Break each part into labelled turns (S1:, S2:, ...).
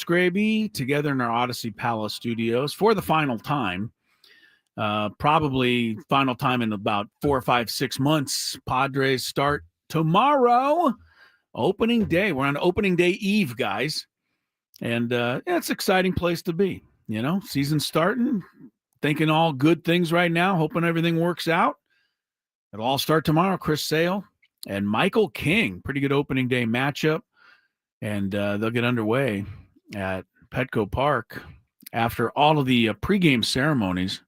S1: Scraby together in our Odyssey Palace studios for the final time. Probably final time in about 4 or 5, 6 months. Padres start tomorrow. Opening day. We're on opening day eve, guys. And it's an exciting place to be. Season's starting. Thinking all good things right now. Hoping everything works out. It'll all start tomorrow. Chris Sale and Michael King. Pretty good opening day matchup. And they'll get underway at Petco Park after all of the pregame ceremonies.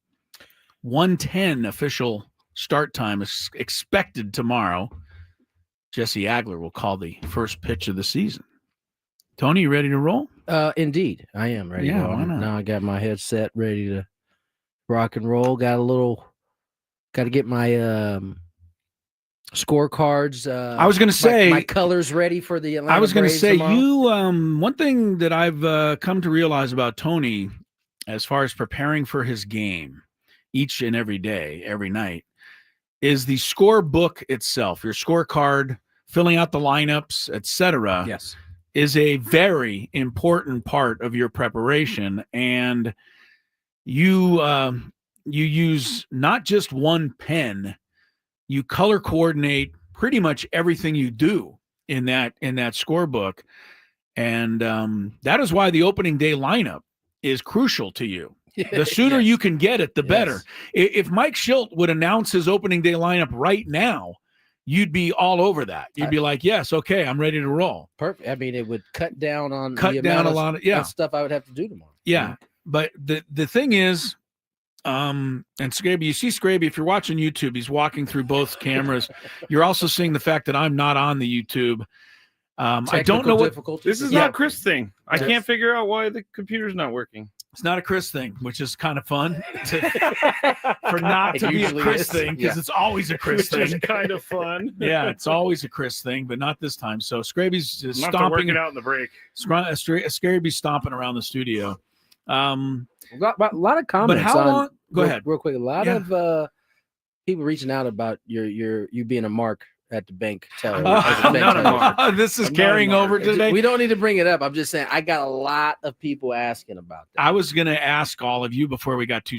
S1: 1:10 official start time is expected tomorrow. Jesse Agler will call the first pitch of the season. Tony, you ready to roll?
S2: Indeed, I am ready to roll.
S1: Why not?
S2: Now I got my headset ready to rock and roll. Got to get my scorecards.
S1: I was going to say
S2: my colors ready for the Atlanta
S1: I was going to
S2: Braves
S1: say
S2: tomorrow.
S1: one thing that I've come to realize about Tony as far as preparing for his game each and every day, every night, is the scorebook itself, your scorecard, filling out the lineups, etc.
S2: Yes.
S1: Is a very important part of your preparation. And you use not just one pen, you color coordinate pretty much everything you do in that scorebook. And that is why the opening day lineup is crucial to you. The sooner you can get it, the better. If Mike Schilt would announce his opening day lineup right now, you'd be all over that. You'd be like, yes, okay, I'm ready to roll.
S2: Perfect. I mean, it would cut down on
S1: a lot of
S2: stuff I would have to do tomorrow.
S1: Yeah. But the thing is, and Scraby, you see Scraby, if you're watching YouTube, he's walking through both cameras. You're also seeing the fact that I'm not on the YouTube. I don't know what
S3: this is not Chris thing. I can't figure out why the computer's not working.
S1: It's not a Chris thing, which is kind of fun for not to be a Chris thing, because it's always a Chris thing.
S3: Which is kind of fun.
S1: Yeah, it's always a Chris thing, but not this time. So Scraby's just
S3: stomping it out in the break.
S1: Scraby's stomping around the studio.
S2: A lot of comments.
S1: But how long? Go ahead,
S2: real quick. A lot of people reaching out about you being a mark at the bank teller.
S1: This is carrying over today.
S2: We don't need to bring it up. I'm just saying I got a lot of people asking about that.
S1: I was going to ask all of you before we got too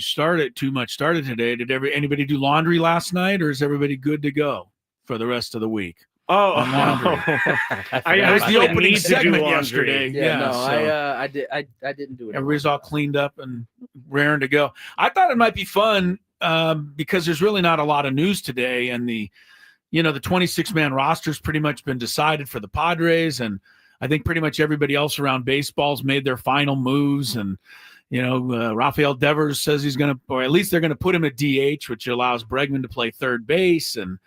S1: much started today. Did anybody do laundry last night, or is everybody good to go for the rest of the week?
S3: I
S1: was the opening segment yesterday.
S2: I didn't do it.
S1: Everybody's all cleaned up and raring to go. I thought it might be fun because there's really not a lot of news today, and the 26-man roster's pretty much been decided for the Padres, and I think pretty much everybody else around baseball's made their final moves. And Rafael Devers says he's going to, or at least they're going to put him at DH, which allows Bregman to play third base. And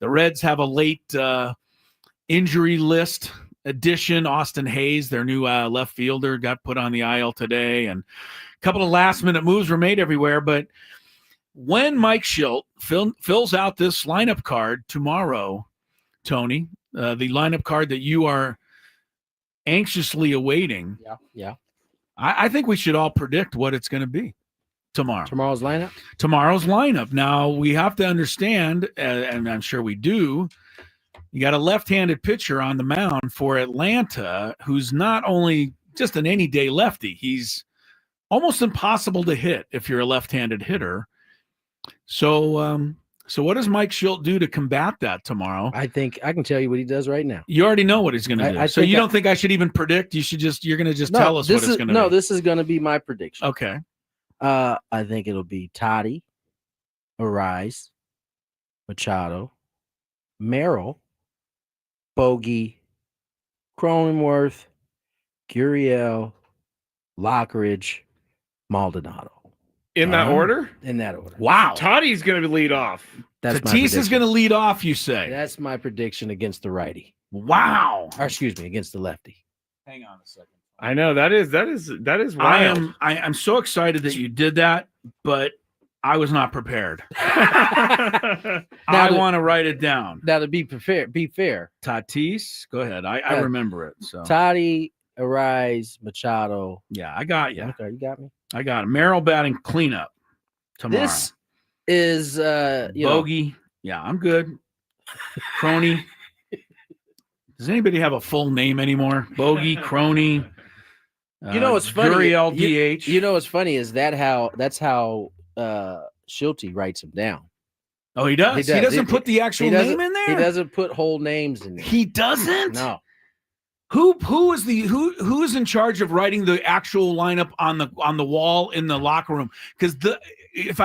S1: the Reds have a late injury list addition. Austin Hayes, their new left fielder, got put on the IL today, and a couple of last-minute moves were made everywhere. But when Mike Schilt fills out this lineup card tomorrow, Tony, the lineup card that you are anxiously awaiting, I think we should all predict what it's going to be tomorrow.
S2: Tomorrow's
S1: lineup. Now, we have to understand, and I'm sure we do, you got a left-handed pitcher on the mound for Atlanta who's not only just an any-day lefty, he's almost impossible to hit if you're a left-handed hitter. So what does Mike Schilt do to combat that tomorrow?
S2: I think I can tell you what he does right now.
S1: You already know what he's going to do. So you don't think I should even predict? You're going to just tell us what it's going to be.
S2: No, this is going to be my prediction.
S1: Okay.
S2: I think it'll be Toddy, Arise, Machado, Merrill, Bogey, Cronenworth, Gurriel, Lockridge, Maldonado.
S3: In that order?
S2: In that order.
S1: Wow.
S3: Toddy's going to lead off.
S1: Tatis is going to lead off, you say?
S2: That's my prediction against the righty.
S1: Wow.
S2: Or excuse me, against the lefty.
S1: Hang on a second.
S3: I know that is wild.
S1: I'm so excited that you did that, but I was not prepared. I want to write it down.
S2: Now to be fair.
S1: Tatis, go ahead. I remember it. So
S2: Toddy, Arise, Machado.
S1: Yeah, I got you.
S2: Okay, you got me.
S1: I got him. Merrill batting cleanup tomorrow.
S2: This is
S1: Bogey. Yeah, I'm good. Crony. Does anybody have a full name anymore? Bogey, Crony,
S2: You know what's funny?
S1: Gurriel DH.
S2: You know what's funny is that's how Schulte writes him down.
S1: Oh, he does. He doesn't put the actual name in there.
S2: He doesn't put whole names in there.
S1: He doesn't.
S2: No.
S1: Who is in charge of writing the actual lineup on the wall in the locker room? Because if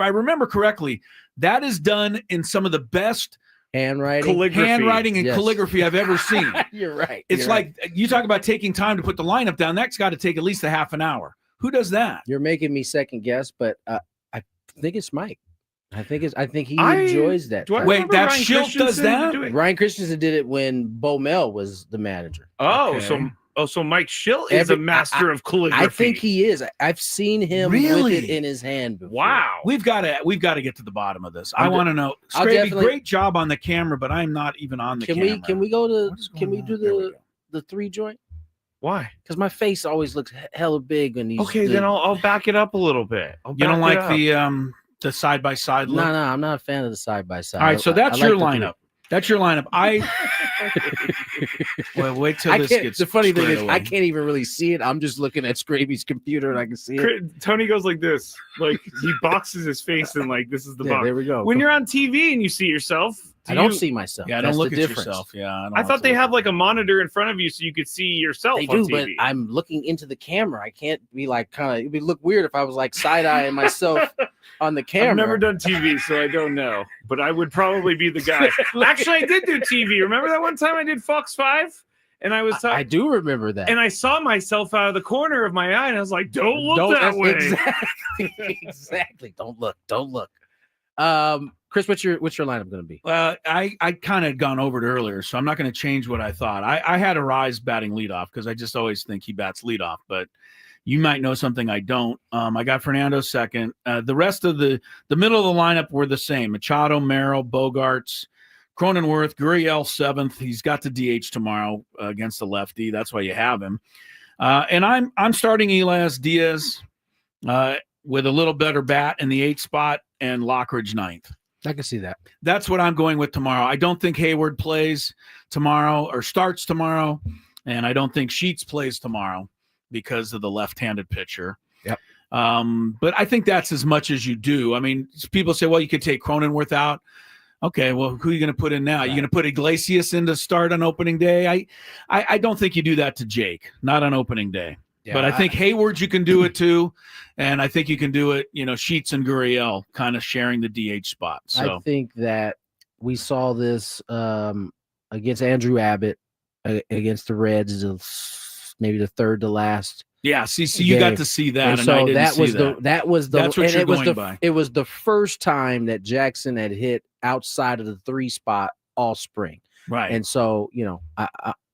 S1: I remember correctly, that is done in some of the best
S2: handwriting
S1: and calligraphy I've ever seen.
S2: You're right.
S1: It's like you talk about taking time to put the lineup down. That's got to take at least a half an hour. Who does that?
S2: You're making me second guess, but I think it's Mike. I think he enjoys that.
S1: Wait, that Schilt does that?
S2: Ryan Christensen did it when Bo Mel was the manager.
S3: Oh,
S1: Okay.
S3: so Mike Schilt is a master of calligraphy.
S2: I think he is. I've seen him with it in his hand before.
S3: Wow.
S1: We've got to get to the bottom of this. I want to know. Scrappy, great job on the camera, but I'm not even on the camera.
S2: Can we do the 3 joint?
S3: Why?
S2: Because my face always looks hella big when these.
S3: Okay, then I'll back it up a little bit.
S1: You don't like the side by side look?
S2: No, I'm not a fan of the side by side.
S1: All right, so that's your lineup. That's your lineup. Well, wait till this gets.
S2: The funny thing is,
S1: away.
S2: I can't even really see it. I'm just looking at Scraby's computer and I can see it.
S3: Tony goes like this, like he boxes his face and like this is the box.
S2: There we go.
S3: When you're on TV and you see yourself,
S2: I don't see myself.
S1: Yeah, I
S2: That's
S1: don't look
S2: the
S1: at
S2: difference.
S1: yourself. Yeah,
S3: I thought they have like a monitor in front of you so you could see yourself.
S2: They
S3: on
S2: do,
S3: TV.
S2: but I'm looking into the camera. I can't be like it'd look weird if I was like side eyeing myself on the camera.
S3: I've never done TV, so I don't know. But I would probably be the guy. Actually, I did do TV. Remember that one time I did Fox 5? And I was talking.
S2: I do remember that.
S3: And I saw myself out of the corner of my eye, and I was like, "Don't look that way."
S2: Exactly. Don't look. Chris, what's your lineup going to be?
S1: I kind of gone over it earlier, so I'm not going to change what I thought. I had Arise batting leadoff because I just always think he bats leadoff, but you might know something I don't. I got Fernando second. The rest of the middle of the lineup were the same: Machado, Merrill, Bogarts, Cronenworth, Gurriel seventh. He's got the DH tomorrow against the lefty. That's why you have him. And I'm starting Elias Diaz with a little better bat in the 8th spot and Lockridge 9th.
S2: I can see that.
S1: That's what I'm going with tomorrow. I don't think Hayward plays tomorrow or starts tomorrow, and I don't think Sheets plays tomorrow because of the left-handed pitcher.
S2: Yep.
S1: But I think that's as much as you do. I mean, people say, well, you could take Cronenworth out. Okay, well, who are you going to put in now? Right. You're going to put Iglesias in to start on opening day? I don't think you do that to Jake, not on opening day. Yeah, but I think Hayward, you can do it too. And I think you can do it, Sheets and Gurriel kind of sharing the DH spot. So
S2: I think that we saw this against Andrew Abbott, against the Reds, maybe the third to last.
S1: Yeah, see, you got to see that, and
S2: so
S1: I didn't see that.
S2: That's what you're
S1: going by.
S2: It was the first time that Jackson had hit outside of the 3 spot all spring.
S1: Right.
S2: And so,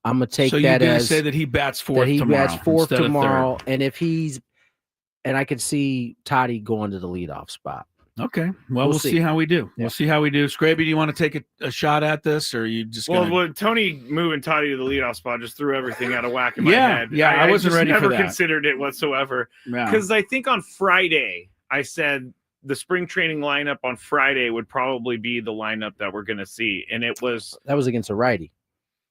S2: I'm gonna take
S1: so
S2: that
S1: you're
S2: as
S1: say that he bats fourth tomorrow.
S2: Bats fourth tomorrow, and I could see Toddy going to the leadoff spot.
S1: Okay, well, we'll see how we do. Yeah. We'll see how we do. Scraby, do you want to take a shot at this, or are you just gonna...
S3: Well, Tony moving Toddy to the leadoff spot just threw everything out of whack in my head.
S1: Yeah, I wasn't ready for that.
S3: Never considered it whatsoever because I think on Friday I said the spring training lineup on Friday would probably be the lineup that we're going to see, and that was
S2: against a righty.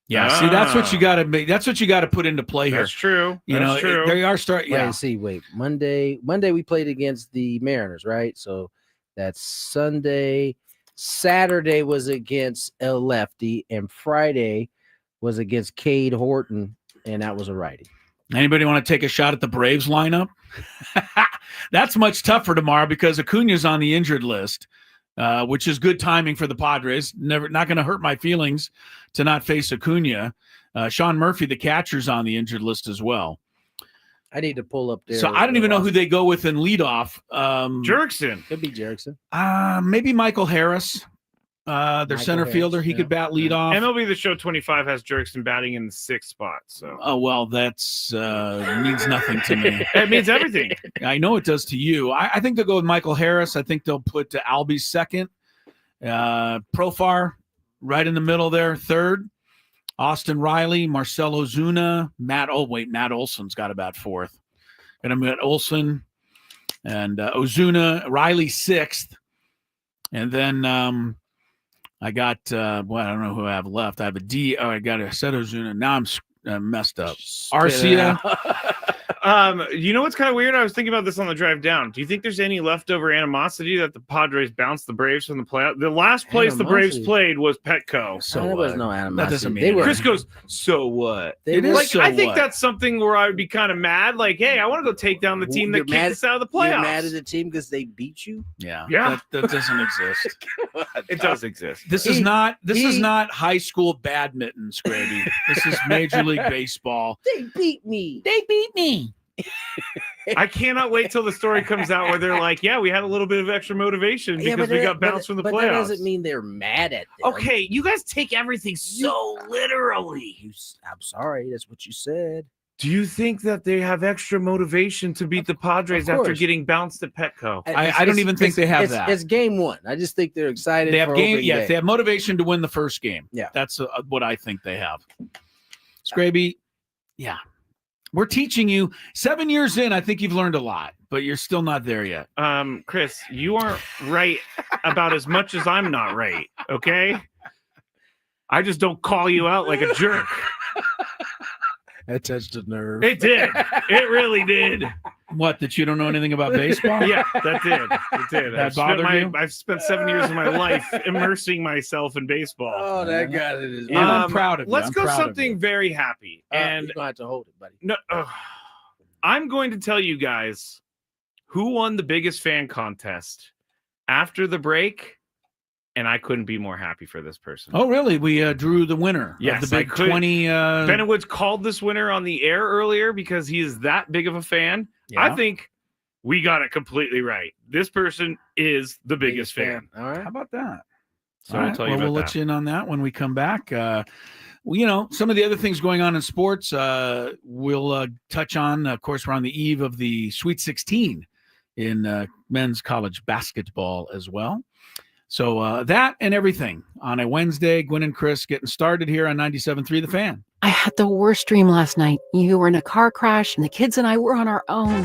S1: Yeah, see, that's what you got to make. That's what you got to put into play here.
S3: That's true.
S1: That's true. They are starting. Yeah.
S2: Wait. Monday we played against the Mariners, right? So that's Sunday. Saturday was against a lefty, and Friday was against Cade Horton, and that was a righty.
S1: Anybody want to take a shot at the Braves lineup? That's much tougher tomorrow because Acuna's on the injured list. Which is good timing for the Padres. Not going to hurt my feelings to not face Acuna. Sean Murphy, the catcher's on the injured list as well.
S2: I need to pull up there.
S1: So I don't even know who they go with in leadoff.
S3: Jerickson.
S2: Could be Jerickson.
S1: Maybe Michael Harris, their center fielder. He could bat leadoff.
S3: MLB The Show 25 has Jerickson batting in the 6th spot. So.
S1: Oh, well, that's means nothing to me.
S3: It means everything.
S1: I know it does to you. I think they'll go with Michael Harris. I think they'll put Albie second. Profar right in the middle there, third. Austin Riley, Marcell Ozuna, Matt Olson's got about fourth. And I'm at Olson and Ozuna, Riley sixth. And then I got, I don't know who I have left. I have a D. Oh, I got a set Ozuna. Now I'm messed up. Arcia.
S3: You know what's kind of weird? I was thinking about this on the drive down. Do you think there's any leftover animosity that the Padres bounced the Braves from the playoff? The last place the Braves played was Petco.
S2: So there was no animosity.
S1: That doesn't mean
S3: Chris goes, so what?
S2: It is
S3: like,
S1: so
S3: I think
S1: what?
S3: that's something where I would be kind of mad. Like, hey, I want to go take down the team that kicked us out of the playoffs.
S2: You're mad at the team because they beat you?
S1: Yeah.
S3: Yeah.
S1: That doesn't exist.
S3: It does exist.
S1: This is not high school badminton, Scraby. This is Major League Baseball.
S2: They beat me.
S1: They beat me.
S3: I cannot wait till the story comes out where they're like, yeah, we had a little bit of extra motivation because we got bounced from the playoffs.
S2: That doesn't mean they're mad at them.
S3: Okay, you guys take everything so literally.
S2: I'm sorry, that's what you said.
S3: Do you think that they have extra motivation to beat the Padres after getting bounced at Petco?
S1: I don't even think they have that.
S2: It's game one. I just think they're excited.
S1: They have
S2: game.
S1: Yes, they have motivation to win the first game.
S2: Yeah,
S1: that's what I think they have. Scraby, yeah. We're teaching you 7 years in. I think you've learned a lot, but you're still not there yet.
S3: Chris, you aren't right about as much as I'm not right. Okay. I just don't call you out like a jerk.
S2: That touched a nerve.
S3: It did. It really did.
S1: What, that you don't know anything about baseball?
S3: Yeah, that did. It did.
S1: That bothered you?
S3: I've spent 7 years of my life immersing myself in baseball.
S2: Oh, that got it. As
S1: well. I'm proud of you.
S3: Let's go something very happy. And
S2: you're going to have to hold it, buddy.
S3: No, I'm going to tell you guys who won the biggest fan contest after the break. And I couldn't be more happy for this person.
S1: Oh, really? We drew the winner.
S3: Yes,
S1: of the big 20.
S3: Ben Woods called this winner on the air earlier because he is that big of a fan. Yeah. I think we got it completely right. This person is the biggest fan.
S2: All right.
S1: How about that?
S3: So I'll tell you about
S1: we'll let you in on that when we come back. Well, some of the other things going on in sports, we'll touch on. Of course, we're on the eve of the Sweet 16 in men's college basketball as well. So that and everything on a Wednesday. Gwynn and Chris getting started here on 97.3 The Fan.
S4: I had the worst dream last night. You were in a car crash and the kids and I were on our own.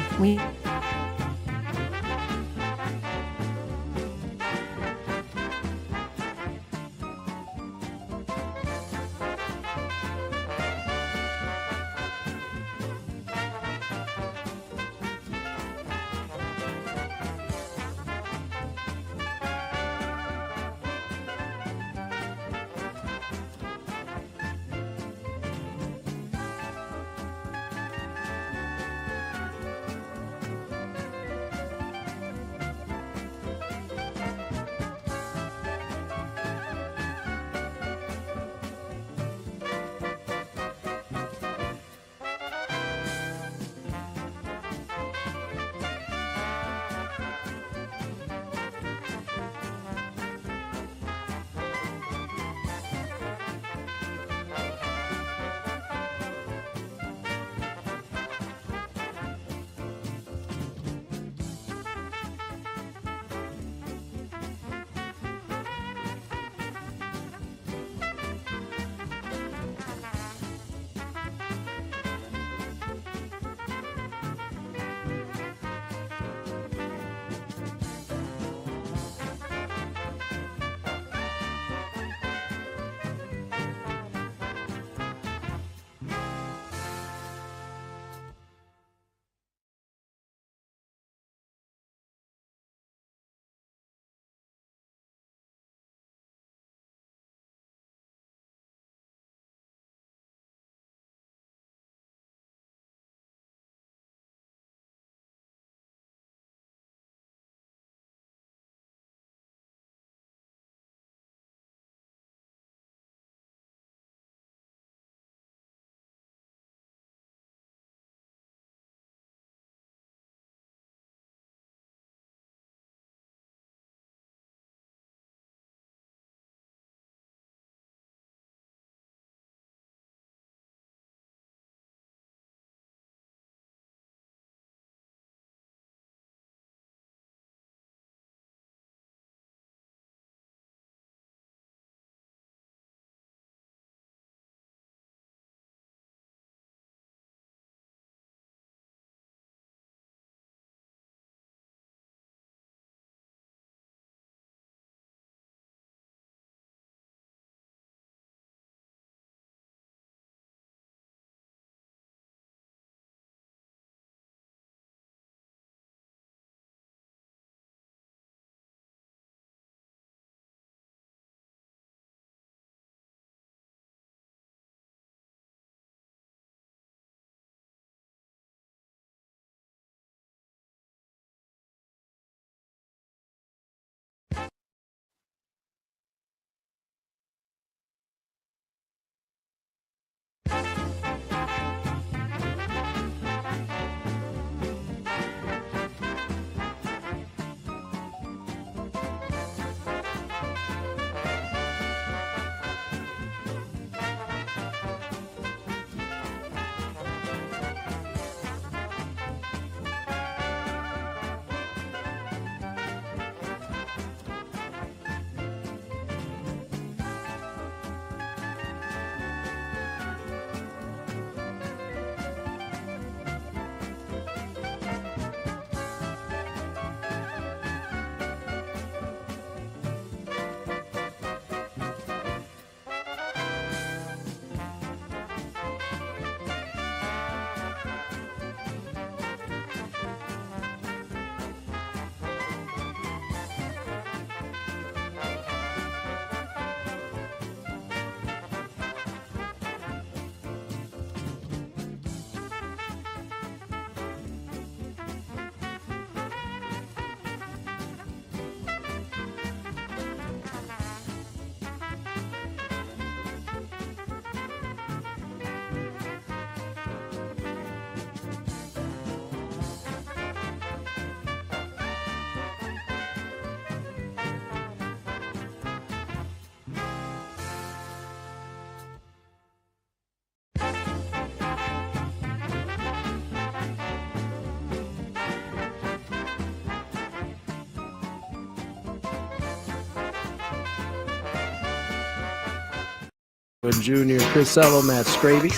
S2: Jr., Chris Sello, Matt Scraby.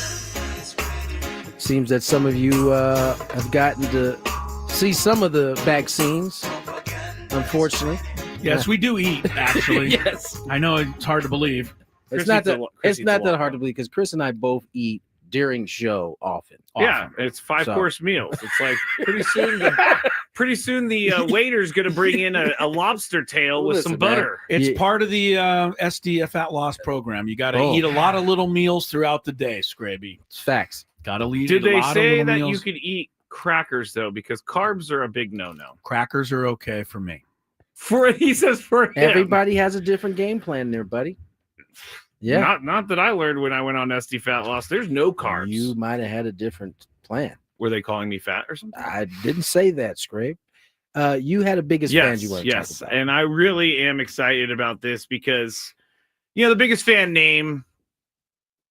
S2: Seems that some of you have gotten to see some of the vaccines, unfortunately.
S1: Yes, we do eat, actually.
S2: Yes.
S1: I know it's hard to believe.
S2: It's not that hard to believe because Chris and I both eat during show often.
S3: Yeah, it's 5-course meals. It's like pretty soon the waiter's going to bring in a lobster tail with some butter.
S1: It's part of the SDF Fat Loss program. You got to eat a lot of little meals throughout the day, Scraby.
S2: It's facts.
S1: Got to eat.
S3: Did
S1: a
S3: they
S1: lot
S3: say
S1: of
S3: that
S1: meals.
S3: you could eat crackers though? Because carbs are a big no-no.
S1: Crackers are okay for me.
S3: He says for him.
S2: Everybody has a different game plan there, buddy. Yeah.
S3: Not that I learned when I went on SD Fat Loss. There's no carbs.
S2: You might have had a different plan.
S3: Were they calling me fat or something?
S2: I didn't say that, Scrape. You had a biggest fan you want to talk about.
S3: And I really am excited about this because, the biggest fan name,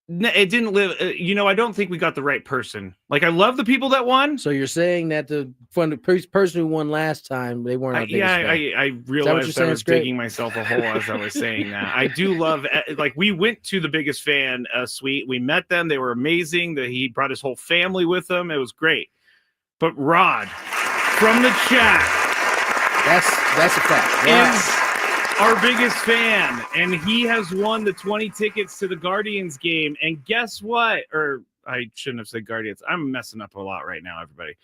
S3: it didn't live. I don't think we got the right person. Like, I love the people that won.
S2: So you're saying that the person who won last time, they weren't our biggest fan.
S3: I realized I was digging myself a hole as I was saying that. I do love, we went to the biggest fan suite. We met them. They were amazing. He brought his whole family with him. It was great. But Rod from the chat.
S2: That's a fact.
S3: Is our biggest fan, and he has won the 20 tickets to the Guardians game. And guess what? Or I shouldn't have said Guardians. I'm messing up a lot right now, everybody.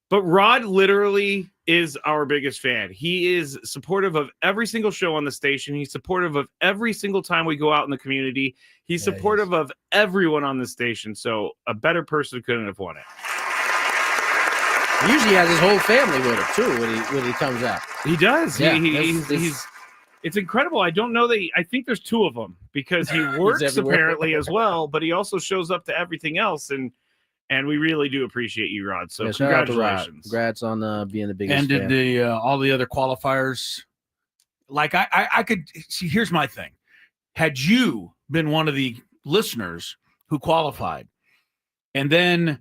S3: But Rod literally is our biggest fan. He is supportive of every single show on the station. He's supportive of every single time we go out in the community. He's supportive of everyone on the station. So a better person couldn't have won it.
S2: Usually has his whole family with him too when he comes out.
S3: He does.
S2: Yeah,
S3: He's it's incredible. I don't know that I think there's two of them because he works apparently as well, but he also shows up to everything else, and we really do appreciate you, Rod. So congratulations.
S2: Congrats on being the biggest.
S1: And did
S2: fan.
S1: all the other qualifiers? Like I could see. Here's my thing: had you been one of the listeners who qualified, and then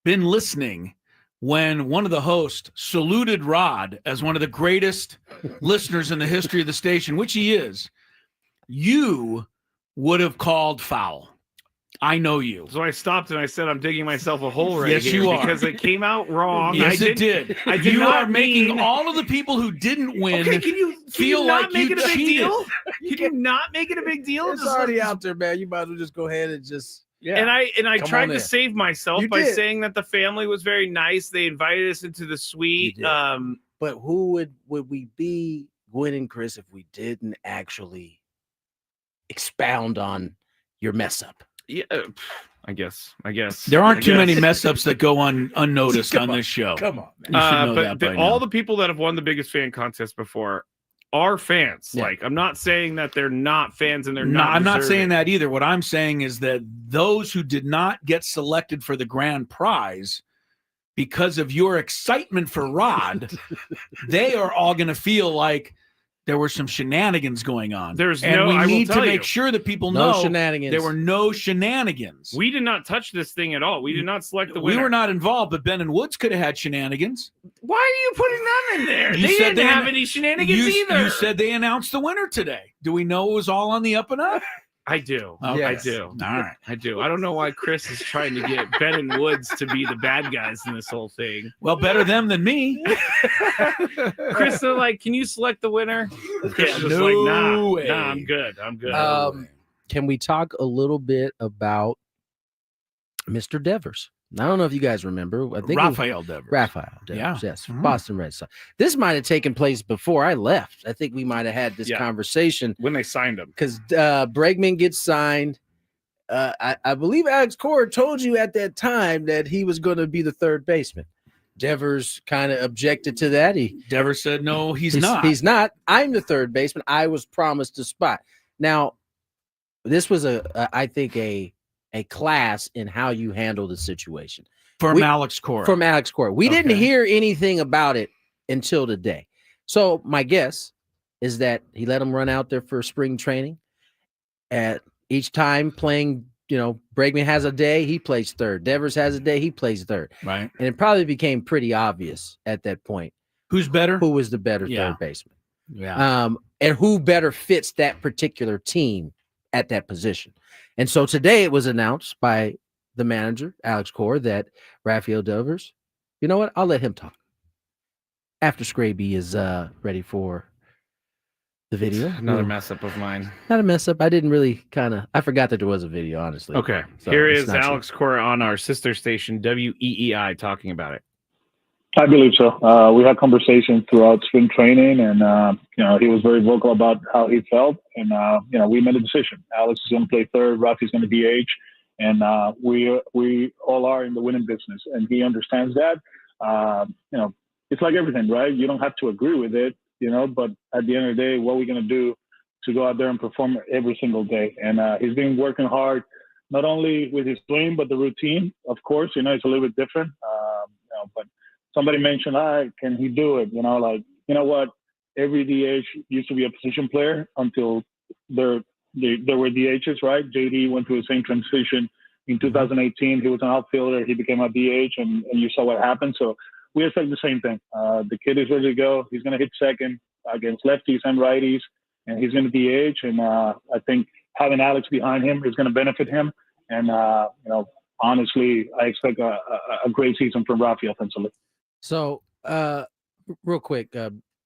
S1: been listening when one of the hosts saluted Rod as one of the greatest listeners in the history of the station, which he is, you would have called foul. I know you.
S3: So I stopped and I said, I'm digging myself a hole right
S1: yes,
S3: here
S1: you are.
S3: Because it came out wrong.
S1: Yes, it did.
S3: You
S1: are making all of the people who didn't win feel like you cheated.
S3: Can you not make it a big deal?
S2: It's already out there, man. You might as well just go ahead and just...
S3: Yeah. And I tried to save myself by saying that the family was very nice. They invited us into the suite.
S2: But who would we be, Gwynn and Chris, if we didn't actually expound on your mess up?
S3: Yeah, I guess
S1: there aren't too many mess ups that go unnoticed on this show.
S2: Come on, man.
S3: But all the people that have won the biggest fan contest before are fans. Yeah. Like, I'm not saying that they're not fans and they're not.
S1: I'm not saying that either. What I'm saying is that those who did not get selected for the grand prize because of your excitement for Rod, they are all going to feel like there were some shenanigans going on. We need to make sure that people know
S2: shenanigans.
S1: There were no shenanigans.
S3: We did not touch this thing at all. We did not select the winner.
S1: We were not involved, but Ben and Woods could have had shenanigans.
S3: Why are you putting them in there? They didn't have any shenanigans either.
S1: You said they announced the winner today. Do we know it was all on the up and up?
S3: I do.
S1: Okay.
S3: Yes. I do.
S1: All right.
S3: I do. I don't know why Chris is trying to get Ben and Woods to be the bad guys in this whole thing.
S1: Well, better them than me.
S3: Chris, they're like, can you select the winner? Chris is
S1: no
S3: like, nah, I'm good. I'm good.
S2: Can we talk a little bit about Mr. Devers? I don't know if you guys remember. I think
S1: Rafael Devers.
S2: Yeah. Yes. Mm-hmm. Boston Red Sox. This might have taken place before I left. I think we might have had this conversation
S3: when they signed him.
S2: Because Bregman gets signed. I believe Alex Cora told you at that time that he was going to be the third baseman. Devers kind of objected to that.
S1: Devers said, no, he's not.
S2: He's not. I'm the third baseman. I was promised a spot. Now, this was I think a class in how you handle the situation.
S1: From Alex Cora.
S2: We didn't hear anything about it until today. So my guess is that he let him run out there for spring training. At each time playing, Bregman has a day, he plays third. Devers has a day, he plays third.
S1: Right.
S2: And it probably became pretty obvious at that point.
S1: Who's better?
S2: Who was the better third baseman.
S1: Yeah.
S2: And who better fits that particular team at that position. And so today it was announced by the manager, Alex Cora, that Rafael Devers, you know what? I'll let him talk. After Scraby is ready for the video.
S3: Another mess up of mine.
S2: Not a mess up. I didn't really I forgot that there was a video, honestly.
S3: Okay.
S2: So
S3: Here
S2: it's
S3: is
S2: not
S3: Alex Cora on our sister station, WEEI, talking about it.
S5: I believe so. We had conversations throughout spring training, and he was very vocal about how he felt, and we made a decision. Alex is going to play third, Rafi's going to DH, and we all are in the winning business, and he understands that. It's like everything, right? You don't have to agree with it, but at the end of the day, what are we going to do to go out there and perform every single day? And he's been working hard, not only with his swing, but the routine. Of course, it's a little bit different, but somebody mentioned, can he do it? What? Every DH used to be a position player until there were DHs, right? JD went through the same transition in 2018. He was an outfielder. He became a DH, and you saw what happened. So we expect the same thing. The kid is ready to go. He's going to hit second against lefties and righties, and he's going to DH. And I think having Alex behind him is going to benefit him. And, honestly, I expect a great season from Rafi offensively.
S2: So, real quick,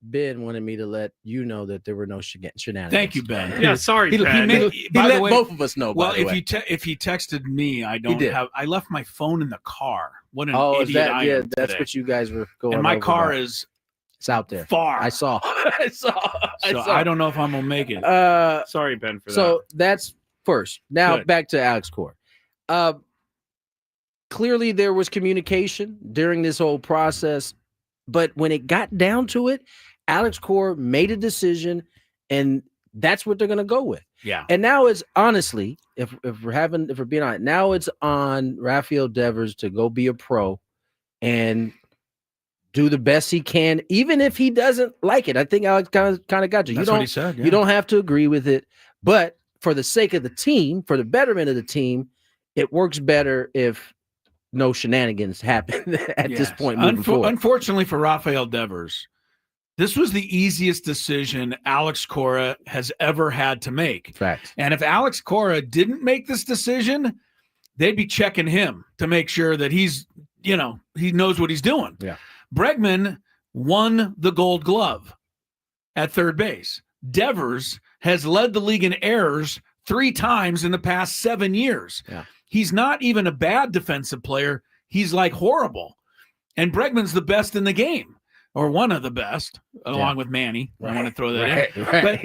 S2: Ben wanted me to let you know that there were no shenanigans.
S1: Thank you, Ben.
S3: Yeah, sorry,
S1: He
S3: Ben.
S2: Let both of us know.
S1: Well,
S2: by the way.
S1: if he texted me, I left my phone in the car. What an
S2: is
S1: idiot
S2: that?
S1: I
S2: Yeah,
S1: am
S2: that's
S1: today.
S2: what you guys were going.
S1: And my
S2: over
S1: car
S2: about.
S1: is
S2: It's out there.
S1: far.
S2: I saw.
S1: I don't know if I'm gonna make it.
S3: Sorry, Ben, for that.
S2: So that's first. Now
S1: Good.
S2: back to Alex Cora. Clearly there was communication during this whole process, but when it got down to it, Alex Cora made a decision, and that's what they're gonna go with.
S1: Yeah.
S2: And now it's honestly, if we're being honest, now it's on Rafael Devers to go be a pro and do the best he can, even if he doesn't like it. I think Alex kind of got you.
S1: That's what he said.
S2: You don't have to agree with it, but for the sake of the team, for the betterment of the team, it works better if no shenanigans happen at this point moving forward.
S1: Unfortunately for Rafael Devers, this was the easiest decision Alex Cora has ever had to make.
S2: Facts.
S1: And if Alex Cora didn't make this decision, they'd be checking him to make sure that he knows what he's doing.
S2: Yeah.
S1: Bregman won the Gold Glove at third base. Devers has led the league in errors 3 times in the past 7 years.
S2: Yeah.
S1: He's not even a bad defensive player. He's like horrible. And Bregman's the best in the game, or one of the best, along with Manny. I want to throw that in.
S2: Right.
S1: But,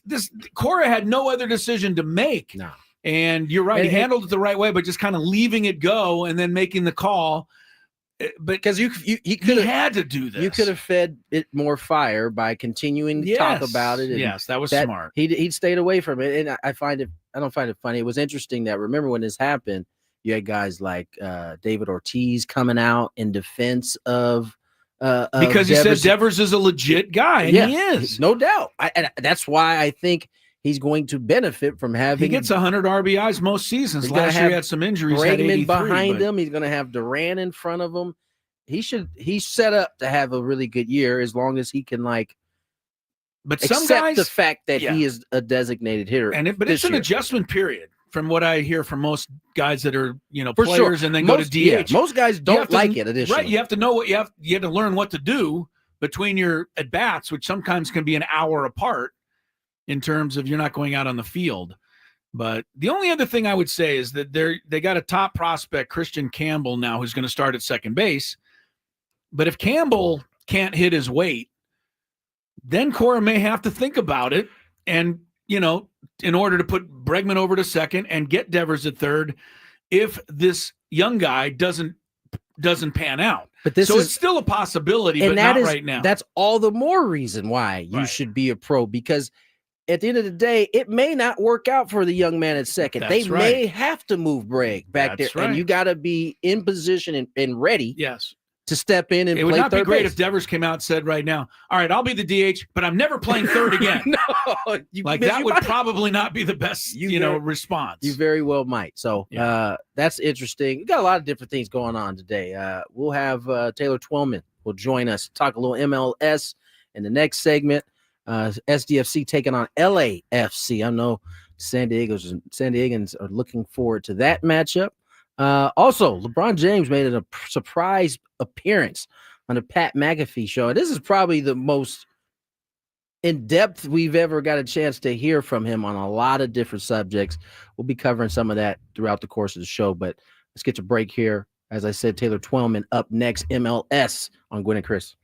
S1: this Cora had no other decision to make.
S2: No.
S1: And you're right. He handled it the right way, but just kind of leaving it go and then making the call. But
S2: because he
S1: had to do this.
S2: You could have fed it more fire by continuing to talk about it. And
S1: yes, that was smart.
S2: He'd stayed away from it, and I don't find it funny. It was interesting that remember when this happened, you had guys like David Ortiz coming out in defense of
S1: because he said Devers is a legit guy, and he is,
S2: no doubt. And that's why I think he's going to benefit from having.
S1: He gets 100 RBIs most seasons. Last year he had some injuries.
S2: Bregman behind him. He's going to have Duran in front of him. He's set up to have a really good year as long as he can
S1: But
S2: accept
S1: some guys,
S2: the fact that he is a designated hitter.
S1: But it's an adjustment period from what I hear from most guys that are
S2: For
S1: players
S2: sure.
S1: and then go to DH.
S2: Yeah, most guys don't like it. Additionally,
S1: right? You have to know what you have to learn what to do between your at bats, which sometimes can be an hour apart. In terms of you're not going out on the field. But the only other thing I would say is that they got a top prospect, Christian Campbell, now who's going to start at second base. But if Campbell can't hit his weight, then Cora may have to think about it. And, in order to put Bregman over to second and get Devers at third, if this young guy doesn't pan out. But it's still a possibility, but not right now.
S2: That's all the more reason why you should be a pro, because at the end of the day, it may not work out for the young man at second. They may have to move Breg back there, and you got to be in position and ready.
S1: Yes.
S2: To step in and play third base. It would not be great
S1: if Devers came out and said right now, all right, I'll be the DH, but I'm never playing third again.
S2: No.
S1: That would probably not be the best, response.
S2: You very well might. So that's interesting. We got a lot of different things going on today. We'll have Taylor Twellman will join us, talk a little MLS in the next segment. SDFC taking on LAFC. I know San Diegans are looking forward to that matchup. Also, LeBron James made a surprise appearance on the Pat McAfee show. And this is probably the most in-depth we've ever got a chance to hear from him on a lot of different subjects. We'll be covering some of that throughout the course of the show, but let's get to break here. As I said, Taylor Twellman up next, MLS on Gwynn and Chris.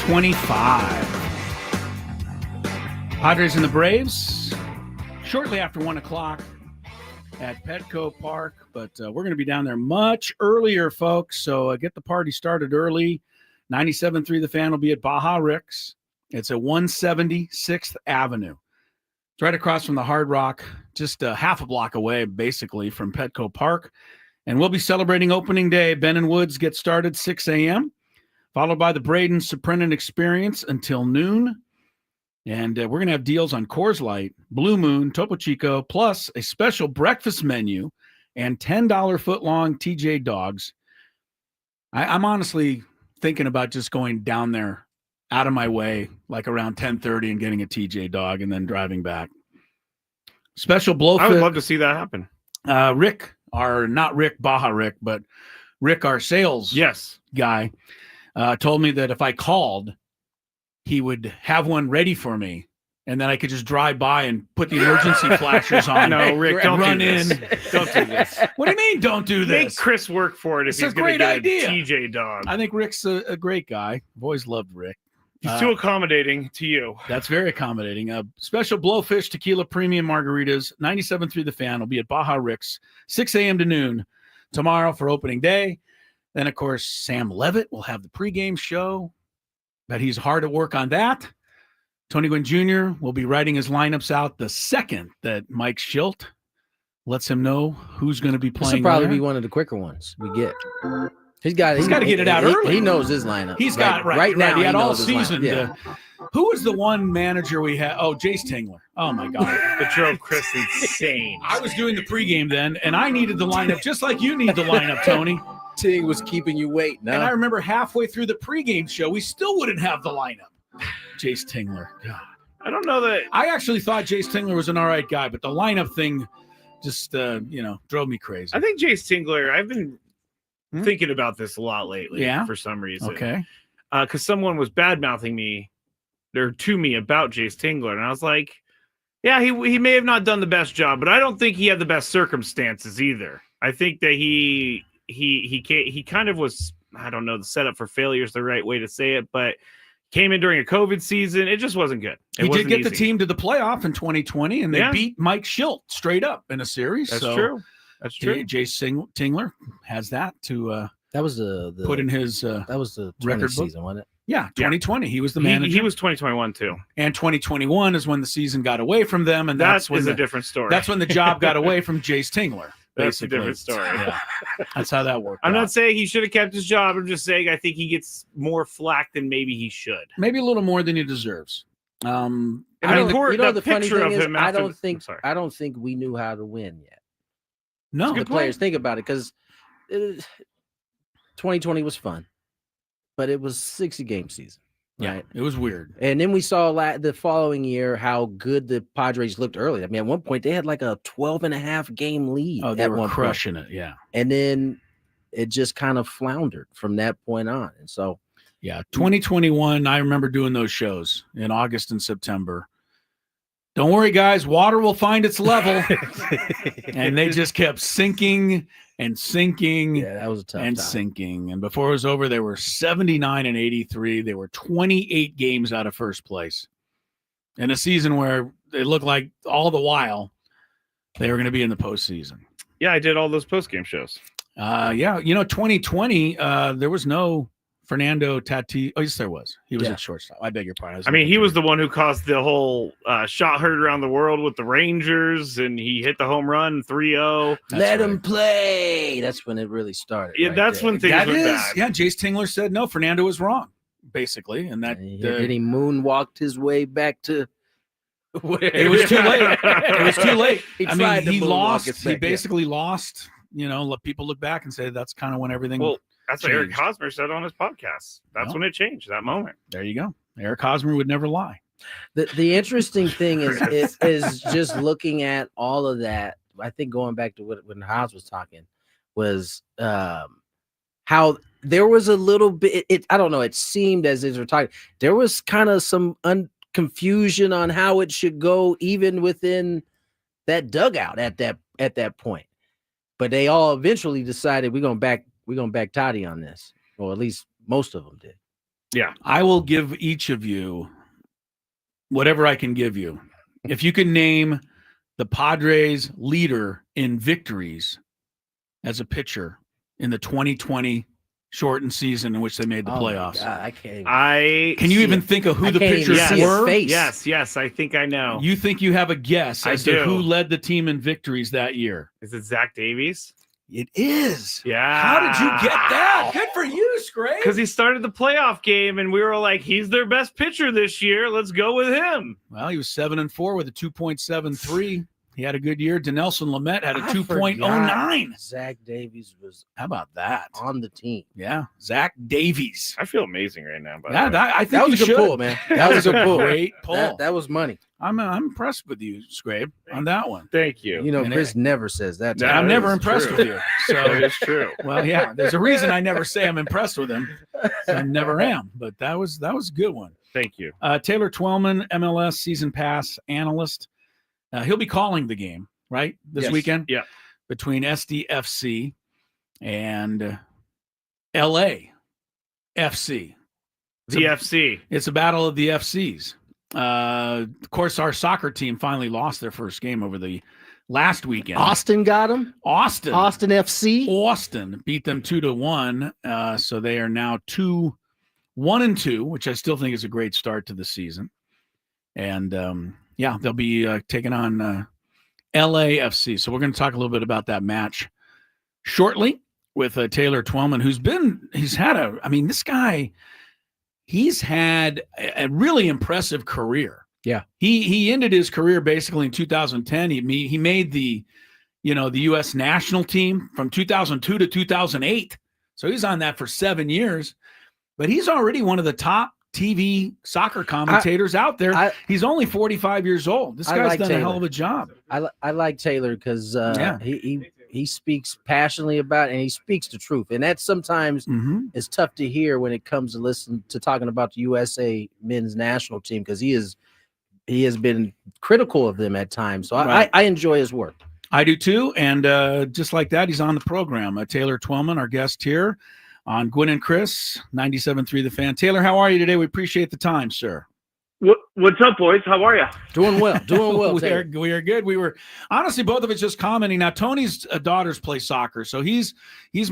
S1: 25. Padres and the Braves shortly after 1 o'clock at Petco Park, but we're going to be down there much earlier, folks. So get the party started early. 97.3 The Fan will be at Baja Rick's. It's at 176th Avenue. It's right across from the Hard Rock, just half a block away, basically, from Petco Park. And we'll be celebrating opening day. Ben and Woods get started 6 a.m., followed by the Braden Suprenant Experience until noon. And we're going to have deals on Coors Light, Blue Moon, Topo Chico, plus a special breakfast menu and $10 foot-long TJ dogs. I'm honestly thinking about just going down there out of my way, like around 10:30 and getting a TJ dog and then driving back. Special blowfish.
S3: I would love to see that happen.
S1: Rick, not Rick Baja Rick, but Rick, our sales guy, told me that if I called, he would have one ready for me, and then I could just drive by and put the emergency flashers on.
S3: No, Rick, don't
S1: run
S3: do this.
S1: in.
S3: Don't do this.
S1: What do you mean, don't do this?
S3: Make Chris work for it if
S1: It's
S3: he's
S1: a
S3: going to
S1: great
S3: get
S1: idea.
S3: a TJ dog.
S1: I think Rick's a great guy. I've always loved Rick.
S3: He's too accommodating to you.
S1: That's very accommodating. Special Blowfish Tequila Premium Margaritas, 97.3 The Fan will be at Baja Rick's, 6 a.m. to noon tomorrow for opening day. Then, of course, Sam Levitt will have the pregame show. But he's hard at work on that. Tony Gwynn Jr. will be writing his lineups out the second that Mike Schilt lets him know who's going to be
S2: This
S1: playing.
S2: will probably
S1: there.
S2: be one of the quicker ones we get. He's got
S1: to get it out early.
S2: He knows his lineup.
S1: He's got right
S2: now.
S1: He had all
S2: knows his lineup.
S1: season.
S2: Yeah.
S1: Who was the one manager we had? Oh, Jace Tingler. Oh my God,
S3: It drove Chris insane.
S1: I was doing the pregame then, and I needed the lineup just like you need the lineup, Tony.
S2: Ting was keeping you waiting.
S1: And I remember halfway through the pregame show, we still wouldn't have the lineup. Jace Tingler. God.
S3: I don't know that.
S1: I actually thought Jace Tingler was an all right guy, but the lineup thing just, drove me crazy.
S3: I think Jace Tingler, I've been thinking about this a lot lately for some reason.
S1: Okay.
S3: Because someone was bad-mouthing me or to me about Jace Tingler, and I was like, yeah, he may have not done the best job, but I don't think he had the best circumstances either. I think that he kind of was, I don't know, the setup for failure is the right way to say it, but came in during a COVID season. It just wasn't good.
S1: He did get the team to the playoff in 2020, and they beat Mike Schilt straight up in a series.
S3: That's true. That's true.
S1: Jace Tingler has that to
S2: that was the
S1: put in his
S2: that was the
S1: record
S2: season, wasn't it?
S1: Yeah, 2020. He was the manager.
S3: He was 2021 too.
S1: And 2021 is when the season got away from them, and that's when
S3: a different story.
S1: That's when the job got away from Jace Tingler.
S3: That's
S1: basically.
S3: a different story.
S1: Yeah. That's how that worked.
S3: I'm not saying he should have kept his job. I'm just saying I think he gets more flack than maybe he should.
S1: Maybe a little more than he deserves.
S2: The funny thing is, I don't think we knew how to win yet.
S1: No,
S2: the players think about it because 2020 was fun, but it was 60-game season.
S1: Yeah,
S2: right?
S1: It was weird.
S2: And then we saw the following year how good the Padres looked early. I mean, at one point they had like a 12.5 game lead.
S1: Oh, they were crushing it. Yeah.
S2: And then it just kind of floundered from that point on. And so,
S1: yeah, 2021, I remember doing those shows in August and September. Don't worry, guys, water will find its level. And they just kept sinking and sinking.
S2: Yeah, that was a tough time.
S1: Sinking. And before it was over, they were 79 and 83. They were 28 games out of first place in a season where it looked like all the while they were going to be in the postseason.
S3: Yeah, I did all those postgame shows.
S1: 2020, there was no Fernando Tatis. Oh, yes, there was. He was at shortstop. I beg your pardon.
S3: I mean, he was the one who caused the whole shot heard around the world with the Rangers, and he hit the home run 3-0.
S2: Let him play. That's when it really started.
S3: Yeah, that's when things went bad.
S1: Yeah, Jace Tingler said, no, Fernando was wrong, basically. And that
S2: then he moonwalked his way back to where
S1: it was too late. It was too late.
S2: He
S1: lost. He basically lost. Let people look back and say that's kind of when everything
S3: That's what Eric Hosmer said on his podcast. That's when it changed, that moment.
S1: There you go. Eric Hosmer would never lie.
S2: The interesting thing is just looking at all of that. I think going back to when Haas was talking was how there was a little bit. I don't know. It seemed as we're talking, there was kind of some confusion on how it should go, even within that dugout at that point. But they all eventually decided we're gonna back Toddy on this, or at least most of them did.
S3: Yeah.
S1: I will give each of you whatever I can give you. If you can name the Padres leader in victories as a pitcher in the 2020 shortened season in which they made the
S2: Oh my
S1: playoffs.
S2: God, I can't.
S1: Can you even think of who the pitchers
S2: see his
S1: were?
S2: face.
S3: Yes, I think I know.
S1: You think you have a guess
S3: I
S1: as to
S3: do.
S1: who led the team in victories that year?
S3: Is it Zach Davies?
S1: It is.
S3: Yeah.
S1: How did you get that? Good for you, Scrape.
S3: Because he started the playoff game, and we were like, he's their best pitcher this year. Let's go with him.
S1: Well, he was 7-4 with a 2.73. He had a good year. Denelson Lamet had a
S2: I
S1: 2.09.
S2: Zach Davies was
S1: How about that?
S2: on the team.
S1: Yeah, Zach Davies.
S3: I feel amazing right now. By
S1: Yeah,
S3: the way.
S1: I think
S2: That was
S1: you
S2: a good
S1: should.
S2: pull, man. That was a good pull.
S1: Great pull.
S2: That was money.
S1: I'm impressed with you, Scrape, on that one.
S3: Thank you.
S2: You know,
S1: And
S2: Chris never says that.
S3: No,
S1: And I'm
S3: that
S1: never
S3: is
S1: impressed
S3: true.
S1: with you.
S3: That
S1: So,
S3: is true.
S1: well, yeah, there's a reason I never say I'm impressed with him. I never am, but that was a good one.
S3: Thank you.
S1: Taylor Twellman, MLS season pass analyst. He'll be calling the game, right, this
S3: Yes.
S1: weekend?
S3: Yeah.
S1: Between SDFC and LAFC.
S3: The FC.
S1: It's a battle of the FCs. Of course, our soccer team finally lost their first game over the last weekend.
S2: Austin got him.
S1: Austin
S2: FC.
S1: Austin beat them 2-1. So they are now 1-2, which I still think is a great start to the season. And they'll be taking on LAFC. So we're going to talk a little bit about that match shortly with Taylor Twellman, he's had a really impressive career.
S2: Yeah.
S1: He ended his career basically in 2010. He made the U.S. national team from 2002 to 2008. So he's on that for 7 years, but he's already one of the top TV soccer commentators out there. He's only 45 years old. This guy's done a hell of a job.
S2: I like Taylor because he speaks passionately about it, and he speaks the truth. And that sometimes is tough to hear when it comes to listen to talking about the USA men's national team, because he has been critical of them at times. So I enjoy his work.
S1: I do too. And just like that, he's on the program. Taylor Twellman, our guest here on Gwynn and Chris, 97.3 The Fan. Taylor, how are you today? We appreciate the time, sir.
S6: What's up, boys? How are you?
S2: Doing well.
S1: We are good. We were honestly both of us just commenting. Now, Tony's daughters play soccer, so he's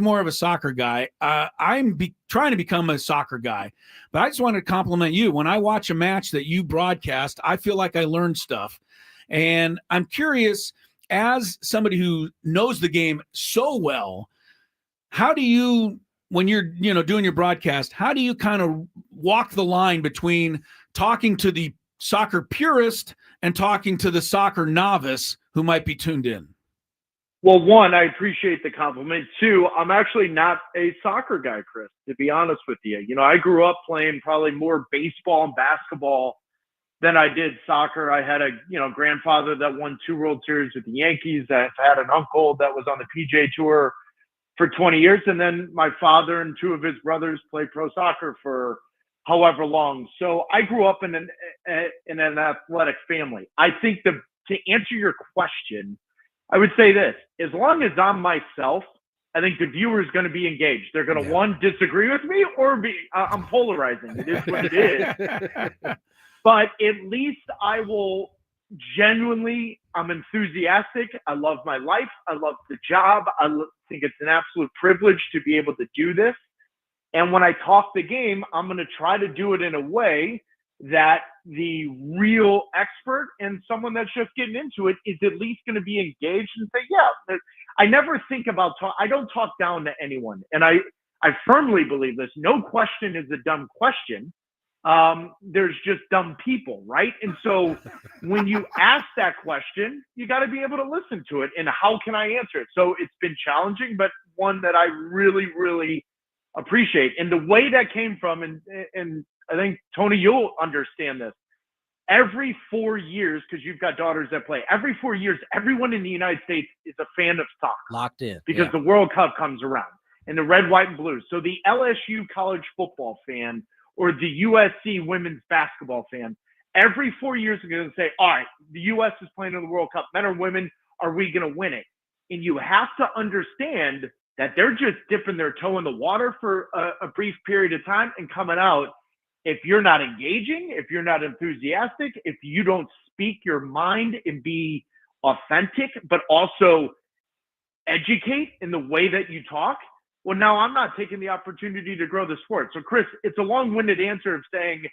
S1: more of a soccer guy. I'm trying to become a soccer guy, but I just wanted to compliment you. When I watch a match that you broadcast, I feel like I learned stuff, and I'm curious, as somebody who knows the game so well, how do you, when you're doing your broadcast, how do you kind of walk the line between talking to the soccer purist and talking to the soccer novice who might be tuned in?
S6: Well, one, I appreciate the compliment. Two, I'm actually not a soccer guy, Chris, to be honest with you. I grew up playing probably more baseball and basketball than I did soccer. I had a, grandfather that won 2 World Series with the Yankees. I've had an uncle that was on the PGA Tour for 20 years. And then my father and 2 of his brothers played pro soccer for however long. So I grew up in an athletic family. I think to answer your question, I would say this: as long as I'm myself, I think the viewer is going to be engaged. They're going to one, disagree with me, or I'm polarizing. It is what it is. But at least I will genuinely, I'm enthusiastic. I love my life. I love the job. I think it's an absolute privilege to be able to do this. And when I talk the game, I'm going to try to do it in a way that the real expert and someone that's just getting into it is at least going to be engaged and say, yeah, I never think about I don't talk down to anyone. And I firmly believe this. No question is a dumb question. There's just dumb people, right? And so when you ask that question, you got to be able to listen to it. And how can I answer it? So it's been challenging, but one that I really, really appreciate. And the way that came from, and I think, Tony, you'll understand this. Every 4 years, because you've got daughters that play, every 4 years, everyone in the United States is a fan of soccer.
S2: Locked in.
S6: Because the World Cup comes around, and the red, white, and blue. So the LSU college football fan or the USC women's basketball fan, every 4 years are going to say, all right, the U.S. is playing in the World Cup. Men or women, are we going to win it? And you have to understand that they're just dipping their toe in the water for a brief period of time and coming out. if you're not engaging, if you're not enthusiastic, if you don't speak your mind and be authentic, but also educate in the way that you talk, well, now I'm not taking the opportunity to grow the sport. So, Chris, it's a long-winded answer of saying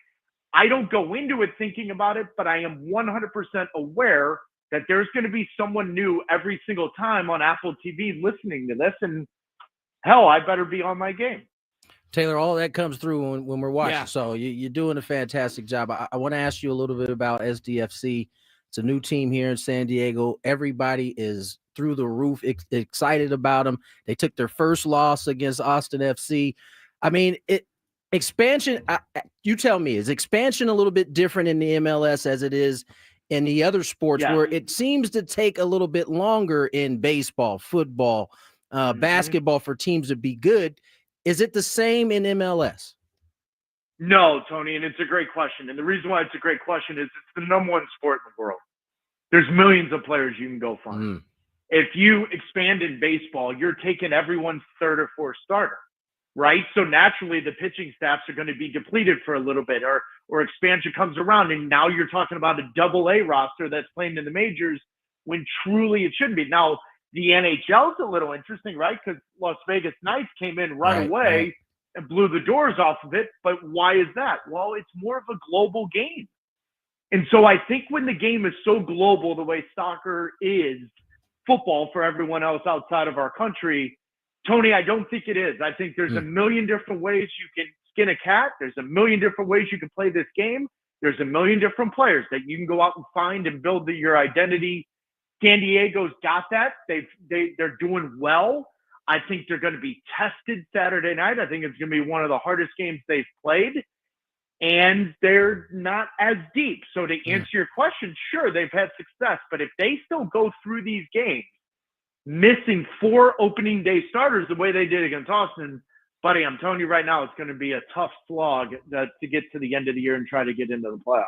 S6: I don't go into it thinking about it, but I am 100% aware that there's going to be someone new every single time on Apple TV listening to this, and hell, I better be on my game.
S2: Taylor, all that comes through when we're watching.
S1: Yeah.
S2: So you're doing a fantastic job. I want to ask you a little bit about SDFC. It's a new team here in San Diego. Everybody is through the roof excited about them. They took their first loss against Austin FC. I mean, expansion, you tell me, is expansion a little bit different in the MLS as it is in the other sports where it seems to take a little bit longer in baseball, football, basketball for teams to be good? Is it the same in MLS?
S6: No, Tony, and it's a great question. And the reason why it's a great question is it's the number one sport in the world. There's millions of players you can go find. If you expand in baseball, you're taking everyone's third or fourth starter, right? So naturally, the pitching staffs are going to be depleted for a little bit, or expansion comes around, and now you're talking about a double-A roster that's playing in the majors when truly it shouldn't be. Now, the NHL is a little interesting, right? Because Las Vegas Knights came in right away and blew the doors off of it. But why is that? Well, it's more of a global game. And so I think when the game is so global, the way soccer is football for everyone else outside of our country, Tony, I don't think it is. I think there's a million different ways you can skin a cat. There's a million different ways you can play this game. There's a million different players that you can go out and find and build your identity. San Diego's got that. They're doing well. I think they're going to be tested Saturday night. I think it's going to be one of the hardest games they've played. And they're not as deep. So to answer your question, sure, they've had success. But if they still go through these games, missing 4 opening day starters the way they did against Austin, buddy, I'm telling you right now, it's going to be a tough slog to get to the end of the year and try to get into the playoffs.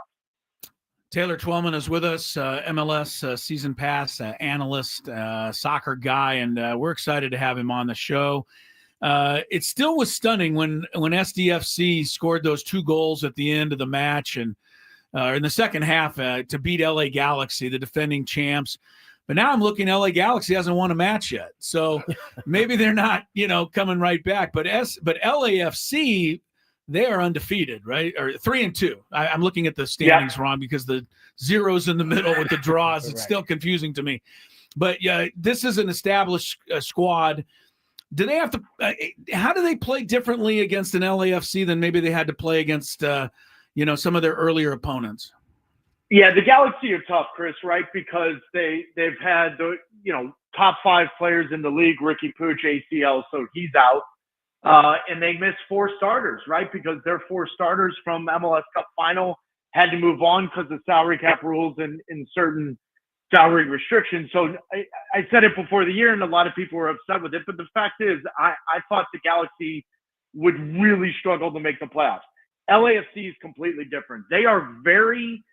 S1: Taylor Twellman is with us, MLS season pass analyst, soccer guy, and we're excited to have him on the show. It still was stunning when SDFC scored those 2 goals at the end of the match and in the second half to beat LA Galaxy, the defending champs. But now I'm looking, LA Galaxy hasn't won a match yet, so maybe they're not, coming right back. But LAFC, they are undefeated, right? Or 3-2. I'm looking at the standings wrong because the zeros in the middle with the draws. It's still confusing to me. But yeah, this is an established squad. Do they have to? How do they play differently against an LAFC than maybe they had to play against, some of their earlier opponents?
S6: Yeah, the Galaxy are tough, Chris, right? Because they've had the top 5 players in the league. Ricky Puig ACL, so he's out. And they missed 4 starters, right? Because their 4 starters from MLS Cup final had to move on because of salary cap rules and certain salary restrictions. So I said it before the year, and a lot of people were upset with it. But the fact is, I thought the Galaxy would really struggle to make the playoffs. LAFC is completely different. They are very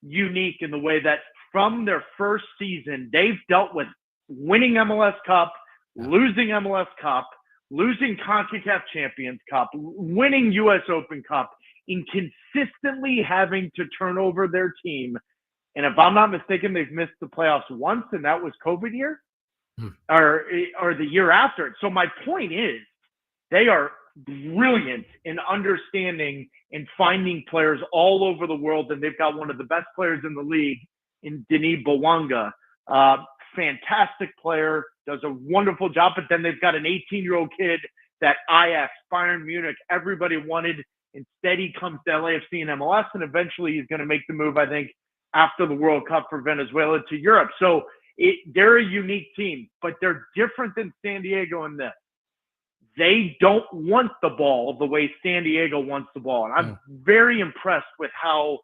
S6: unique in the way that from their first season, they've dealt with winning MLS Cup, losing MLS Cup, losing CONCACAF Champions Cup, winning U.S. Open Cup, and consistently having to turn over their team. And if I'm not mistaken, they've missed the playoffs once, and that was COVID year or the year after. So my point is they are brilliant in understanding and finding players all over the world, and they've got one of the best players in the league in Denis Bouanga. Fantastic player, does a wonderful job, but then they've got an 18-year-old kid that Ajax, Bayern Munich, everybody wanted. Instead, he comes to LAFC and MLS, and eventually he's going to make the move, I think, after the World Cup for Venezuela to Europe. So they're a unique team, but they're different than San Diego in this. They don't want the ball the way San Diego wants the ball. And I'm very impressed with how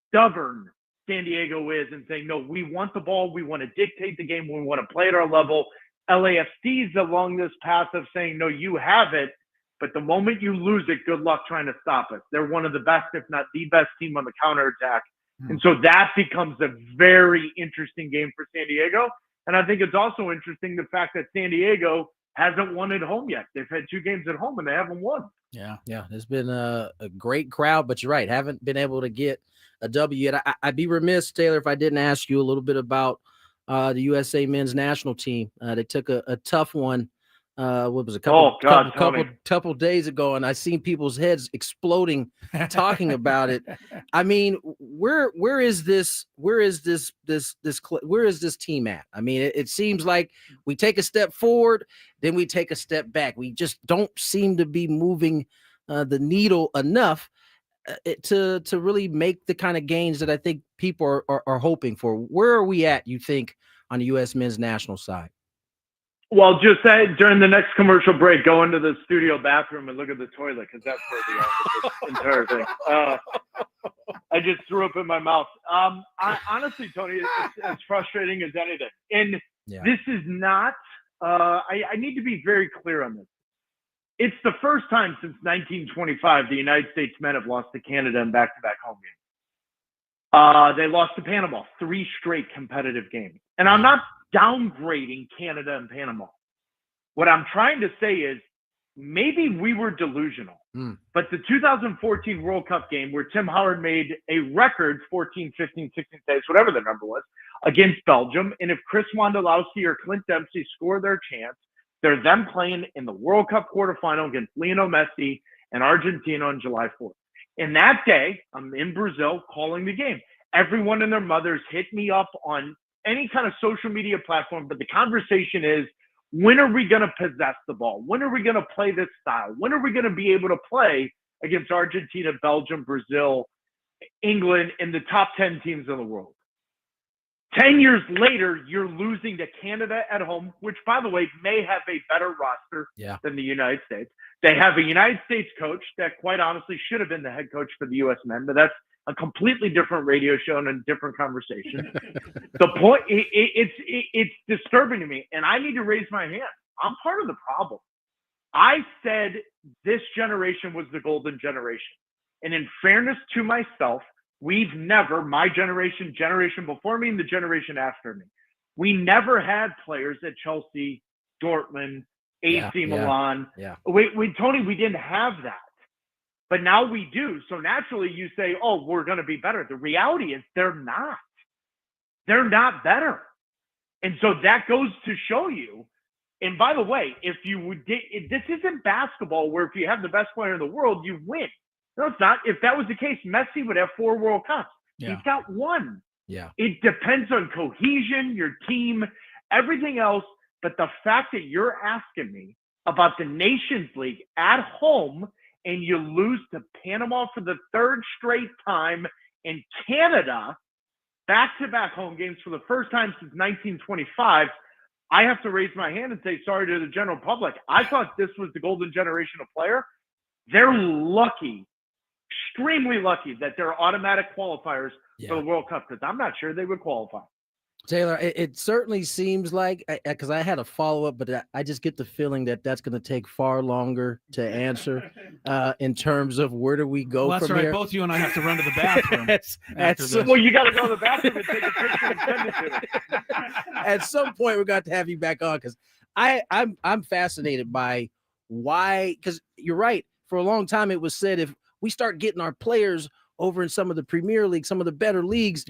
S6: stubborn San Diego is and saying, no, we want the ball. We want to dictate the game. We want to play at our level. LAFC's along this path of saying, no, you have it. But the moment you lose it, good luck trying to stop it. They're one of the best, if not the best team on the counterattack. And so that becomes a very interesting game for San Diego. And I think it's also interesting the fact that San Diego hasn't won at home yet. They've had 2 games at home and they haven't won.
S1: Yeah.
S2: Yeah, it's been a great crowd, but you're right. Haven't been able to get a W yet. I'd be remiss, Taylor, if I didn't ask you a little bit about the USA men's national team. They took a tough one. What was it? Couple days ago, and I seen people's heads exploding talking about it. I mean, where is this team at? I mean, it seems like we take a step forward, then we take a step back. We just don't seem to be moving the needle enough to really make the kind of gains that I think people are hoping for. Where are we at, you think, on the U.S. men's national side?
S6: Well, just say during the next commercial break, go into the studio bathroom and look at the toilet, because that's where we are with this entire thing. I just threw up in my mouth. Honestly, Tony, it's as frustrating as anything. And this is not I need to be very clear on this. It's the first time since 1925 the United States men have lost to Canada in back-to-back home games. They lost to Panama 3 straight competitive games. And I'm not downgrading Canada and Panama. What I'm trying to say is maybe we were delusional. But the 2014 World Cup game where Tim Howard made a record 14, 15, 16 saves, whatever the number was, against Belgium, and if Chris Wondolowski or Clint Dempsey score their chance, they're then playing in the World Cup quarterfinal against Lionel Messi and Argentina on July 4th. And that day, I'm in Brazil calling the game. Everyone and their mothers hit me up on any kind of social media platform, but the conversation is, when are we going to possess the ball? When are we going to play this style? When are we going to be able to play against Argentina, Belgium, Brazil, England, and the top 10 teams in the world? 10 years later, you're losing to Canada at home, which, by the way, may have a better roster than the United States. They have a United States coach that, quite honestly, should have been the head coach for the U.S. men, but that's a completely different radio show and a different conversation. The point, it's disturbing to me, and I need to raise my hand. I'm part of the problem. I said this generation was the golden generation. And in fairness to myself, we've never, my generation before me, and the generation after me, we never had players at Chelsea, Dortmund, AC Milan. Tony, we didn't have that. But now we do. So naturally you say, oh, we're going to be better. The reality is they're not. They're not better. And so that goes to show you. And by the way, this isn't basketball where if you have the best player in the world, you win. No, it's not. If that was the case, Messi would have 4 World Cups. He's got 1. It depends on cohesion, your team, everything else. But the fact that you're asking me about the Nations League at home and you lose to Panama for the 3rd straight time, and Canada, back-to-back home games for the first time since 1925, I have to raise my hand and say sorry to the general public. I thought this was the golden generation of player. They're lucky, extremely lucky, that they're automatic qualifiers for the World Cup, because I'm not sure they would qualify.
S2: Taylor, it certainly seems like, because I had a follow-up, but I just get the feeling that that's going to take far longer to answer in terms of where do we go
S1: that's
S2: from
S1: right.
S2: here.
S1: Both you and I have to run to the bathroom.
S6: Well, you got to go to the bathroom and take a picture and send it to me.
S2: At some point, we've got to have you back on, because I'm fascinated by why, because you're right. For a long time, it was said if we start getting our players over in some of the Premier League, some of the better leagues,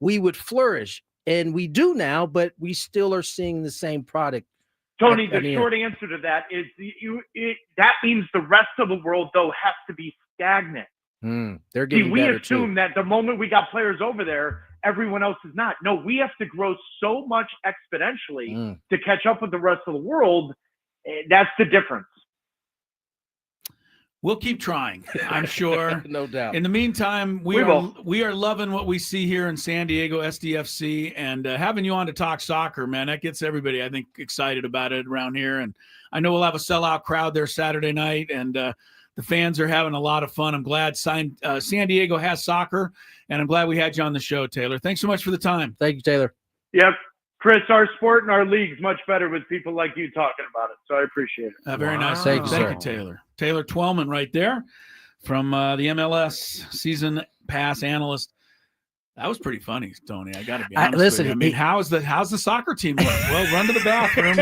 S2: we would flourish. And we do now, but we still are seeing the same product.
S6: Tony, the short answer to that is that means the rest of the world, though, has to be stagnant.
S2: They're getting better,
S6: we assume that the moment we got players over there, everyone else is not. No, we have to grow so much exponentially to catch up with the rest of the world. That's the difference.
S1: We'll keep trying, I'm sure.
S2: No doubt.
S1: In the meantime, we are loving what we see here in San Diego, SDFC, and having you on to talk soccer, man, that gets everybody, I think, excited about it around here. And I know we'll have a sellout crowd there Saturday night, and the fans are having a lot of fun. I'm glad San Diego has soccer, and I'm glad we had you on the show, Taylor. Thanks so much for the time.
S2: Thank you, Taylor.
S6: Yep. Chris, our sport and our league's much better with people like you talking about it, so I appreciate it.
S1: Very nice.
S2: Thank you,
S1: Taylor. Taylor Twellman right there from the MLS season pass analyst. That was pretty funny, Tony. I got to be
S2: I-
S1: honest.
S2: listen,
S1: with you. I mean,
S2: he-
S1: how's the soccer team look? Well, run to the bathroom.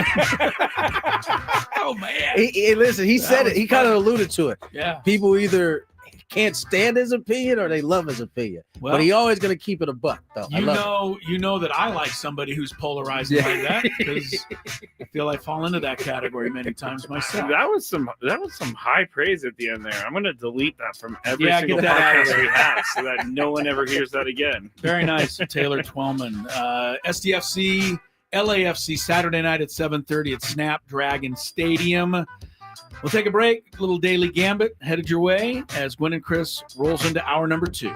S1: Oh man.
S2: Listen, he
S1: That
S2: said it.
S1: was
S2: He kind of
S1: funny.
S2: alluded to it.
S1: Yeah.
S2: People either can't stand his opinion or they love his opinion.
S1: Well,
S2: but he always gonna keep it a buck, though. I love it.
S1: you know that I like somebody who's polarizing
S2: Yeah.
S1: like that because I feel I fall into that category many times myself.
S3: That was some high praise at the end there. I'm gonna delete that from every
S1: Yeah,
S3: single
S1: get that out of
S3: podcast
S1: there.
S3: we have so that no one ever hears that again.
S1: Very nice, Taylor Twellman. SDFC, LAFC, Saturday night at 7:30 at Snapdragon Stadium. We'll take a break. A little daily gambit headed your way as Gwynn and Chris rolls into hour number 2.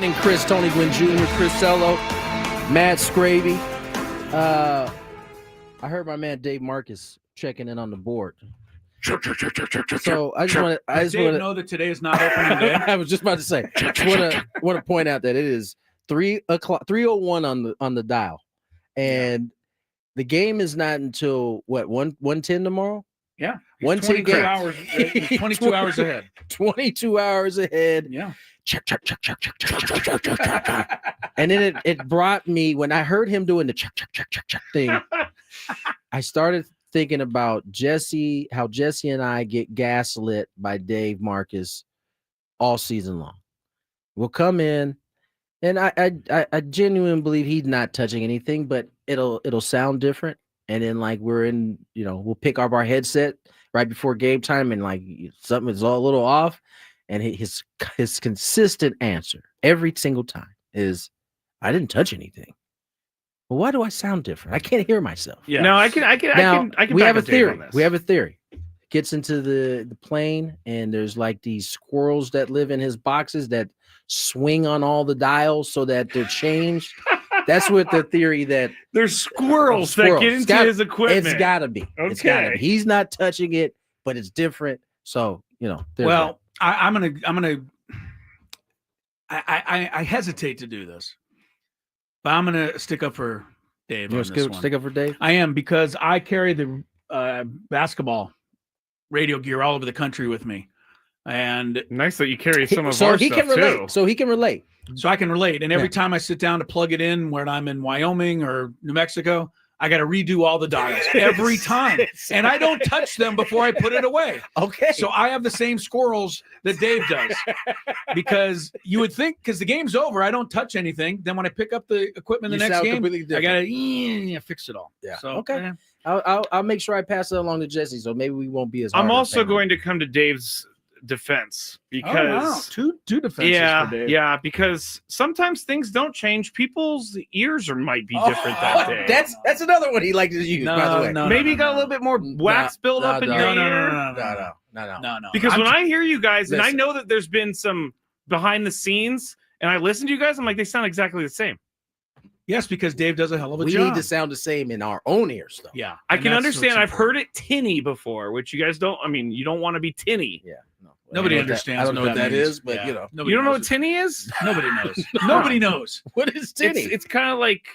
S2: And Chris, Tony Gwynn Jr., Chris Cello, Matt Scravy. I heard my man Dave Marcus checking in on the board. So I just want to
S1: know that today is not opening day.
S2: I was just about to say. Want to point out that it is 3:01 on the dial, and the game is not until what 1:10 tomorrow.
S1: Yeah,
S2: 1:10
S1: hours. 22 hours ahead.
S2: 22 hours ahead.
S1: Yeah.
S2: Check. And then it brought me, when I heard him doing the check thing, I started thinking about how Jesse and I get gaslit by Dave Marcus all season long. We'll come in, and I genuinely believe he's not touching anything, but it'll sound different. And then like we're in, we'll pick up our headset right before game time, and like something is all a little off. And his consistent answer every single time is, "I didn't touch anything." Well, why do I sound different? I can't hear myself.
S3: Yeah. No, I can.
S2: We have a theory. We have a theory. Gets into the plane, and there's like these squirrels that live in his boxes that swing on all the dials so that they're changed. That's what the theory that
S3: there's squirrels that get into his equipment.
S2: It's got to be.
S3: Okay.
S2: It's gotta be. He's not touching it, but it's different. So
S1: well. I hesitate to do this, but I'm gonna stick up for Dave.
S2: Stick up for Dave?
S1: I am, because I carry the basketball radio gear all over the country with me, and
S3: nice that you carry some of our stuff too.
S2: So he can relate.
S1: So I can relate. And every time I sit down to plug it in, when I'm in Wyoming or New Mexico, I got to redo all the dials every time. And I don't touch them before I put it away.
S2: Okay.
S1: So I have the same squirrels that Dave does, because you would think, because the game's over, I don't touch anything. Then when I pick up the equipment the next game, I got to fix it all.
S2: Yeah.
S1: So,
S2: okay. I'll make sure I pass it along to Jesse, so maybe we won't be as hard.
S3: I'm also going to come to Dave's defense, because
S1: two defenses for Dave.
S3: Yeah, because sometimes things don't change. People's ears might be different that day.
S2: That's another one he likes to use, by the way.
S3: Maybe you got a little bit more wax build up in your ear.
S2: No.
S3: Because when I hear you guys, and I know that there's been some behind the scenes, and I listen to you guys, I'm like, they sound exactly the same.
S1: Yes, because Dave does a hell of a
S2: job. We need to sound the same in our own ears, though.
S1: Yeah,
S3: I can understand. I've heard it tinny before, which you guys don't. I mean, you don't want to be tinny.
S2: Yeah.
S1: Nobody understands.
S2: I don't know what that is, but
S3: you don't know what tinny is?
S1: Nobody knows. Nobody knows.
S2: What is tinny?
S3: It's kind of like.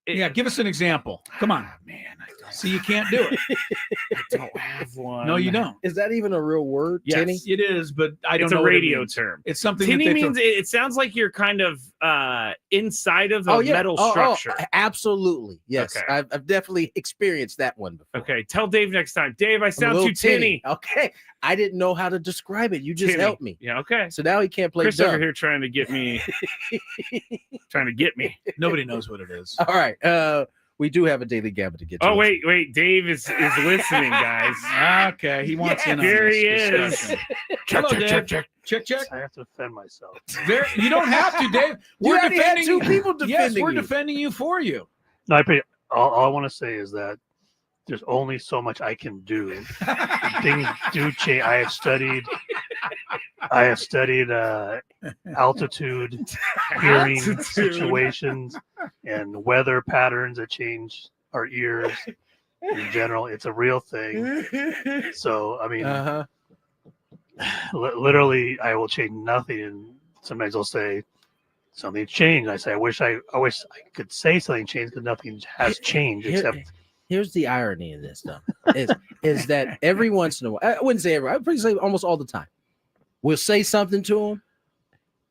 S1: Give us an example. Come on, man. See, you can't do it.
S3: I don't have one.
S1: No, you don't.
S2: Is that even a real word?
S1: Yes,
S2: tinny?
S1: it is, but I don't
S3: know. It's a radio term.
S1: It's something.
S3: Tinny means it sounds like you're kind of inside of a metal structure.
S2: Absolutely. Yes, okay. I've definitely experienced that one before.
S3: Okay, tell Dave next time. Dave, I sound too tinny.
S2: Okay, I didn't know how to describe it. You just helped me.
S3: Yeah. Okay.
S2: So now he can't play.
S3: Chris over here trying to get me.
S1: Nobody knows what it is.
S2: All right. We do have a daily gambit to get to.
S3: Oh, wait. Dave is listening, guys.
S1: Okay, he wants in on
S3: here
S1: this
S3: he is.
S1: discussion.
S3: Check.
S7: I have to defend myself.
S1: You don't have to, Dave.
S2: We're defending two people defending
S1: Yes, we're
S2: you.
S1: defending you for you.
S7: No, all I want to say is that there's only so much I can do. Things do change. I have studied altitude, hearing situations, and weather patterns that change our ears. In general, it's a real thing. So, I mean, literally, I will change nothing, and sometimes I'll say something's changed. I say, I wish I could say something changed, because nothing has changed except.
S2: Here's the irony of this, though, is that every once in a while, I wouldn't say every, I'd probably say almost all the time, we'll say something to him,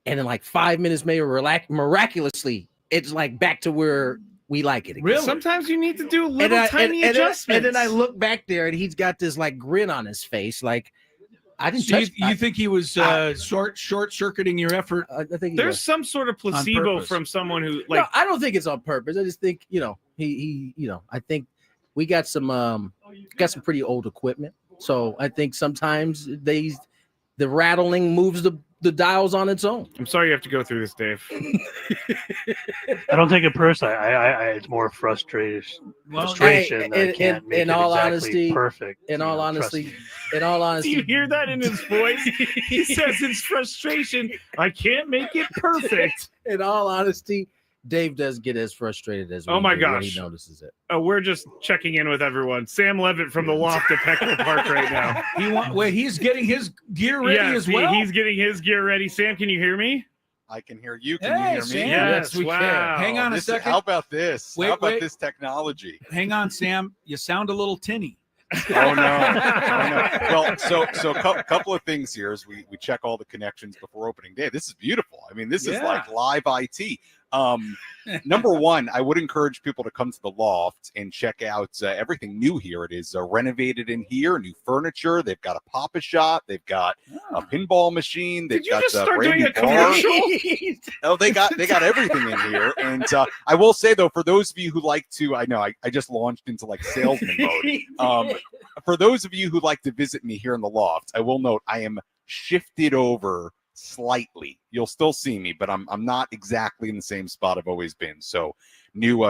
S2: and in like 5 minutes, maybe miraculously, it's like back to where we like it again.
S1: Really?
S3: Sometimes you need to do little tiny adjustments.
S2: And then I look back there, and he's got this like grin on his face, like I didn't.
S1: So you think he was short circuiting your effort?
S2: I think
S3: there's some sort of placebo from someone who like.
S2: No, I don't think it's on purpose. I just think he I think we got some pretty old equipment, so I think sometimes the rattling moves the dials on its own.
S3: I'm sorry you have to go through this, Dave.
S7: I don't take it personally. I it's more frustration that I can't make it exactly perfect.
S2: In all honesty,
S3: Do you hear that in his voice? He says it's frustration. I can't make it perfect.
S2: In all honesty, Dave does get as frustrated as
S3: oh my
S2: when
S3: gosh
S2: he notices it.
S3: We're just checking in with everyone. Sam Levitt from the Loft at Peckler Park right now.
S1: He's getting his gear ready as well.
S3: He's getting his gear ready. Sam, can you hear me?
S8: I can hear you. Can you hear me?
S1: Sam,
S3: yes, we can.
S1: Hang on a second.
S8: How about this?
S1: Wait,
S8: how about this technology?
S1: Hang on, Sam. You sound a little tinny.
S8: Oh no. Well, so a couple of things here as we check all the connections before opening day. This is beautiful. I mean, this is like live IT. Number one, I would encourage people to come to the Loft and check out everything new here. It is renovated in here, new furniture. They've got a Papa Shop. They've got a pinball machine. They've got
S3: just start
S8: brand
S3: doing
S8: new
S3: a commercial?
S8: Oh, they got everything in here. And I will say though, for those of you who like to, I know I just launched into like salesman mode. For those of you who like to visit me here in the Loft, I will note I am shifted over slightly. You'll still see me, but I'm not exactly in the same spot I've always been. So new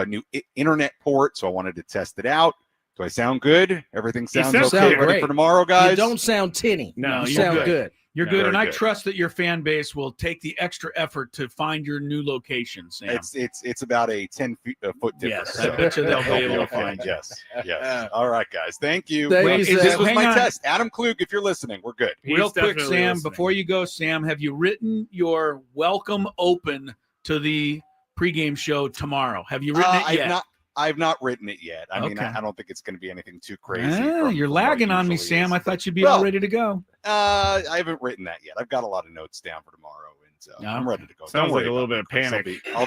S8: internet port. So I wanted to test it out. Do I sound good? Everything sounds okay. Ready for tomorrow, guys?
S2: You don't sound tinny.
S3: No,
S2: you sound good.
S1: You're good, and I
S8: good.
S1: Trust that your fan base will take the extra effort to find your new location, Sam.
S8: It's about a 10-foot difference.
S1: Yes, I bet you they'll be able to find you.
S8: Yes. All right, guys. Thank you.
S2: Thank you,
S8: This was
S1: hang
S8: my
S1: on.
S8: test. Adam Klug, if you're listening, we're good.
S1: Real quick,
S3: definitely
S1: Sam,
S3: listening.
S1: before you go, Sam, have you written your welcome open to the pregame show tomorrow? Have you written it yet?
S8: I've not written it yet. I mean,
S1: Okay.
S8: I don't think it's going to be anything too crazy.
S1: You're lagging on me, Sam. I thought you'd be all ready to go.
S8: I haven't written that yet. I've got a lot of notes down for tomorrow, and I'm ready to go.
S3: Sounds
S8: Don't
S3: like
S8: worry
S3: a little
S8: about
S3: bit of
S8: it, Chris.
S3: panic.
S8: I'll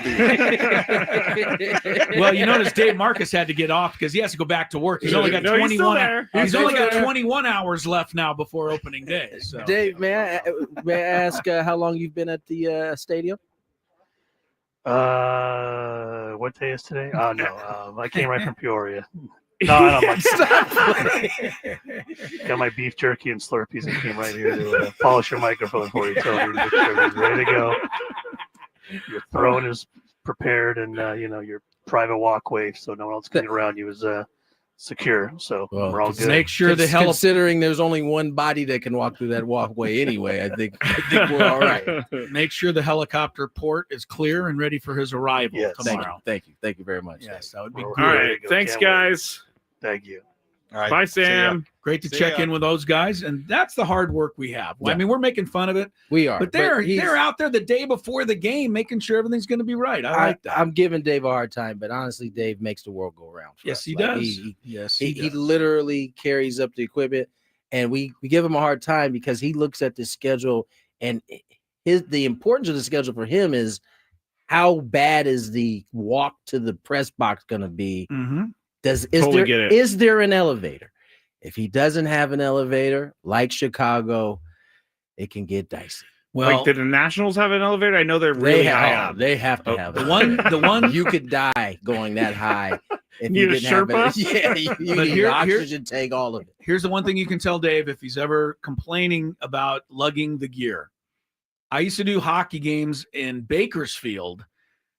S8: be
S1: Well, you notice Dave Marcus had to get off because he has to go back to work. He's only got 21. He's only got 21 hours left now before opening day. So.
S2: Dave, may I ask how long you've been at the stadium?
S7: What day is today? Oh no, I came right from Peoria. No, I don't. Got my beef jerky and Slurpees and came right here to polish your microphone for you. Tell you to make sure everything's ready to go. Your throne is prepared, and your private walkway, so no one else can get around you, is secure. So we're all good.
S1: Make sure the
S2: considering there's only one body that can walk through that walkway anyway, I think we're all right.
S1: Make sure the helicopter port is clear and ready for his arrival tomorrow.
S2: Thank you very much.
S1: Yes, that would be
S3: All
S1: good.
S3: right. Thanks, guys.
S7: Thank you.
S8: All right.
S3: Bye, Sam.
S1: Great to
S8: See
S1: check
S8: ya.
S1: in with those guys, and that's the hard work we have.
S2: Yeah.
S1: I mean, we're making fun of it,
S2: We are,
S1: but they're out there the day before the game, making sure everything's going to be right. I like that.
S2: I'm giving Dave a hard time, but honestly, Dave makes the world go around. For
S1: Yes,
S2: us.
S1: he
S2: Like,
S1: does.
S2: He
S1: does.
S2: literally carries up the equipment, and we give him a hard time because he looks at the schedule, and the importance of the schedule for him is how bad is the walk to the press box going to be?
S1: Mhm.
S2: Is there an elevator? If he doesn't have an elevator, like Chicago, it can get dicey.
S1: Well,
S3: Like, did the Nationals have an elevator? I know they're really high up.
S2: They have to have
S1: the
S2: it.
S1: one
S2: You could die going that high if
S3: Need
S2: you
S3: a
S2: didn't have
S3: Sherpa?
S2: it. Yeah, you
S1: But
S2: need
S1: here-
S2: oxygen tank, all of it.
S1: Here's the one thing you can tell Dave if he's ever complaining about lugging the gear. I used to do hockey games in Bakersfield,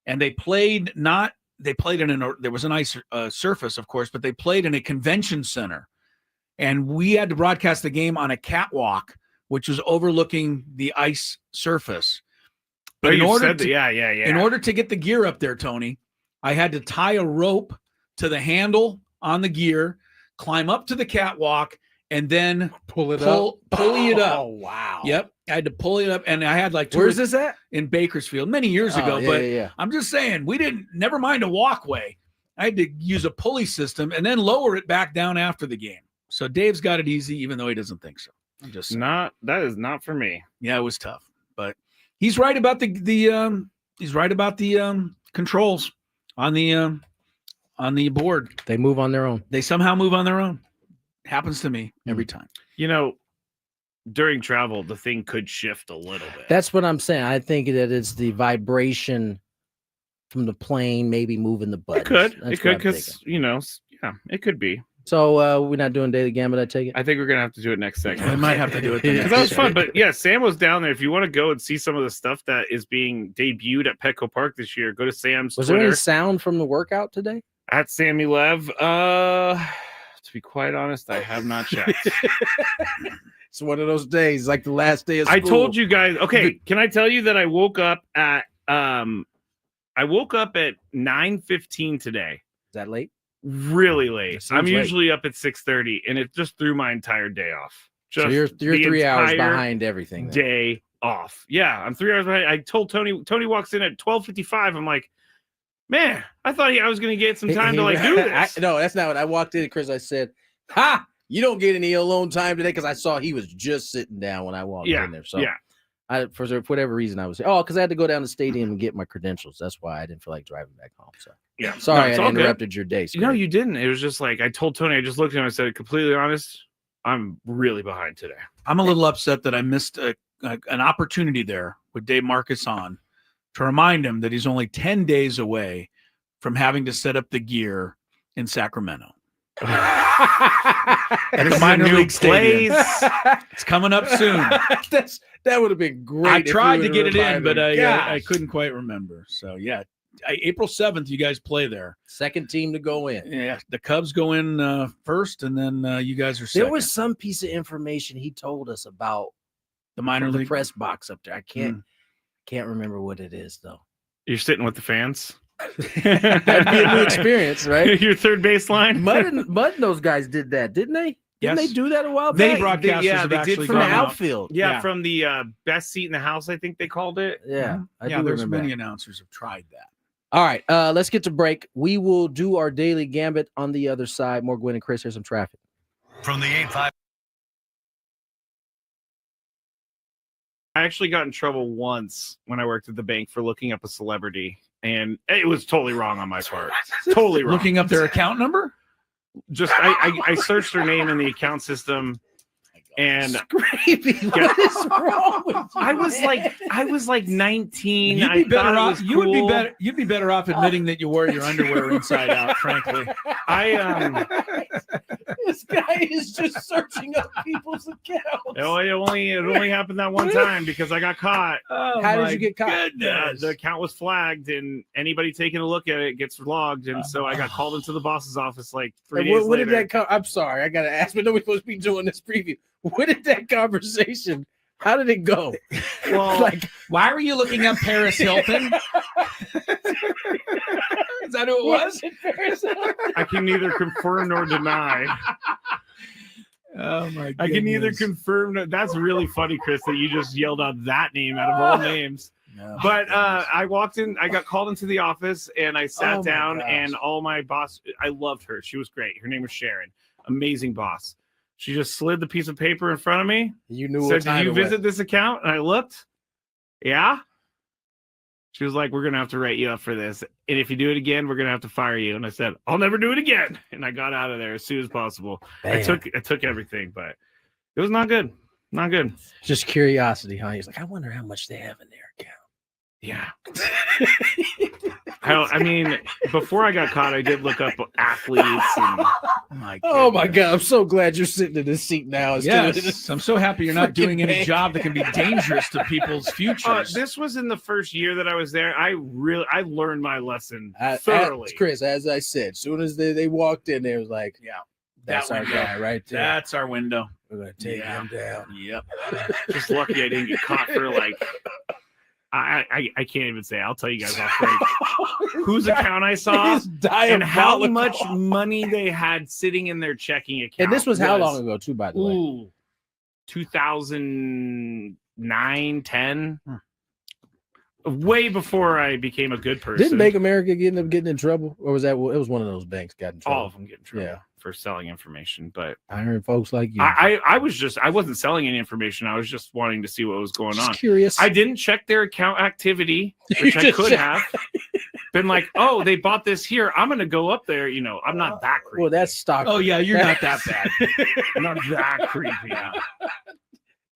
S1: and they played not they played there was an ice surface, of course, but they played in a convention center, and we had to broadcast the game on a catwalk, which was overlooking the ice surface. But in order to get the gear up there, Tony, I had to tie a rope to the handle on the gear, climb up to the catwalk, and then pulley it up.
S2: Oh, wow.
S1: Yep. I had to pull it up, and I had like
S2: Where's this at?
S1: In Bakersfield many years ago.
S2: Yeah.
S1: I'm just saying, never mind a walkway. I had to use a pulley system and then lower it back down after the game. So Dave's got it easy, even though he doesn't think so. I'm just saying.
S3: That is not for me.
S1: Yeah, it was tough, but he's right about the controls on the board.
S2: They move on their own.
S1: They somehow move on their own. Happens to me every time.
S3: During travel, the thing could shift a little bit.
S2: That's what I'm saying. I think that it's the vibration from the plane, maybe moving the buttons.
S3: It could, because it could be.
S2: So we're not doing Daily Gambit, I take it?
S3: I think we're gonna have to do it next segment.
S1: We might have to do it
S3: because that was fun. But yeah, Sam was down there. If you want to go and see some of the stuff that is being debuted at Petco Park this year, go to Sam's
S2: Was
S3: Twitter.
S2: there any sound from the workout today?
S3: At Sammy Lev. To be quite honest, I have not checked.
S2: It's one of those days, like the last day of school.
S3: I told you guys. Okay, can I tell you that I woke up at 9:15 today.
S2: Is that late?
S3: Really late. I'm
S2: late.
S3: usually up at 6:30, and it just threw my entire day off.
S2: So you're 3 hours behind everything. Then.
S3: Day off. Yeah, I'm 3 hours behind. I told Tony. Tony walks in at 12:55. I'm like, man, I thought I was going to get some time to do this.
S2: No, that's not what I walked in. Chris, I said, "Ha! You don't get any alone time today," because I saw he was just sitting down when I walked in there. So for whatever reason, I was because I had to go down to the stadium and get my credentials. That's why I didn't feel like driving back home. So sorry I interrupted your day.
S3: No, you didn't. It was just like I told Tony. I just looked at him. I said, completely honest, I'm really behind today.
S1: I'm a little upset that I missed an opportunity there with Dave Marcus on to remind him that he's only 10 days away from having to set up the gear in Sacramento. At the minor league stadium. It's coming up soon.
S2: That would have been great.
S1: I tried to get it in, but I couldn't quite remember. So yeah, April 7th, you guys play there.
S2: Second team to go in.
S1: Yeah, the Cubs go in first, and then you guys are second.
S2: There was some piece of information he told us about
S1: the minor league
S2: press box up there. I can't remember what it is though.
S3: You're sitting with the fans.
S2: That'd be a new experience, right?
S3: Your third baseline.
S2: Mud and those guys did that, didn't they? Didn't they do that a while back?
S1: Many broadcasters
S2: they did from the outfield.
S3: Yeah, from the best seat in the house, I think they called it.
S2: Yeah,
S1: there's many announcers have tried that.
S2: All right, let's get to break. We will do our daily gambit on the other side. More Gwynn and Chris. Here's some traffic.
S9: From the 8-5.
S3: I actually got in trouble once when I worked at the bank for looking up a celebrity, and it was totally wrong on my part. Totally wrong.
S1: Looking up their account number?
S3: Just I searched her name in the account system, and
S2: what is wrong with you?
S3: I was like 19.
S1: You'd be better off. You'd be better off admitting that you wore your underwear inside out. Frankly,
S2: this guy is just searching up people's accounts.
S3: It only happened that one time because I got caught.
S2: How did you get caught?
S3: The account was flagged, and anybody taking a look at it gets logged, and so I got called into the boss's office like 3 days later.
S2: What did that come? I'm sorry, I gotta ask, but nobody's supposed to be doing this preview. What did that conversation? How did it go?
S1: Well, why were you looking up Paris Hilton? Is that who it was?
S3: I can neither confirm nor deny.
S1: Oh my!
S3: I can neither confirm. That's really funny, Chris, that you just yelled out that name out of all names. No, but I walked in. I got called into the office, and I sat down. And all my boss. I loved her. She was great. Her name was Sharon. Amazing boss. She just slid the piece of paper in front of me.
S2: You knew.
S3: Said, "Did you visit this account?" And I looked. Yeah. She was like, "We're gonna have to write you up for this, and if you do it again, we're gonna have to fire you." And I said, "I'll never do it again." And I got out of there as soon as possible. I took everything, but it was not good. Not good.
S2: Just curiosity, huh? He's like, I wonder how much they have in their account.
S3: Yeah. I mean, before I got caught, I did look up athletes. And,
S2: Oh my God! I'm so glad you're sitting in this seat now.
S1: Yes, I'm so happy you're not doing any job that can be dangerous to people's futures.
S3: this was in the first year that I was there. I learned my lesson
S2: As
S3: thoroughly.
S2: Chris, as I said, as soon as they walked in, there was like,
S1: Yeah,
S2: that's
S1: that
S2: our
S1: window.
S2: guy right there.
S1: That's our window.
S2: We're gonna take him down.
S1: Yep.
S3: Just lucky I didn't get caught for like. I can't even say. I'll tell you guys off break whose account I saw
S2: It's
S3: and how
S2: diabolical.
S3: much money they had sitting in their checking account.
S2: And this was how long ago, too, by the way?
S3: Ooh, 2009, 10. Way before I became a good person.
S2: Didn't Bank America end up getting in trouble, or was that? It was one of those banks got in trouble.
S3: all of them get in trouble
S2: Yeah.
S3: for selling information, but
S2: Hiring folks like you.
S3: I wasn't selling any information. I was just wanting to see what was going
S2: Just
S3: on.
S2: curious.
S3: I didn't check their account activity, which I could have been like, oh, they bought this here. I'm going to go up there. You know, I'm not that creepy.
S2: Well, that's stock.
S1: Oh yeah, you're not that bad.
S3: I'm not that creepy.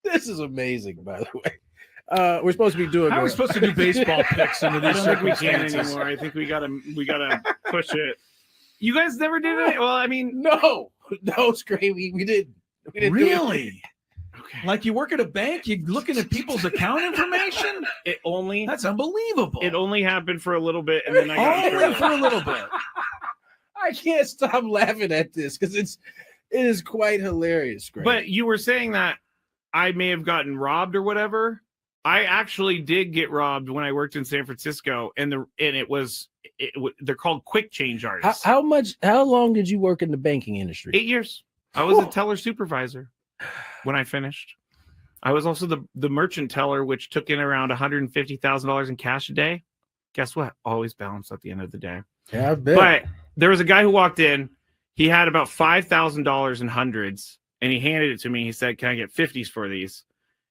S2: This is amazing, by the way. We're supposed to be doing.
S1: How are we supposed to do baseball picks under
S3: I
S1: these
S3: don't think we can
S1: circumstances?
S3: anymore. I think we gotta push it. You guys never did it? Well, I mean,
S2: No, Scrape. We didn't. We didn't do it.
S1: Really?
S3: okay.
S1: Like you work at a bank, you're looking at people's account information? That's unbelievable.
S3: It only happened for a little bit, and then I got in
S1: Only
S3: trouble.
S1: for a little bit.
S2: I can't stop laughing at this because it is quite hilarious, Scrape.
S3: But you were saying that I may have gotten robbed or whatever. I actually did get robbed when I worked in San Francisco, and they're called quick change artists.
S2: how long did you work in the banking industry?
S3: 8 years. I was a teller supervisor when I finished. I was also the merchant teller, which took in around $150,000 in cash a day. Guess what? Always balanced at the end of the day.
S2: Yeah, I bet.
S3: But there was a guy who walked in. He had about $5,000 in hundreds, and he handed it to me. He said, "Can I get 50s for these?"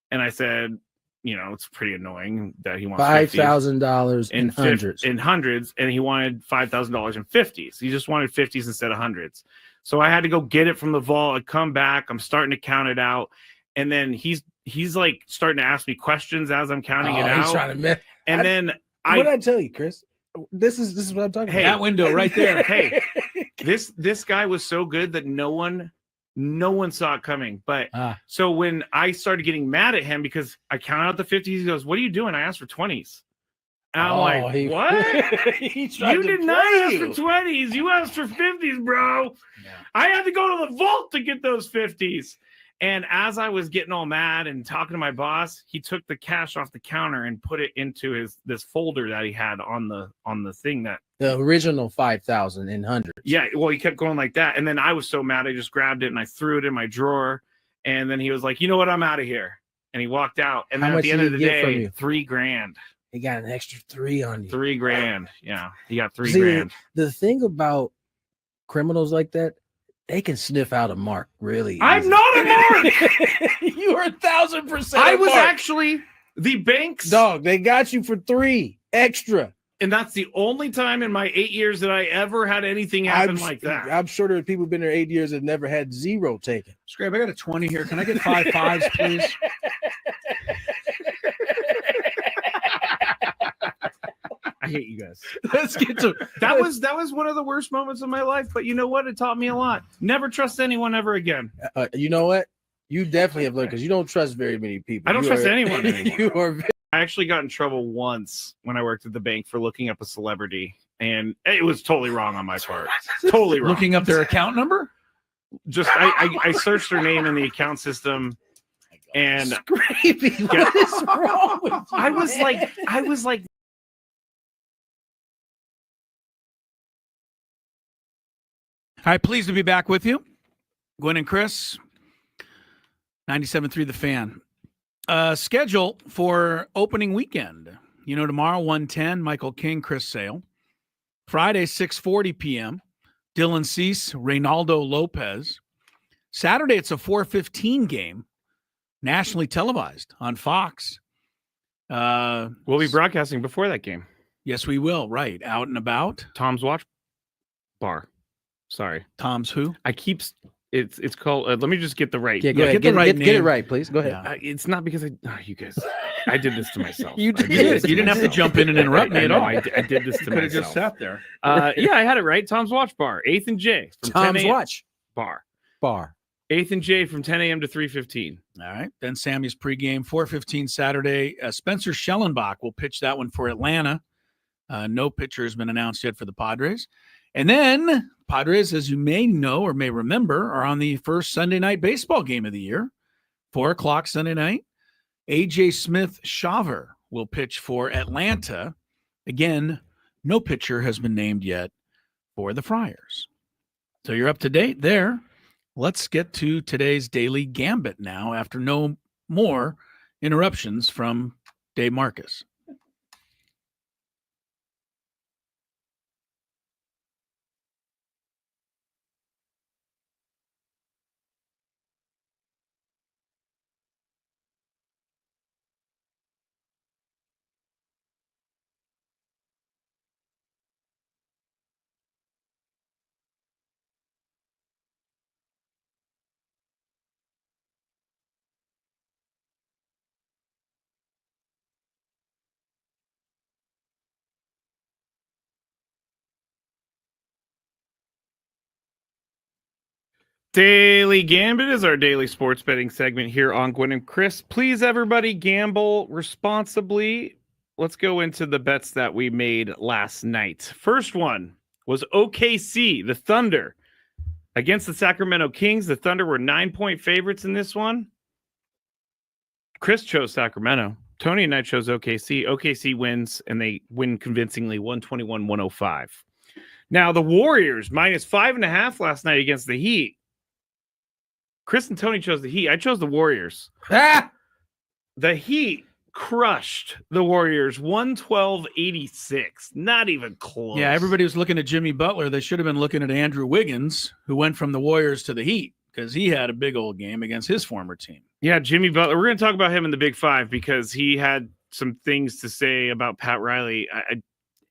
S3: And I said, you know, it's pretty annoying that he wants
S2: $5,000 in hundreds.
S3: in hundreds, and he wanted $5,000 in 50s. He just wanted 50s instead of hundreds. So I had to go get it from the vault. I come back. I'm starting to count it out, and then he's like starting to ask me questions as I'm counting it out.
S2: He's trying to mess.
S3: And then
S2: What did I tell you, Chris? This is what I'm talking
S3: Hey,
S2: about.
S1: That window right there.
S3: Hey, this guy was so good that no one saw it coming. But so when I started getting mad at him because I counted out the 50s, he goes, "What are you doing?" I asked for 20s. And I'm like, what? You did not ask for 20s. You asked for 50s, bro.
S1: Yeah.
S3: I had to go to the vault to get those 50s. And as I was getting all mad and talking to my boss, he took the cash off the counter and put it into this folder that he had on the thing that
S2: The original 5,000 in hundreds.
S3: yeah, well, he kept going like that. And then I was so mad, I just grabbed it and I threw it in my drawer. And then he was like, "You know what? I'm out of here." And he walked out. And
S2: How
S3: then at
S2: much
S3: the end
S2: did
S3: of the
S2: he get from
S3: day,
S2: you?
S3: $3,000.
S2: He got an extra 3 on you.
S3: $3,000. Yeah, he got
S2: See,
S3: $3,000.
S2: The thing about criminals like that, they can sniff out a mark really
S3: I'm
S2: easy.
S3: not a mark.
S2: You are 1,000%.
S3: I
S2: a
S3: was
S2: mark.
S3: actually the bank's
S2: dog. They got you for 3 extra.
S3: and that's the only time in my 8 years that I ever had anything happen like that.
S2: I'm sure there are people who've been there 8 years that never had 0 taken.
S1: Scrape, I got a 20 here. Can I get 5 5s, please?
S3: I hate you guys.
S2: Let's get to
S3: That was one of the worst moments of my life, but you know what? It taught me a lot. Never trust anyone ever again.
S2: you know what? You definitely have learned because you don't trust very many people.
S3: I don't
S2: You
S3: trust
S2: are-
S3: anyone anymore.
S2: You are
S3: I actually got in trouble once when I worked at the bank for looking up a celebrity, and it was totally wrong on my part. Totally wrong.
S1: Looking up their account number?
S3: Just I searched their name in the account system, and
S2: Scrapey. What is wrong with you?
S3: I was
S2: man?
S3: like,
S1: All right, pleased to be back with you. Gwynn and Chris, 97.3 The Fan. Schedule for opening weekend. You know, tomorrow, 1:10, Michael King, Chris Sale. Friday, 6:40 p.m., Dylan Cease, Reynaldo Lopez. Saturday, it's a 4:15 game, nationally televised on Fox.
S3: we'll be broadcasting before that game.
S1: Yes, we will. Right. Out and about.
S3: Tom's Watch Bar. Sorry,
S1: Tom's who?
S3: I keep. It's called. Let me just get the right.
S2: Yeah, go ahead.
S1: get the right
S2: get it
S1: name.
S2: right, please. Go ahead.
S1: Yeah.
S3: It's not because you guys. I did this to myself.
S2: You
S3: I
S2: did.
S3: this to
S1: You didn't have to
S3: myself.
S1: jump in and interrupt me
S3: I
S1: at
S3: know,
S1: all.
S3: I did this to
S1: Could have just
S3: myself.
S1: sat there.
S3: Yeah, I had it right. Tom's Watch Bar, 8th and J from 10
S2: Tom's
S3: a.m.
S2: Watch
S3: Bar. 8th and J from 10 a.m. to 3:15.
S1: All right. Then Sammy's pregame, 4:15 Saturday. Spencer Schellenbach will pitch that one for Atlanta. No pitcher has been announced yet for the Padres. And then Padres, as you may know or may remember, are on the first Sunday night baseball game of the year, 4 o'clock Sunday night. A.J. Smith-Shaver will pitch for Atlanta. Again, no pitcher has been named yet for the Friars. So you're up to date there. Let's get to today's daily gambit now after no more interruptions from Dave Marcus.
S3: Daily Gambit is our daily sports betting segment here on Gwynn and Chris. Please, everybody, gamble responsibly. Let's go into the bets that we made last night. First one was OKC, the Thunder, against the Sacramento Kings. The Thunder were 9-point favorites in this one. Chris chose Sacramento. Tony and I chose OKC. OKC wins, and they win convincingly, 121-105. Now, the Warriors, minus 5.5 last night against the Heat. Chris and Tony chose the Heat. I chose the Warriors. The Heat crushed the Warriors 112-86. Not even close.
S1: Yeah, everybody was looking at Jimmy Butler. They should have been looking at Andrew Wiggins, who went from the Warriors to the Heat because he had a big old game against his former team.
S3: Yeah, Jimmy Butler. We're going to talk about him in the Big Five because he had some things to say about Pat Riley.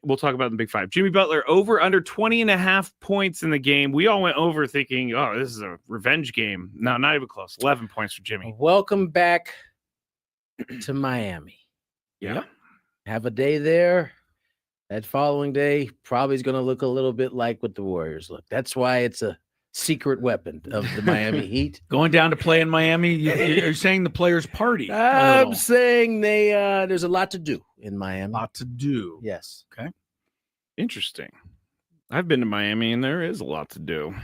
S3: We'll talk about the Big Five. Jimmy Butler over under 20.5 points in the game. We all went over thinking, oh, this is a revenge game. No, not even close. 11 points for Jimmy.
S2: Welcome back to Miami.
S3: Yeah.
S2: Have a day there. That following day probably is going to look a little bit like what the Warriors look. That's why it's a secret weapon of the Miami Heat.
S1: Going down to play in Miami, you're saying the players party. a
S2: I'm
S1: little.
S2: saying there's a lot to do in Miami.
S1: Lot to do.
S2: Yes.
S3: Interesting. I've been to Miami, and there is a lot to do.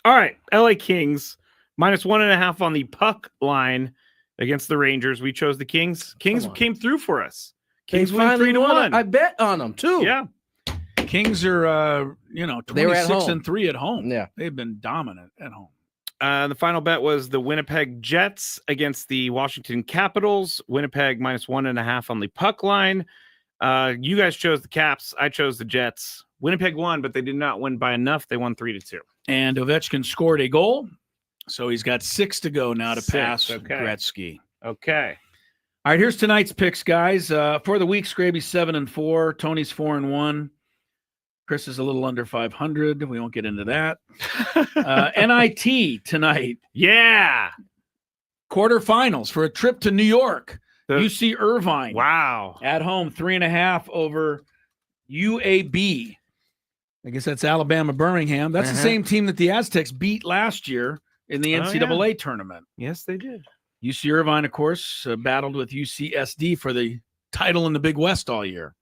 S3: All right, LA Kings minus 1.5 on the puck line against the Rangers. We chose the Kings. Kings came through for us. Kings win 3-1.
S2: I bet on them too.
S3: Yeah.
S1: Kings are,
S2: They were at
S1: 26-3 at home.
S2: Yeah.
S1: They've been dominant at home.
S3: The final bet was the Winnipeg Jets against the Washington Capitals. Winnipeg minus 1.5 on the puck line. You guys chose the Caps. I chose the Jets. Winnipeg won, but they did not win by enough. They won 3-2.
S1: And Ovechkin scored a goal, so he's got 6 to go now to
S3: 6,
S1: pass
S3: okay.
S1: Gretzky.
S3: Okay.
S1: All right, here's tonight's picks, guys. For the week, Scraby's 7-4, Tony's 4-1. Chris is a little under 500. We won't get into that. NIT tonight.
S3: Yeah.
S1: Quarterfinals for a trip to New York. UC Irvine.
S3: Wow.
S1: At home, 3.5 over UAB. I guess that's Alabama Birmingham. That's the same team that the Aztecs beat last year in the NCAA tournament.
S3: Yes, they did.
S1: UC Irvine, of course, battled with UCSD for the title in the Big West all year.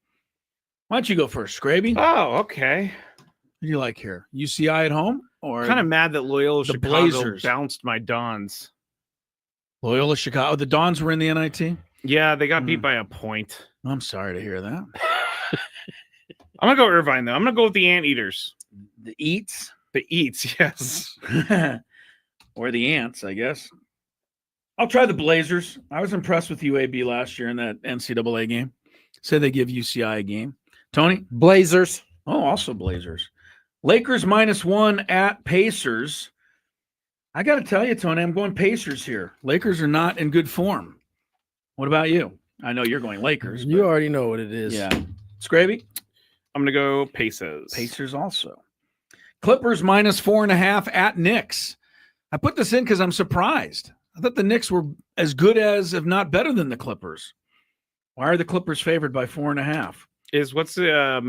S1: Why don't you go first, Scraby?
S3: Oh, okay.
S1: What do you like here? UCI at home? Or
S3: Kind of mad that Loyola
S1: the
S3: Chicago
S1: Blazers.
S3: bounced my Dons.
S1: Loyola Chicago? The Dons were in the NIT?
S3: Yeah, they got beat by a point.
S1: I'm sorry to hear that.
S3: I'm going to go Irvine, though. I'm going to go with the Anteaters.
S1: The Eats?
S3: The Eats, yes.
S1: Or the Ants, I guess. I'll try the Blazers. I was impressed with UAB last year in that NCAA game. Said they give UCI a game. Tony?
S2: Blazers.
S1: Oh, also Blazers. Lakers -1 at Pacers. I got to tell you, Tony, I'm going Pacers here. Lakers are not in good form. What about you? I know you're going Lakers.
S2: You already know what it is.
S1: Yeah. Scraby?
S3: I'm going to go Pacers.
S1: Pacers also. Clippers -4.5 at Knicks. I put this in because I'm surprised. I thought the Knicks were as good as, if not better than the Clippers. Why are the Clippers favored by 4.5?
S3: Is what's their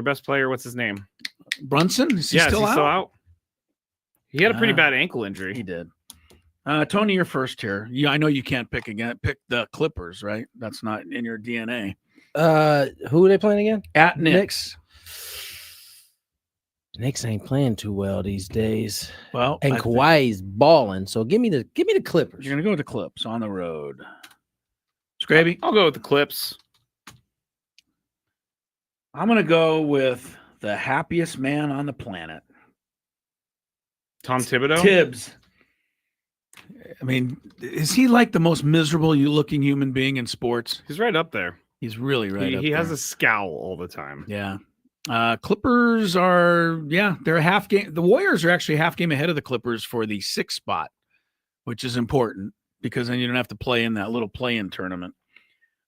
S3: best player? What's his name?
S1: Brunson? Is he
S3: Is
S1: still
S3: he
S1: out?
S3: still out? He had a pretty
S1: Ah.
S3: bad ankle injury.
S1: He did. Tony, you're first here. I know you can't pick the Clippers, right? That's not in your DNA.
S2: Who are they playing again?
S1: At Knicks.
S2: Knicks ain't playing too well these days.
S1: Well,
S2: And Kawhi's balling. So give me the Clippers.
S1: You're gonna go with the Clips on the road. Scraby?
S3: I'll go with the Clips.
S1: I'm gonna go with the happiest man on the planet.
S3: Tom Thibodeau.
S1: Tibbs. I mean, is he like the most miserable looking human being in sports?
S3: He's right up there.
S1: He's really right up
S3: He has
S1: there.
S3: a scowl all the time.
S1: Yeah. Clippers are, they're a half game. The Warriors are actually a half game ahead of the Clippers for the 6th spot, which is important because then you don't have to play in that little play-in tournament.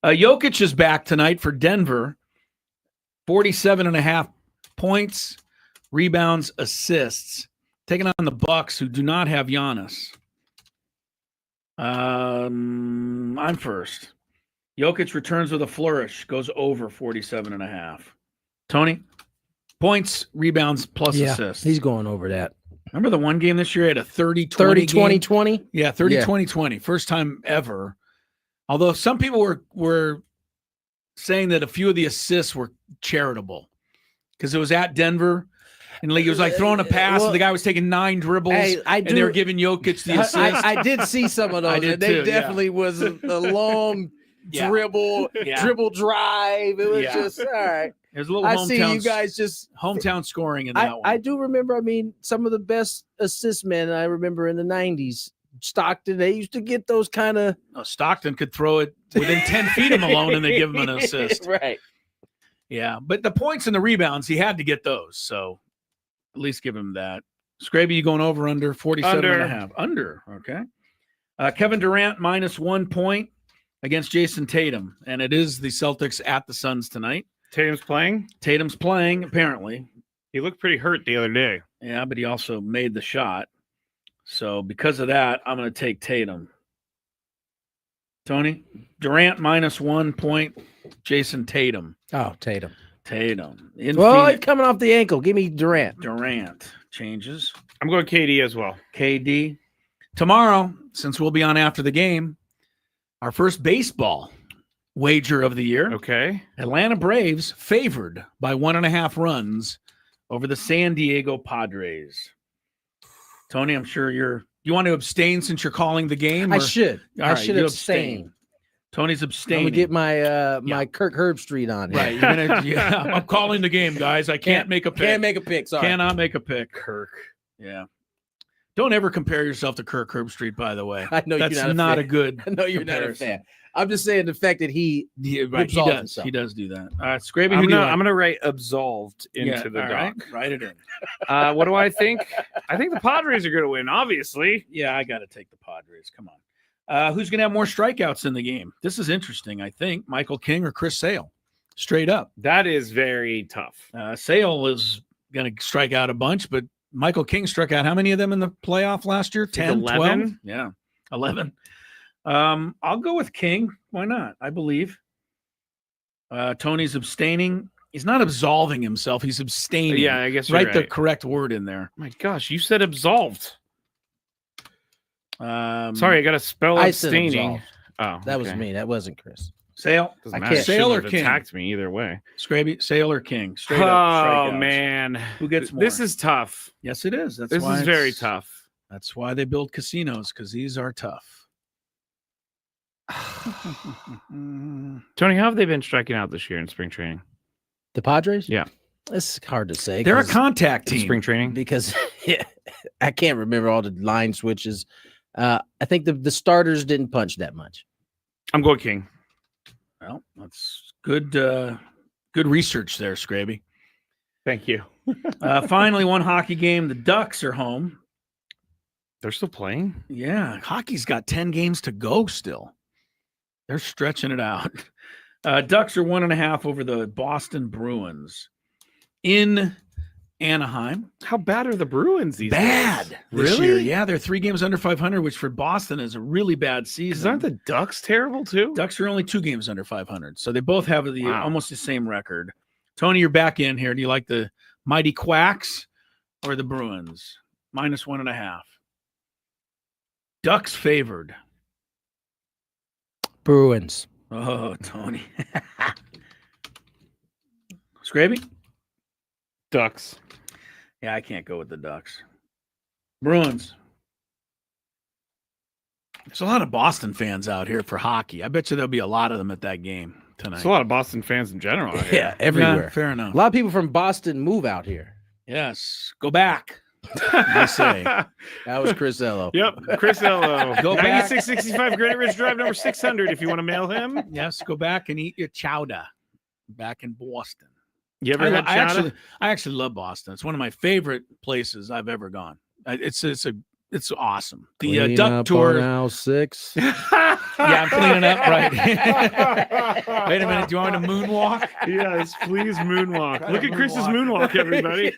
S1: Jokic is back tonight for Denver. 47.5 points, rebounds, assists. Taking on the Bucks, who do not have Giannis. I'm first. Jokic returns with a flourish, goes over 47.5. Tony, points, rebounds, plus assists.
S2: He's going over that.
S1: Remember the one game this year? He had a 30-20
S2: 20 20.
S1: Yeah, 30-20-20. First time ever. Although some people were saying that a few of the assists were charitable because it was at Denver. And he was like throwing a pass, and the guy was taking 9 dribbles, and they were giving Jokic the assist.
S2: I did see some of those.
S1: I did
S2: They
S1: too,
S2: definitely was a long dribble drive. It was just all right.
S1: There's a little
S2: I see you guys just
S1: hometown scoring in that one.
S2: I do remember. I mean, some of the best assist men I remember in the '90s. Stockton, they used to get those kind of.
S1: Stockton could throw it within 10 feet of Malone, and they give him an assist.
S2: Right.
S1: Yeah, but the points and the rebounds, he had to get those. So at least give him that. Scraby, you going over under 47.5? Under. Okay. Kevin Durant -1 point against Jason Tatum, and it is the Celtics at the Suns tonight.
S3: Tatum's playing?
S1: Tatum's playing, apparently.
S3: He looked pretty hurt the other day.
S1: Yeah, but he also made the shot. So because of that, I'm going to take Tatum. Tony, Durant -1 point, Jason Tatum.
S2: Oh, Tatum.
S1: Well,
S2: he's coming off the ankle. Give me Durant.
S1: Durant changes.
S3: I'm going KD as well.
S1: KD. Tomorrow, since we'll be on after the game, our first baseball wager of the year.
S3: Okay.
S1: Atlanta Braves favored by 1.5 runs over the San Diego Padres. Tony, I'm sure you want to abstain since you're calling the game?
S2: I should.
S1: All
S2: I
S1: right,
S2: should
S1: you
S2: abstain.
S1: Tony's
S2: I'm
S1: abstaining.
S2: gonna get my Kirk Herbstreit on here.
S1: Right. You're gonna, I'm calling the game, guys. I can't make a pick.
S2: Can't make a pick. Sorry.
S1: Cannot make a pick. Kirk. Yeah. Don't ever compare yourself to Kirk Herbstreit, by the way.
S2: I know
S1: that's
S2: you're
S1: not
S2: a
S1: a good.
S2: I know you're not a
S1: comparison.
S2: fan. I'm just saying the fact that he
S1: Right,
S2: absolves
S1: he does.
S2: himself.
S1: He does do that. All right, Scraby,
S3: I'm
S1: who do you like?
S3: gonna write absolved into the
S1: all
S3: doc.
S1: right, write it in.
S3: What do I think? I think the Padres are gonna win, obviously.
S1: Yeah, I got to take the Padres. Come on. Who's going to have more strikeouts in the game? This is interesting, I think. Michael King or Chris Sale? Straight up.
S3: That is very tough.
S1: Sale is going to strike out a bunch, but Michael King struck out how many of them in the playoff last year? 10,
S3: 11?
S1: 12? Yeah, 11. I'll go with King. Why not? I believe. Tony's abstaining. He's not absolving himself. He's abstaining.
S3: Yeah, I guess you're
S1: Write the
S3: right.
S1: correct word in there.
S3: My gosh, you said absolved. Sorry, I got to spell
S2: I said
S3: abstaining.
S2: absolved.
S3: Oh,
S2: That was
S3: okay.
S2: me. That wasn't Chris.
S1: Sale.
S3: Doesn't
S2: I
S3: matter.
S2: can't-
S1: Sale
S3: Shouldn't
S1: or
S3: have
S1: King?
S3: attacked me either way.
S1: Scraby, Sale or King? Straight
S3: Oh
S1: up. strikeouts.
S3: man,
S1: Who gets more?
S3: This is tough.
S1: Yes, it is. That's
S3: This
S1: why
S3: is very
S1: it's-
S3: tough.
S1: That's why they build casinos, because these are tough.
S3: Tony, how have they been striking out this year in spring training?
S2: The Padres?
S3: Yeah.
S2: It's hard to say.
S1: They're a
S2: 'cause-
S1: contact
S3: In
S1: team.
S3: spring training?
S2: because I can't remember all the line switches. I think the starters didn't punch that much.
S3: I'm going King.
S1: Well, that's good. Good research there, Scraby.
S3: Thank you.
S1: Finally, one hockey game. The Ducks are home.
S3: They're still playing?
S1: Yeah, hockey's got 10 games to go still. They're stretching it out. Ducks are 1.5 over the Boston Bruins in Anaheim.
S3: How bad are the Bruins these days?
S1: Bad this
S3: Really?
S1: year. Yeah, they're 3 games under 500, which for Boston is a really bad
S3: Because
S1: season.
S3: aren't the Ducks terrible too?
S1: Ducks are only 2 games under 500, so they both have
S3: Wow.
S1: almost the same record. Tony, you're back in here. Do you like the Mighty Quacks or the Bruins? -1.5. Ducks favored.
S2: Bruins.
S1: Oh, Tony. Scraby?
S3: Ducks.
S1: Yeah, I can't go with the Ducks. Bruins. There's a lot of Boston fans out here for hockey. I bet you there'll be a lot of them at that game tonight.
S3: There's a lot of Boston fans in general. out here.
S2: Yeah, everywhere.
S1: Yeah, fair enough.
S2: A lot of people from Boston move out here.
S1: Yes. Go back. I say.
S2: That was Chris Ello.
S3: Yep, Chris Ello.
S1: Go back.
S3: 9665 Granite Ridge Drive, number 600. If you want to mail him.
S1: Yes, go back and eat your chowder back in Boston.
S3: You ever had chowder?
S1: I actually love Boston. It's one of my favorite places I've ever gone. It's awesome. The
S2: Clean
S1: duck
S2: up
S1: tour.
S2: on aisle 6.
S1: Yeah, I'm cleaning up. Right. Wait a minute. Do you want me to moonwalk?
S3: Yes, please moonwalk.
S1: Try
S3: Look
S1: to
S3: at Chris's
S1: moonwalk.
S3: moonwalk, everybody.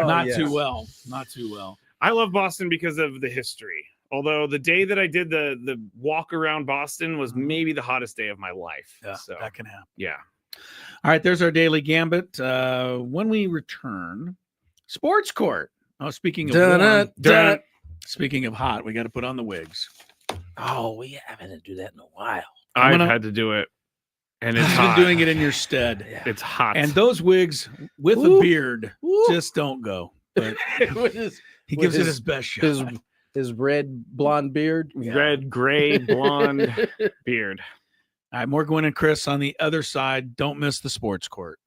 S1: Not too well. Not too well.
S3: I love Boston because of the history. Although the day that I did the walk around Boston was maybe the hottest day of my life.
S1: Yeah,
S3: So
S1: that can happen.
S3: yeah.
S1: All right, there's our daily gambit. When we return, sports court. Oh, speaking of warm,
S2: Dun-dun.
S1: speaking of hot, we got to put on the wigs.
S2: Oh, we haven't had to do that in a while.
S3: I've
S1: gonna-
S3: had to do it. And it's
S1: He's
S3: hot.
S1: been doing it in your stead.
S3: It's hot.
S1: And those wigs with
S2: Woo.
S1: a beard
S2: Woo.
S1: just don't go. But
S2: With his,
S1: he
S2: with
S1: gives it
S2: his-
S1: his best shot.
S2: his red blonde beard.
S3: red, gray, blonde beard.
S1: All right, more Gwynn and Chris on the other side. Don't miss the sports court.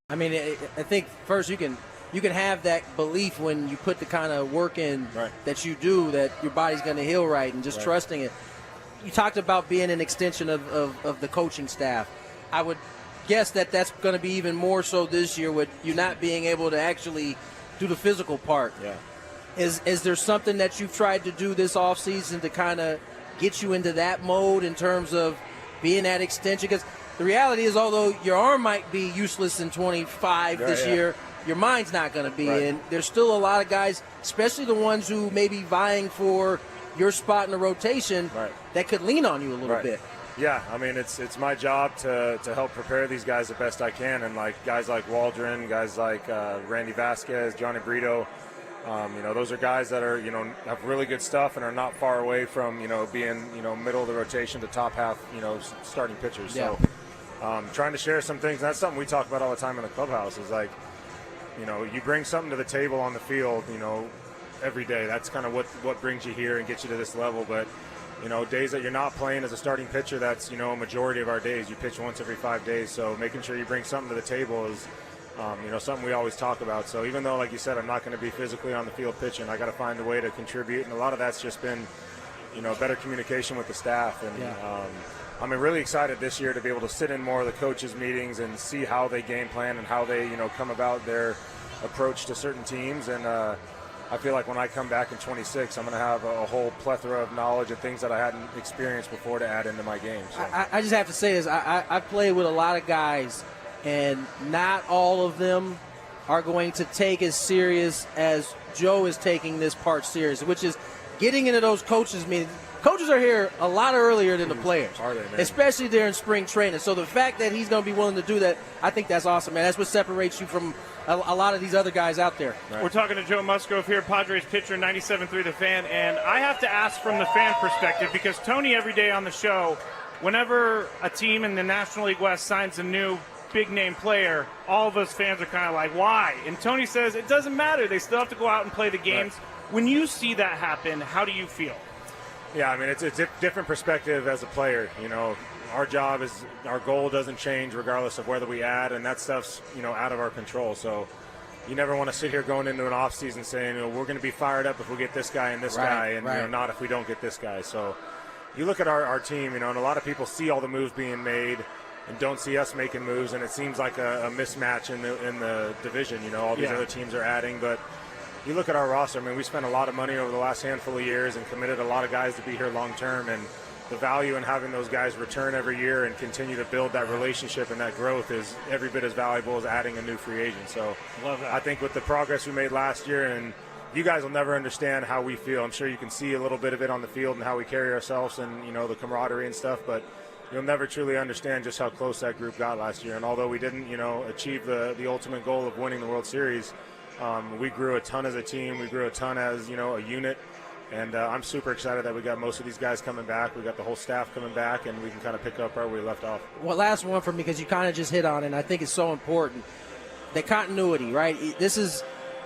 S2: I mean, I think first you can have that belief when you put the kind of work in that you do, that your body's going to heal right, and just trusting it. You talked about being an extension of the coaching staff. I would guess that that's going to be even more so this year with you not being able to actually do the physical part.
S9: Yeah.
S2: Is there something that you've tried to do this offseason to kind of get you into that mode in terms of being that extension? Because the reality is, although your arm might be useless in 25 this year, your mind's not going to be.
S9: Right.
S2: And there's still a lot of guys, especially the ones who may be vying for your spot in the rotation, that could lean on you a little bit.
S9: Yeah, I mean, it's my job to help prepare these guys the best I can, and like guys like Waldron, guys like Randy Vasquez, Johnny Brito, those are guys that are have really good stuff and are not far away from being middle of the rotation to top half starting pitchers.
S2: Yeah.
S9: So trying to share some things. That's something we talk about all the time in the clubhouse. Is like you bring something to the table on the field. Every day. That's kind of what brings you here and gets you to this level. But days that you're not playing as a starting pitcher, that's a majority of our days. You pitch once every 5 days, so making sure you bring something to the table is something we always talk about. So even though, like you said, I'm not going to be physically on the field pitching, I got to find a way to contribute, and a lot of that's just been better communication with the staff. And I'm really excited this year to be able to sit in more of the coaches' meetings and see how they game plan and how they come about their approach to certain teams. And I feel like when I come back in 26, I'm going to have a whole plethora of knowledge and things that I hadn't experienced before to add into my game. So.
S2: I just have to say this. I play with a lot of guys, and not all of them are going to take as serious as Joe is taking this part serious, which is getting into those coaches' meetings. Coaches are here a lot earlier than the players,
S9: Are they, man?
S2: especially during spring training. So the fact that he's going to be willing to do that, I think that's awesome, man. That's what separates you from a lot of these other guys out there.
S9: Right.
S3: We're talking to Joe Musgrove here, Padres pitcher, 97.3 The Fan. And I have to ask from the fan perspective, because Tony, every day on the show, whenever a team in the National League West signs a new big-name player, all of us fans are kind of like, why? And Tony says it doesn't matter. They still have to go out and play the games. Right. When you see that happen, how do you feel?
S9: Yeah, I mean, it's a different perspective as a player. Our job is, our goal doesn't change regardless of whether we add, and that stuff's, out of our control. So you never want to sit here going into an offseason saying, we're going to be fired up if we get this guy and this guy, and not if we don't get this guy. So you look at our team, and a lot of people see all the moves being made and don't see us making moves, and it seems like a mismatch in the division. All these other teams are adding, but you look at our roster, I mean, we spent a lot of money over the last handful of years and committed a lot of guys to be here long term, and the value in having those guys return every year and continue to build that relationship and that growth is every bit as valuable as adding a new free agent. So
S3: Love that.
S9: I think with the progress we made last year, and you guys will never understand how we feel. I'm sure you can see a little bit of it on the field and how we carry ourselves and, you know, the camaraderie and stuff, but you'll never truly understand just how close that group got last year. And although we didn't, you know, achieve the ultimate goal of winning the World Series, we grew a ton as a team. We grew a ton as, you know, a unit. And I'm super excited that we got most of these guys coming back. We got the whole staff coming back, and we can kind of pick up where we left off.
S2: Well, last one for me, because you kind of just hit on it, and I think it's so important. The continuity, right? This is,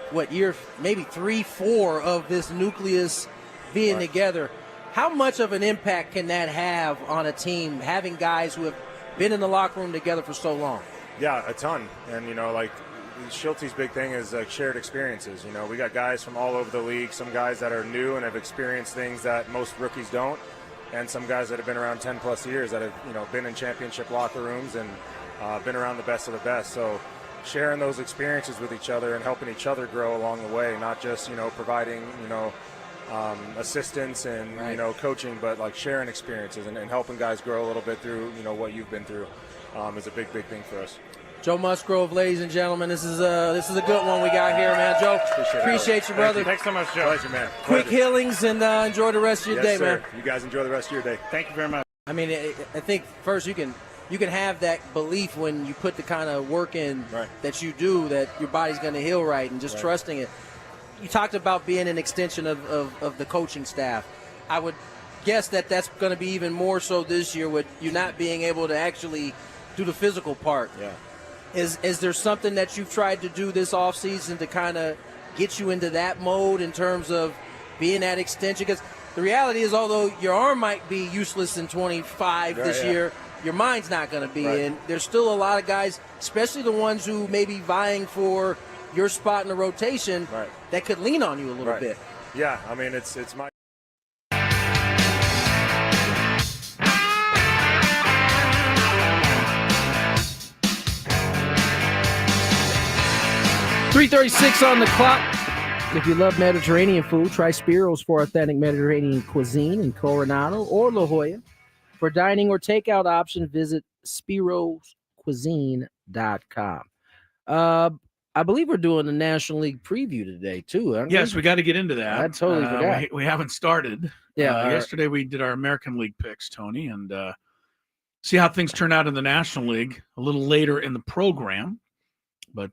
S2: what, year maybe 3, 4 of this nucleus being together. How much of an impact can that have on a team, having guys who have been in the locker room together for so long?
S9: Yeah, a ton. And, you know, like, Schulte's big thing is shared experiences. You know, we got guys from all over the league, some guys that are new and have experienced things that most rookies don't, and some guys that have been around 10 plus years that have, you know, been in championship locker rooms and been around the best of the best. So sharing those experiences with each other and helping each other grow along the way, not just, you know, providing, you know, assistance and, you know, coaching, but like sharing experiences and helping guys grow a little bit through, you know, what you've been through is a big thing for us.
S2: Joe Musgrove, ladies and gentlemen, this is a good one we got here, man. Joe, appreciate you, brother.
S3: Thanks so much, Joe.
S9: Pleasure, man.
S2: Quick healings, and enjoy the rest of your day,
S9: sir.
S2: man.
S9: You guys enjoy the rest of your day.
S3: Thank you very much.
S2: I mean, I think first you can have that belief when you put the kind of work in that you do, that your body's going to heal right, and just trusting it. You talked about being an extension of the coaching staff. I would guess that that's going to be even more so this year with you not being able to actually do the physical part.
S9: Yeah.
S2: Is there something that you've tried to do this offseason to kind of get you into that mode in terms of being that extension? Because the reality is, although your arm might be useless in 25 this year, your mind's not going to be. And there's still a lot of guys, especially the ones who may be vying for your spot in the rotation, that could lean on you a little bit.
S9: Yeah, I mean, it's my...
S2: 3:36 on the clock. If you love Mediterranean food, try Spiro's for authentic Mediterranean cuisine in Coronado or La Jolla. For dining or takeout options, visit spiroscuisine.com. I believe we're doing the National League preview today, too. Aren't
S1: Yes, we got to get into that.
S2: I totally forgot.
S1: We haven't started. Yesterday we did our American League picks, Tony, and see how things turn out in the National League a little later in the program. But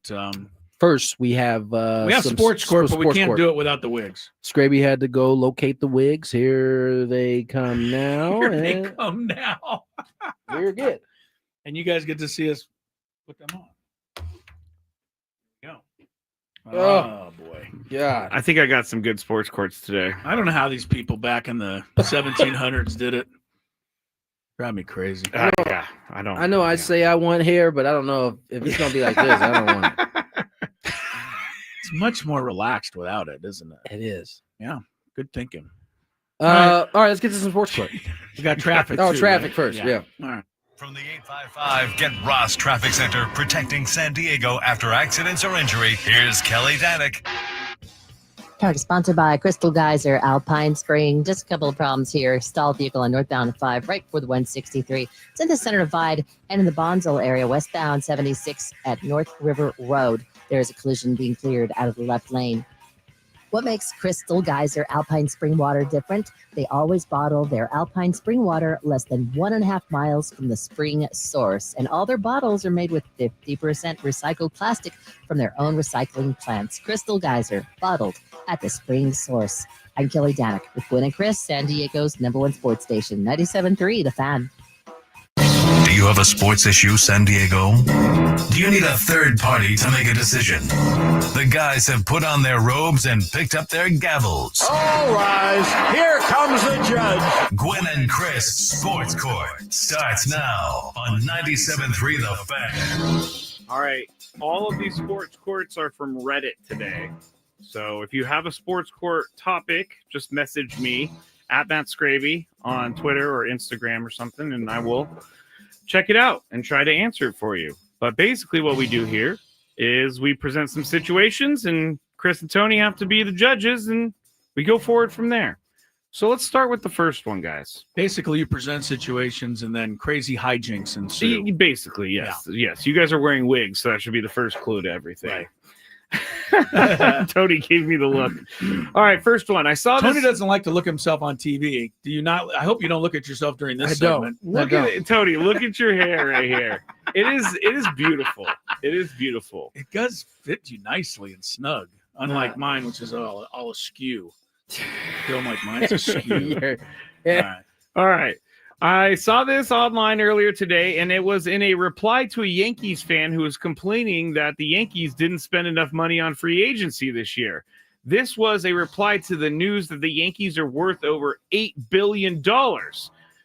S2: first, we have
S1: Sports Court, but we can't do it without the wigs.
S2: Scraby had to go locate the wigs. Here they come now.
S1: They come now.
S2: We're good.
S1: And you guys get to see us put them on. Oh boy.
S2: Yeah.
S3: I think I got some good sports courts today.
S1: I don't know how these people back in the 1700s did it. Drive me crazy.
S3: I don't.
S2: I know I say I want hair, but I don't know if it's going to be like this. I don't want it.
S1: It's much more relaxed without it, isn't it?
S2: It is.
S1: Yeah. Good thinking.
S2: All right, let's get to some sports court.
S1: We got traffic.
S2: Traffic first. Yeah.
S1: All right.
S10: From the 855 Get Ross Traffic Center, protecting San Diego after accidents or injury, here's Kelly Danick.
S11: Target sponsored by Crystal Geyser, Alpine Spring. Just a couple of problems here. Stalled vehicle on northbound 5 right before the 163. It's in the center divide and in the Bonzil area, westbound 76 at North River Road. There's a collision being cleared out of the left lane. What makes Crystal Geyser Alpine Spring Water different? They always bottle their Alpine Spring Water less than 1.5 miles from the spring source. And all their bottles are made with 50% recycled plastic from their own recycling plants. Crystal Geyser, bottled at the spring source. I'm Kelly Danick with Gwynn and Chris, San Diego's #1 sports station, 97.3 The Fan.
S10: Do you have a sports issue, San Diego? Do you need a third party to make a decision? The guys have put on their robes and picked up their gavels.
S12: All rise. Here comes the judge.
S10: Gwynn and Chris Sports Court starts now on 97.3 The Fan.
S3: All right. All of these sports courts are from Reddit today. So if you have a sports court topic, just message me at Matt Scravy on Twitter or Instagram or something, and I will check it out and try to answer it for you. But basically what we do here is we present some situations and Chris and Tony have to be the judges, and we go forward from there. So let's start with the first one, guys.
S1: Basically, you present situations and then crazy hijinks ensue.
S3: Basically, yes. Yeah. Yes, you guys are wearing wigs, so that should be the first clue to everything.
S1: Right.
S3: Tony gave me the look. All right, first one. I saw
S1: Tony
S3: this.
S1: doesn't like to look himself on TV. Do you not? I hope you don't look at yourself during this
S2: I don't.
S1: segment.
S3: Look at it, Tony. Look at your hair right here. It is beautiful. It is beautiful.
S1: It does fit you nicely and snug, unlike mine, which is all askew. Feel like mine's askew.
S3: All right. I saw this online earlier today, and it was in a reply to a Yankees fan who was complaining that the Yankees didn't spend enough money on free agency this year. This was a reply to the news that the Yankees are worth over $8 billion.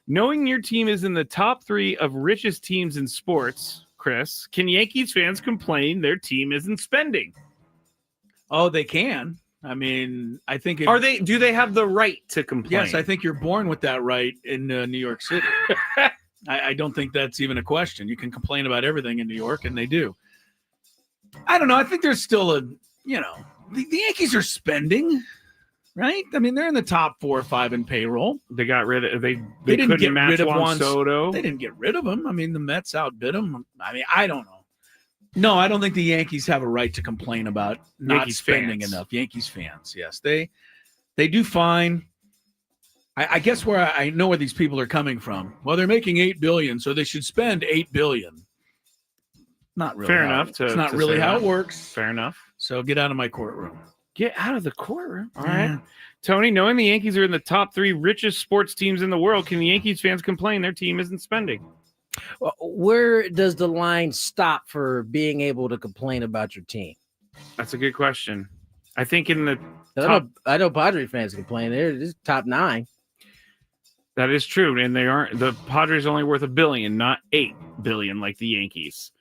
S3: Knowing your team is in the top 3 of richest teams in sports, Chris, can Yankees fans complain their team isn't spending?
S1: Oh, they can. I mean, I think
S3: do they have the right to complain?
S1: Yes, I think you're born with that right in New York City. I don't think that's even a question. You can complain about everything in New York, and they do. I don't know. I think there's still the Yankees are spending, right? I mean, they're in the top 4 or 5 in payroll.
S3: They got rid of they
S1: didn't
S3: couldn't
S1: get
S3: match
S1: rid of
S3: Juan Soto.
S1: They didn't get rid of him. I mean, the Mets outbid him. I mean, I don't know. No, I don't think the Yankees have a right to complain about not
S3: Yankees
S1: spending
S3: fans.
S1: enough. Yankees fans, yes, they do fine. I guess where I know where these people are coming from. Well, they're making $8 billion, so they should spend $8 billion. Not really.
S3: Fair enough.
S1: It's not really how it works.
S3: Fair enough.
S1: So get out of my courtroom.
S3: Get out of the courtroom. All
S1: Yeah.
S3: right. Tony, knowing the Yankees are in the top 3 richest sports teams in the world, can the Yankees fans complain their team isn't spending?
S2: Well, where does the line stop for being able to complain about your team?
S3: That's a good question. I think in the
S2: I know Padres fans complain. They're just top 9.
S3: that is true, and they aren't. The Padres are only worth $1 billion, not $8 billion like the Yankees.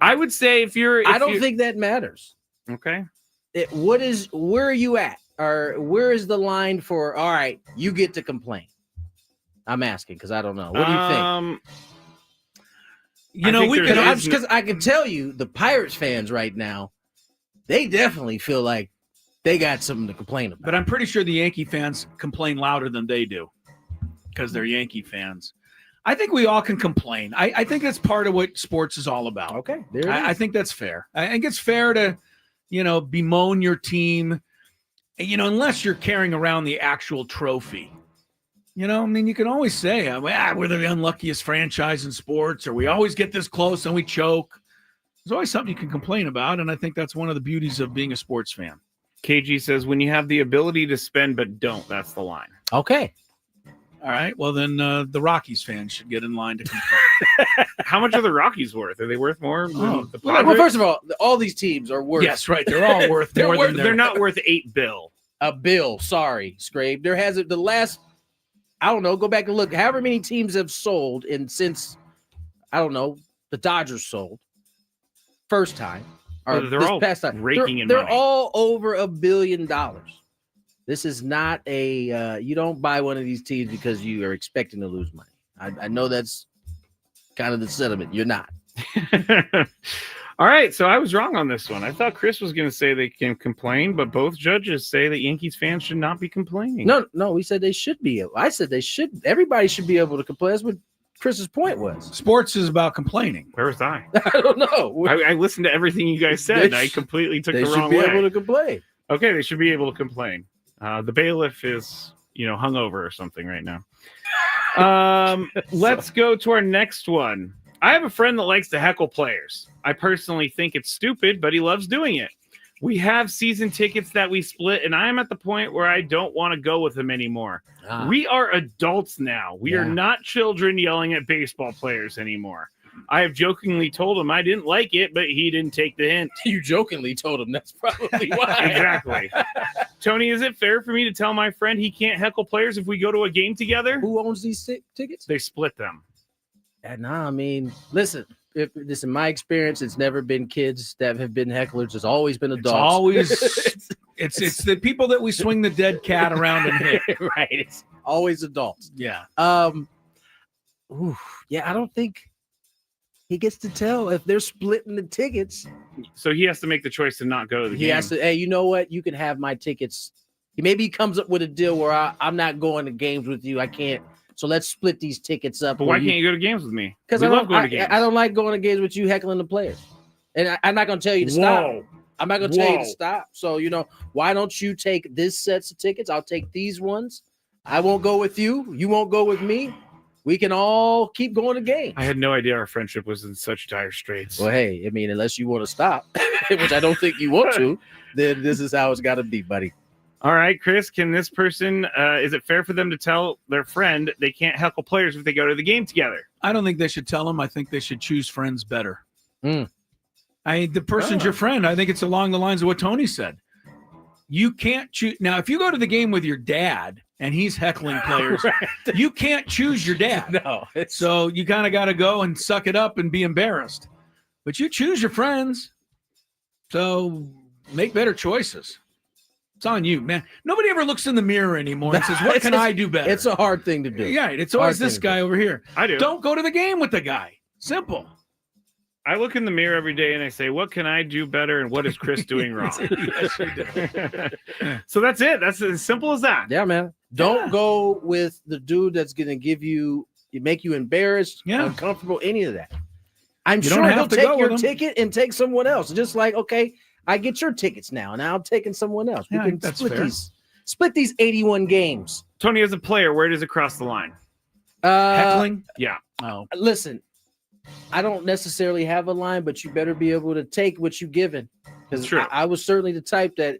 S3: I would say
S2: I don't think that matters.
S3: Okay.
S2: Where are you at? Or where is the line for? All right, you get to complain. I'm asking because I don't know. What do you think? Because I can tell you the Pirates fans right now, they definitely feel like they got something to complain about.
S1: But I'm pretty sure the Yankee fans complain louder than they do because they're Yankee fans. I think we all can complain. I think that's part of what sports is all about.
S2: Okay, there
S1: I think that's fair. I think it's fair to, bemoan your team, unless you're carrying around the actual trophy. I mean, you can always say, we're the unluckiest franchise in sports, or we always get this close and we choke. There's always something you can complain about, and I think that's one of the beauties of being a sports fan.
S3: KG says, when you have the ability to spend but don't, that's the line.
S2: Okay.
S1: All right. Well, then the Rockies fans should get in line to complain.
S3: How much are the Rockies worth? Are they worth more than the Padres?
S2: Well, first of all these teams are worth.
S1: Yes, right. They're all worth more than
S3: they're not worth $8 billion.
S2: A bill. Sorry, Scrape. There hasn't the last. I don't know. Go back and look. However many teams have sold, and since I don't know, the Dodgers sold first time. Or
S3: They're
S2: this
S3: all
S2: past time.
S3: raking in
S2: They're
S3: money.
S2: all over $1 billion. This is not a. You don't buy one of these teams because you are expecting to lose money. I know that's kind of the sentiment. You're not.
S3: All right, so I was wrong on this one. I thought Chris was going to say they can complain, but both judges say that Yankees fans should not be complaining.
S2: No, we said they should be. I said they should. Everybody should be able to complain. That's what Chris's point was.
S1: Sports is about complaining.
S3: Where was I?
S2: I don't know.
S3: I listened to everything you guys said. I completely took the wrong
S2: They
S3: way.
S2: should be able to complain.
S3: Okay, they should be able to complain. The bailiff is, hungover or something right now. Let's go to our next one. I have a friend that likes to heckle players. I personally think it's stupid, but he loves doing it. We have season tickets that we split, and I am at the point where I don't want to go with him anymore. We are adults now. We are not children yelling at baseball players anymore. I have jokingly told him I didn't like it, but he didn't take the hint.
S2: You jokingly told him that's probably why.
S3: Exactly. Tony, is it fair for me to tell my friend he can't heckle players if we go to a game together?
S2: Who owns these tickets?
S3: They split them.
S2: I mean, listen. If this in my experience, it's never been kids that have been hecklers. It's always been adults.
S1: It's always it's the people that we swing the dead cat around and hit.
S2: Right. It's always adults.
S1: Yeah.
S2: I don't think he gets to tell if they're splitting the tickets.
S3: So he has to make the choice to not go to the
S2: He
S3: game.
S2: has to, hey, you know what? You can have my tickets. Maybe he comes up with a deal where I'm not going to games with you. I can't. So let's split these tickets up.
S3: But why can't you go to games with me?
S2: Because
S3: We
S2: I
S3: love going to games.
S2: I don't like going to games with you heckling the players. And I'm not going to tell you to stop. I'm not going to tell you to stop. So, why don't you take this sets of tickets? I'll take these ones. I won't go with you. You won't go with me. We can all keep going to games.
S3: I had no idea our friendship was in such dire straits.
S2: Well, hey, I mean, unless you want to stop, which I don't think you want to, then this is how it's got to be, buddy.
S3: All right, Chris, can this person, is it fair for them to tell their friend they can't heckle players if they go to the game together?
S1: I don't think they should tell them. I think they should choose friends better.
S2: Mm.
S1: The person's your friend. I think it's along the lines of what Tony said. You can't choose. Now, if you go to the game with your dad and he's heckling players, you can't choose your dad.
S2: No.
S1: So you kind of got to go and suck it up and be embarrassed. But you choose your friends. So make better choices. It's on you, man. Nobody ever looks in the mirror anymore and says, what can I do better?
S2: It's a hard thing to do.
S1: Yeah, it's always this guy over here.
S3: I do.
S1: Don't go to the game with the guy. Simple.
S3: I look in the mirror every day and I say, what can I do better and what is Chris doing wrong?
S1: Yes, you do.
S3: So that's it. That's as simple as that.
S2: Yeah, man. Don't go with the dude that's going to make you embarrassed, uncomfortable, any of that. I'm
S1: You
S2: sure
S1: don't
S2: he'll
S1: have to
S2: take
S1: go
S2: your
S1: with him.
S2: ticket and take someone else. Just like, okay, I get your tickets now, and I'm taking someone else. We
S1: Yeah,
S2: can
S1: that's
S2: split
S1: fair.
S2: these 81 games.
S3: Tony, as a player, where does it cross the line?
S1: Heckling?
S3: Yeah.
S1: Oh.
S2: Listen, I don't necessarily have a line, but you better be able to take what you're given. Because
S3: True.
S2: I was certainly the type that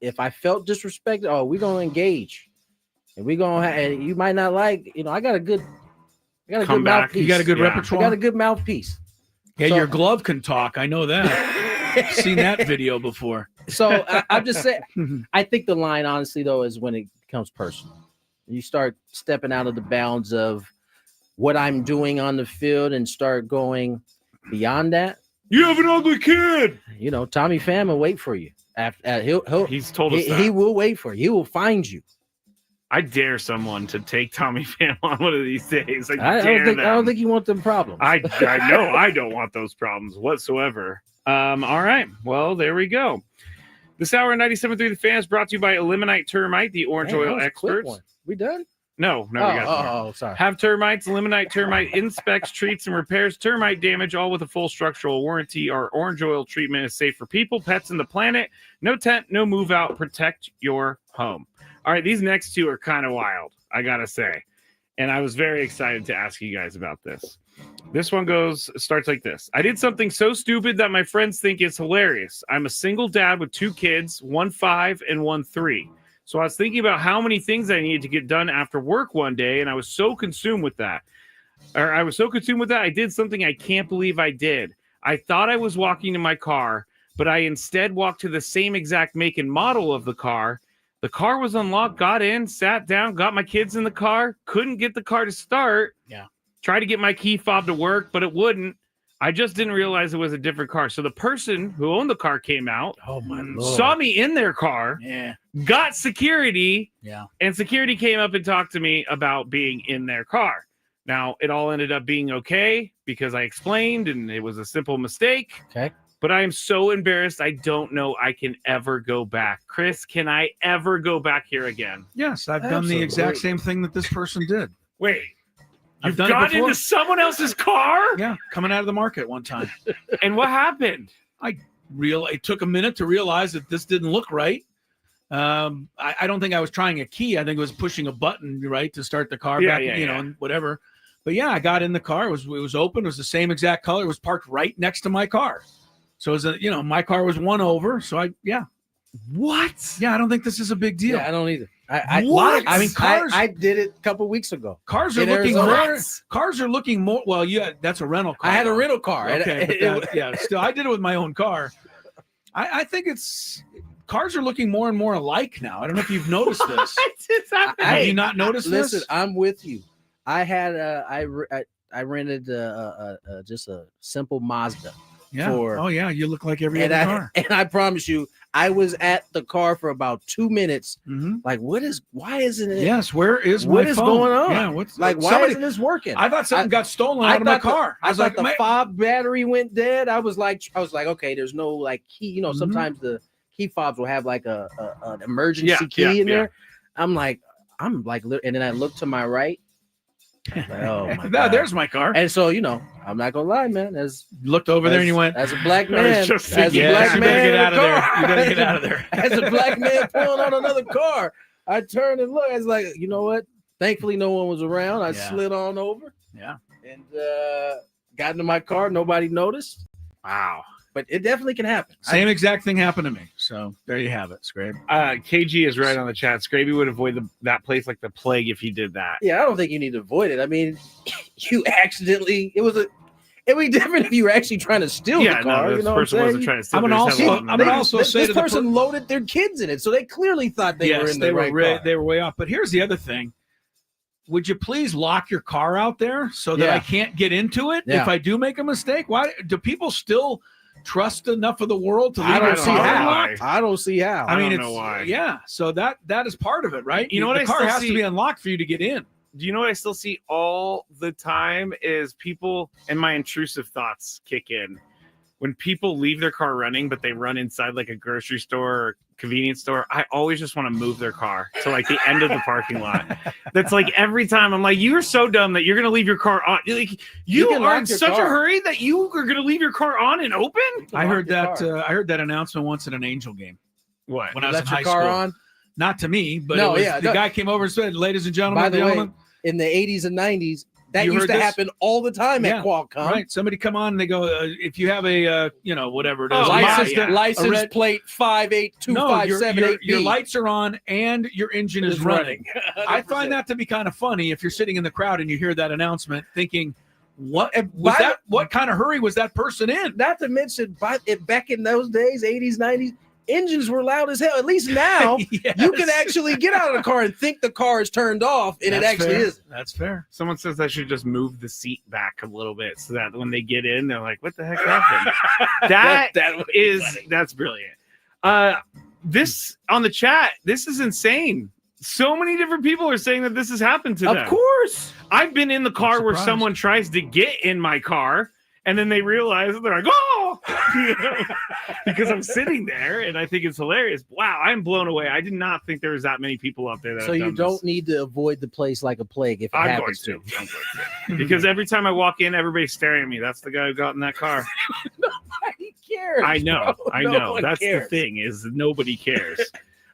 S2: if I felt disrespected, we're gonna engage, and we're gonna and you might not like. I got a good
S3: Come back.
S2: mouthpiece.
S1: You got a good
S3: Yeah.
S1: repertoire?
S2: I got a good mouthpiece.
S1: Yeah,
S2: So-
S1: your glove can talk. I know that. I've seen that video before.
S2: So I'm just saying. I think the line, honestly, though, is when it becomes personal. You start stepping out of the bounds of what I'm doing on the field and start going beyond that.
S3: You have an ugly kid.
S2: Tommy Pham will wait for you.
S3: He's told us that.
S2: He will wait for you. He will find you.
S3: I dare someone to take Tommy Pham on one of these days.
S2: I don't think you want them problems.
S3: I know I don't want those problems whatsoever. All right. Well, there we go. This hour of 97.3 The Fan is brought to you by Eliminate Termite, the orange
S2: Damn, that
S3: oil
S2: was a quick
S3: experts.
S2: one. We done?
S3: No, we got more.
S2: Sorry.
S3: Have termites, Eliminate Termite inspects, treats, and repairs termite damage, all with a full structural warranty. Our orange oil treatment is safe for people, pets, and the planet. No tent, no move out. Protect your home. All right, these next two are kind of wild, I got to say. And I was very excited to ask you guys about this. This one starts like this. I did something so stupid that my friends think it's hilarious. I'm a single dad with 2 kids, one 5 and one 3. So I was thinking about how many things I needed to get done after work one day, and I was so consumed with that. I did something I can't believe I did. I thought I was walking to my car, but I instead walked to the same exact make and model of the car. The car was unlocked, got in, sat down, got my kids in the car, couldn't get the car to start.
S1: Yeah.
S3: Tried to get my key fob to work, but it wouldn't. I just didn't realize it was a different car. So the person who owned the car came out,
S2: Oh my Lord.
S3: saw me in their car,
S1: Yeah.
S3: got security,
S1: Yeah.
S3: and security came up and talked to me about being in their car. Now, it all ended up being okay because I explained and it was a simple mistake.
S2: Okay.
S3: But I am so embarrassed. I don't know I can ever go back. Chris, can I ever go back here again?
S1: Yes, I've done the exact same thing that this person did.
S3: Wait,
S1: I've
S3: you've
S1: done it
S3: gone
S1: before.
S3: into someone else's car?
S1: Yeah, coming out of the market one time.
S3: And what happened?
S1: It took a minute to realize that this didn't look right. I don't think I was trying a key. I think it was pushing a button, right, to start the car back, and whatever. But yeah, I got in the car. It was open. It was the same exact color. It was parked right next to my car. So it was my car was one over. So
S3: What?
S1: Yeah, I don't think this is a big deal.
S2: Yeah, I don't either.
S1: Cars.
S2: I did it a couple weeks ago.
S1: Cars are
S2: in
S1: looking
S2: Arizona.
S1: more. Cars are looking more. Well, yeah, that's a rental car.
S2: I had a rental car.
S1: Okay, still, I did it with my own car. I think cars are looking more and more alike now. I don't know if you've noticed this. Have you not noticed this?
S2: Listen, I'm with you. I had I rented just a simple Mazda.
S1: Yeah. You look like every other car.
S2: And I promise you, I was at the car for about 2 minutes.
S1: Mhm.
S2: Like, why isn't it?
S1: Yes, where is
S2: What
S1: my
S2: is
S1: phone?
S2: going on?
S1: Yeah, what's
S2: Like, why
S1: somebody-
S2: isn't this working?
S1: I thought something got stolen out of my car.
S2: I thought the
S1: "Man."
S2: fob battery went dead. I was like, okay, there's no like key. You know,
S1: Mhm.
S2: sometimes the key fobs will have like an emergency key
S3: yeah,
S2: in
S3: yeah.
S2: there. I'm like, and then I look to my right. Like, oh my God.
S1: There's my car.
S2: And so, I'm not gonna lie, man.
S1: Looked over there and you went,
S2: as a black
S3: I was
S2: man,
S3: just
S2: as a
S3: thinking,
S2: black
S1: you
S2: man,
S1: better get
S2: in
S1: out
S2: a
S1: of there.
S2: car,
S1: You better get out of there.
S2: as a black man pulling on another car, I turned and looked. I was like, you know what? Thankfully, no one was around. I
S1: Yeah.
S2: slid on over
S1: Yeah.
S2: and got into my car. Nobody noticed.
S3: Wow.
S2: But it definitely can happen.
S1: Same exact thing happened to me. So there you have it, Scrape.
S3: KG is right on the chat. Scraby would avoid that place like the plague if he did that.
S2: Yeah, I don't think you need to avoid it. I mean, it would be different if you were actually trying to steal the car.
S3: this person wasn't trying to steal.
S1: I'm gonna also say
S2: this
S1: to the
S2: person loaded their kids in it, so they clearly thought they were in the right car.
S1: They were way off. But here's the other thing. Would you please lock your car out there so that I can't get into it if I do make a mistake? Why do people still trust enough of the world to leave
S2: I
S1: their
S2: don't see
S1: car
S2: how.
S1: unlocked?
S2: I don't see how.
S1: I mean,
S3: don't know why.
S1: Yeah, so that is part of it, right?
S3: You know what
S1: the
S3: I
S1: car
S3: still
S1: has
S3: see-
S1: to be unlocked for you to get in.
S3: Do you know what I still see all the time is people, and my intrusive thoughts kick in. When people leave their car running, but they run inside like a grocery store or convenience store, I always just want to move their car to like the end of the parking lot. That's like every time I'm like, you're so dumb that you're going to leave your car on. Like, you
S2: can
S3: are
S2: lock
S3: in
S2: your
S3: such a
S2: car.
S3: hurry that you are going to leave your car on and open?
S1: I heard
S2: lock your
S1: that. I heard that announcement once at an Angel game
S3: What?
S1: when I was in
S2: Let your
S1: high
S2: car
S1: school.
S2: on.
S1: Not to me, but
S2: No,
S1: it was,
S2: yeah,
S1: the
S2: no.
S1: guy came over and said, "Ladies and gentlemen,
S2: By the way,
S1: gentlemen."
S2: in the 80s and 90s, that
S1: You
S2: used
S1: heard
S2: to
S1: this?
S2: happen all the time
S1: Yeah,
S2: at Qualcomm.
S1: Right. Somebody come on and they go, if you have a, whatever it is,
S3: Oh,
S2: License,
S3: yeah.
S2: license
S1: A red-
S2: plate
S1: no,
S2: 5825788.
S1: your lights are on and your engine is running. I find that to be kind of funny if you're sitting in the crowd and you hear that announcement thinking, what kind of hurry was that person in?
S2: Not to mention, back in those days, 80s, 90s, engines were loud as hell. At least now,
S1: Yes.
S2: you can actually get out of the car and think the car is turned off, and it
S1: That's
S2: actually
S1: fair.
S2: isn't.
S1: That's fair.
S3: Someone says I should just move the seat back a little bit so that when they get in, they're like, what the heck happened? That's brilliant. This on the chat, this is insane. So many different people are saying that this has happened to them.
S2: Of course.
S3: I've been in the car where
S1: surprised.
S3: someone tries to get in my car and then they realize that they're like, oh, because I'm sitting there and I think it's hilarious. Wow, I'm blown away. I did not think there was that many people out there that
S2: So
S3: have
S2: you
S3: done
S2: don't
S3: this.
S2: need to avoid the place like a plague if it
S3: I'm going
S2: happens
S3: to.
S2: to.
S3: I'm going to. Because every time I walk in, everybody's staring at me. That's the guy who got in that car.
S2: Nobody cares.
S3: I know.
S2: bro.
S3: I
S2: No
S3: know.
S2: one
S3: That's
S2: cares.
S3: the thing is nobody cares.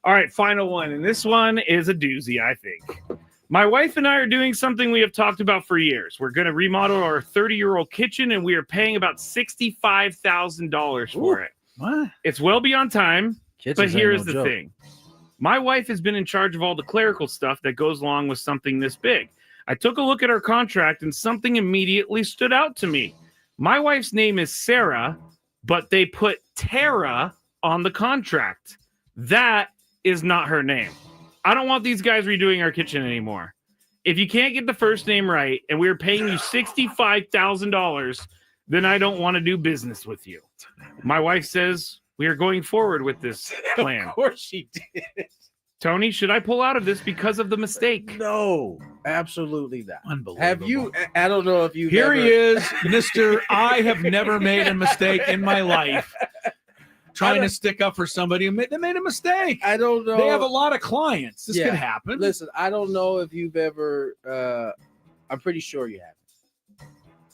S3: All right, final one. And this one is a doozy, I think. My wife and I are doing something we have talked about for years. We're going to remodel our 30-year-old kitchen, and we are paying about $65,000 for it.
S1: What?
S3: It's well beyond time,
S2: Kitchens
S3: but
S2: ain't
S3: here's
S2: no
S3: the
S2: joke.
S3: thing. My wife has been in charge of all the clerical stuff that goes along with something this big. I took a look at our contract, and something immediately stood out to me. My wife's name is Sarah, but they put Tara on the contract. That is not her name. I don't want these guys redoing our kitchen anymore. If you can't get the first name right and we're paying you $65,000, then I don't want to do business with you. My wife says we are going forward with this plan.
S2: Of course she did.
S3: Tony, should I pull out of this because of the mistake?
S2: No, absolutely not.
S1: Unbelievable.
S2: Have you? I don't know if you.
S1: Here he is, Mr. I have never made a mistake in my life. Trying to stick up for somebody they made a mistake.
S2: I don't know.
S1: They have a lot of clients. This
S2: Yeah.
S1: could happen.
S2: Listen, I don't know if you've ever. I'm pretty sure you have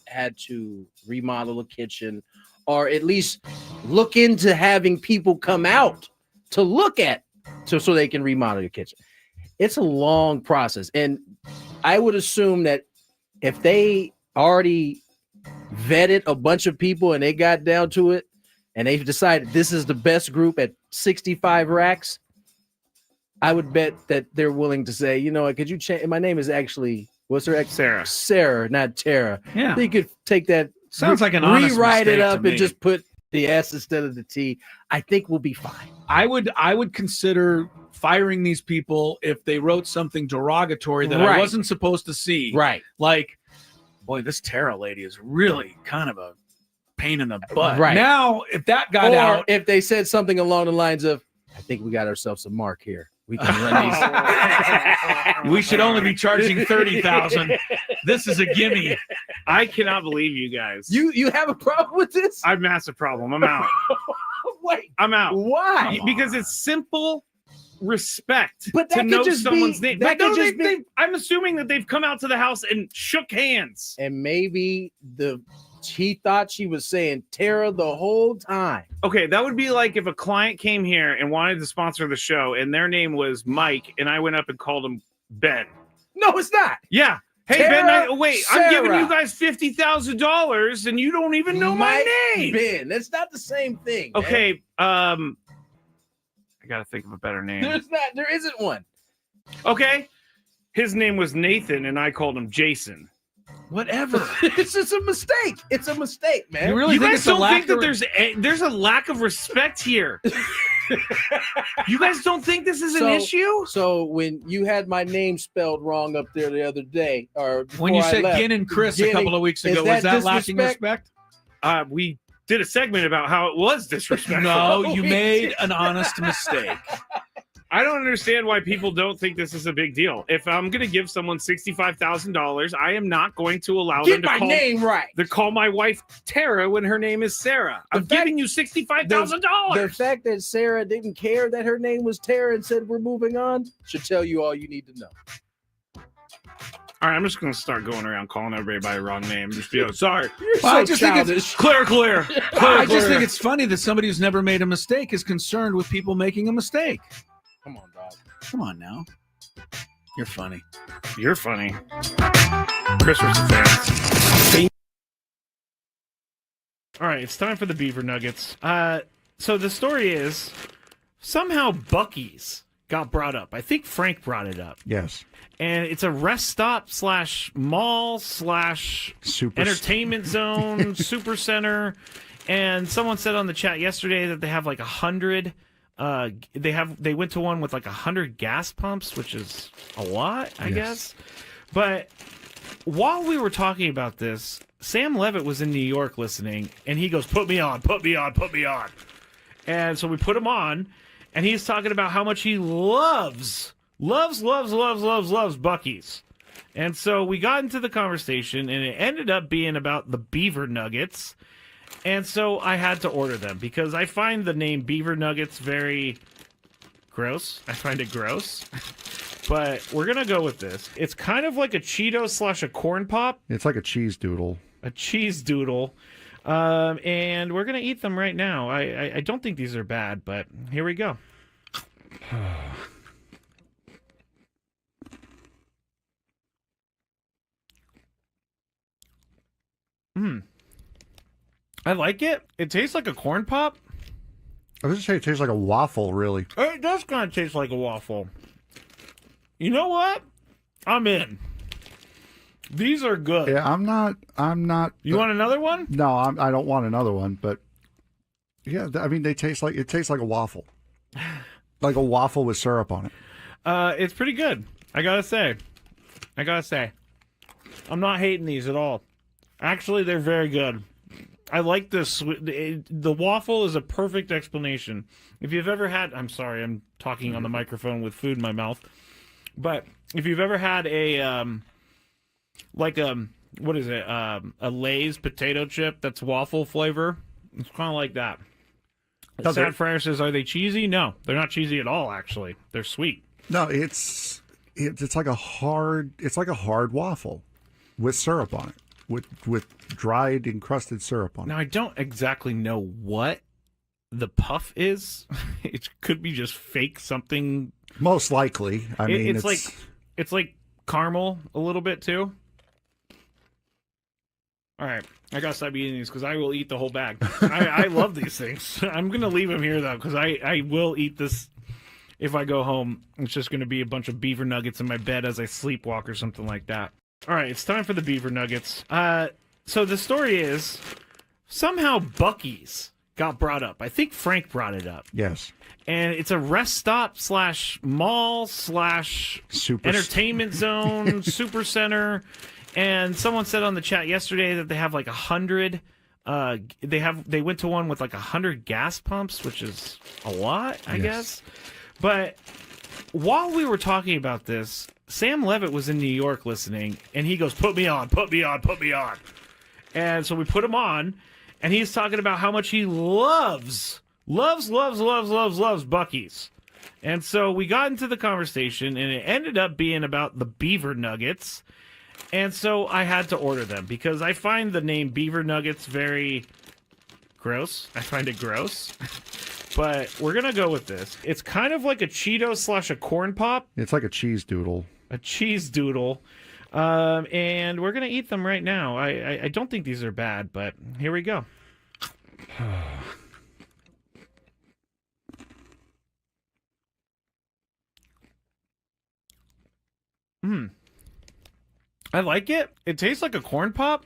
S2: had to remodel a kitchen, or at least look into having people come out to look at, so they can remodel your kitchen. It's a long process, and I would assume that if they already vetted a bunch of people and they got down to it, and they've decided this is the best group at 65 racks, I would bet that they're willing to say, you know what, could you change? My name is actually, what's her ex?
S3: Sarah.
S2: Sarah, not Tara.
S1: Yeah.
S2: They could take that,
S1: Sounds like an honest
S2: rewrite it
S1: mistake
S2: up
S1: to me.
S2: and just put the S instead of the T. I think we'll be fine.
S1: I would consider firing these people if they wrote something derogatory that I
S2: Right.
S1: wasn't supposed to see.
S2: Right.
S1: Like, boy, this Tara lady is really kind of a pain in the butt.
S2: Right.
S1: Now, if that got
S2: or
S1: out,
S2: if they said something along the lines of, I think we got ourselves a mark here. We can run these.
S1: we should only be charging 30,000. This is a gimme.
S3: I cannot believe you guys.
S2: You have a problem with this?
S3: I have a massive problem. I'm out.
S2: Wait,
S3: I'm out.
S2: why?
S3: Because it's simple respect
S2: But that
S3: to
S2: could
S3: know
S2: just
S3: someone's
S2: be-
S3: name.
S2: that
S3: But no,
S2: could just be-
S3: I'm assuming that they've come out to the house and shook hands.
S2: And maybe he thought she was saying Tara the whole time.
S3: Okay, that would be like if a client came here and wanted to sponsor the show and their name was Mike and I went up and called him Ben.
S2: No, it's not.
S3: Yeah. Hey,
S2: Tara,
S3: Ben, I'm giving
S2: Sarah.
S3: you guys $50,000 and you don't even know my name.
S2: Ben, that's not the same thing. man.
S3: Okay, I got to think of a better name.
S2: There isn't one.
S3: Okay. His name was Nathan and I called him Jason.
S1: Whatever.
S2: It's just a mistake. It's a mistake, man.
S1: You really
S3: You
S1: think
S3: guys
S1: it's a
S3: don't
S1: lack
S3: think that
S1: of
S3: there's a lack of respect here. You guys don't think this is an issue?
S2: So when you had my name spelled wrong up there the other day, or
S1: when you
S2: before I
S1: said
S2: left,
S1: Gwynn and Chris a couple of weeks
S2: is
S1: ago, was that lacking
S2: disrespect?
S1: respect?
S3: We did a segment about how it was disrespectful.
S1: No, you made an honest mistake.
S3: I don't understand why people don't think this is a big deal. If I'm going to give someone $65,000, I am not going to allow
S2: Get
S3: them to
S2: my name right.
S3: to call my wife Tara when her name is Sarah. I'm giving you $65,000.
S2: The fact that Sarah didn't care that her name was Tara and said we're moving on should tell you all you need to know.
S3: All right, I'm just going to start going around calling everybody by the wrong name. Just be like, sorry.
S1: Well, I
S2: so
S1: just think it's
S2: childish.
S3: Clear.
S1: I just think it's funny that somebody who's never made a mistake is concerned with people making a mistake.
S2: Come on, dog.
S1: Come on now. You're funny.
S3: You're funny. Chris was a fan. All right, it's time for the Beaver Nuggets. So the story is somehow Buc-ee's got brought up. I think Frank brought it up.
S13: Yes.
S3: And it's a rest stop / mall /
S13: Super
S3: entertainment zone, super center. And someone said on the chat yesterday that they have like 100. They went to one with like 100 gas pumps, which is a lot, I guess. But while we were talking about this, Sam Levitt was in New York listening, and he goes, "Put me on." And so we put him on, and he's talking about how much he loves Buc-ee's. And so we got into the conversation, and it ended up being about the Beaver Nuggets. And so I had to order them because I find the name Beaver Nuggets very gross. I find it gross. But we're going to go with this. It's kind of like a Cheeto / a corn pop.
S13: It's like a cheese doodle.
S3: A cheese doodle. And we're going to eat them right now. I don't think these are bad, but here we go. I like it. It tastes like a corn pop.
S13: I was just saying it tastes like a waffle, really.
S3: It does kind of taste like a waffle. You know what? I'm in. These are good.
S13: Yeah, I'm not.
S3: You want another one?
S13: No, I don't want another one. But yeah, I mean, it tastes like a waffle, like a waffle with syrup on it.
S3: It's pretty good. I gotta say, I'm not hating these at all. Actually, they're very good. I like this. The waffle is a perfect explanation. If you've ever had, I'm sorry, I'm talking on the microphone with food in my mouth. But if you've ever had a, what is it? A Lay's potato chip that's waffle flavor. It's kind of like that. Sad Fryer says, are they cheesy? No, they're not cheesy at all, actually. They're sweet.
S13: No, it's like a hard waffle with syrup on it. With dried encrusted syrup on it.
S3: Now, I don't exactly know what the puff is. It could be just fake something.
S13: Most likely. I mean,
S3: it's like caramel a little bit too. All right, I gotta stop eating these because I will eat the whole bag. I love these things. I'm gonna leave them here though because I will eat this if I go home. It's just gonna be a bunch of Beaver Nuggets in my bed as I sleepwalk or something like that. All right, it's time for the Beaver Nuggets. So the story is somehow Buc-ee's got brought up. I think Frank brought it up.
S13: Yes.
S3: And it's a rest stop / mall / entertainment zone, super center. And someone said on the chat yesterday that they have like 100. they went to one with like 100 gas pumps, which is a lot, I guess. But while we were talking about this, Sam Levitt was in New York listening, and he goes, put me on. And so we put him on, and he's talking about how much he loves Buc-ee's. And so we got into the conversation, and it ended up being about the Beaver Nuggets. And so I had to order them because I find the name Beaver Nuggets very gross. I find it gross. But we're going to go with this. It's kind of like a Cheeto / a corn pop.
S13: It's like a cheese doodle.
S3: A cheese doodle. And we're going to eat them right now. I don't think these are bad, but here we go. I like it. It tastes like a corn pop.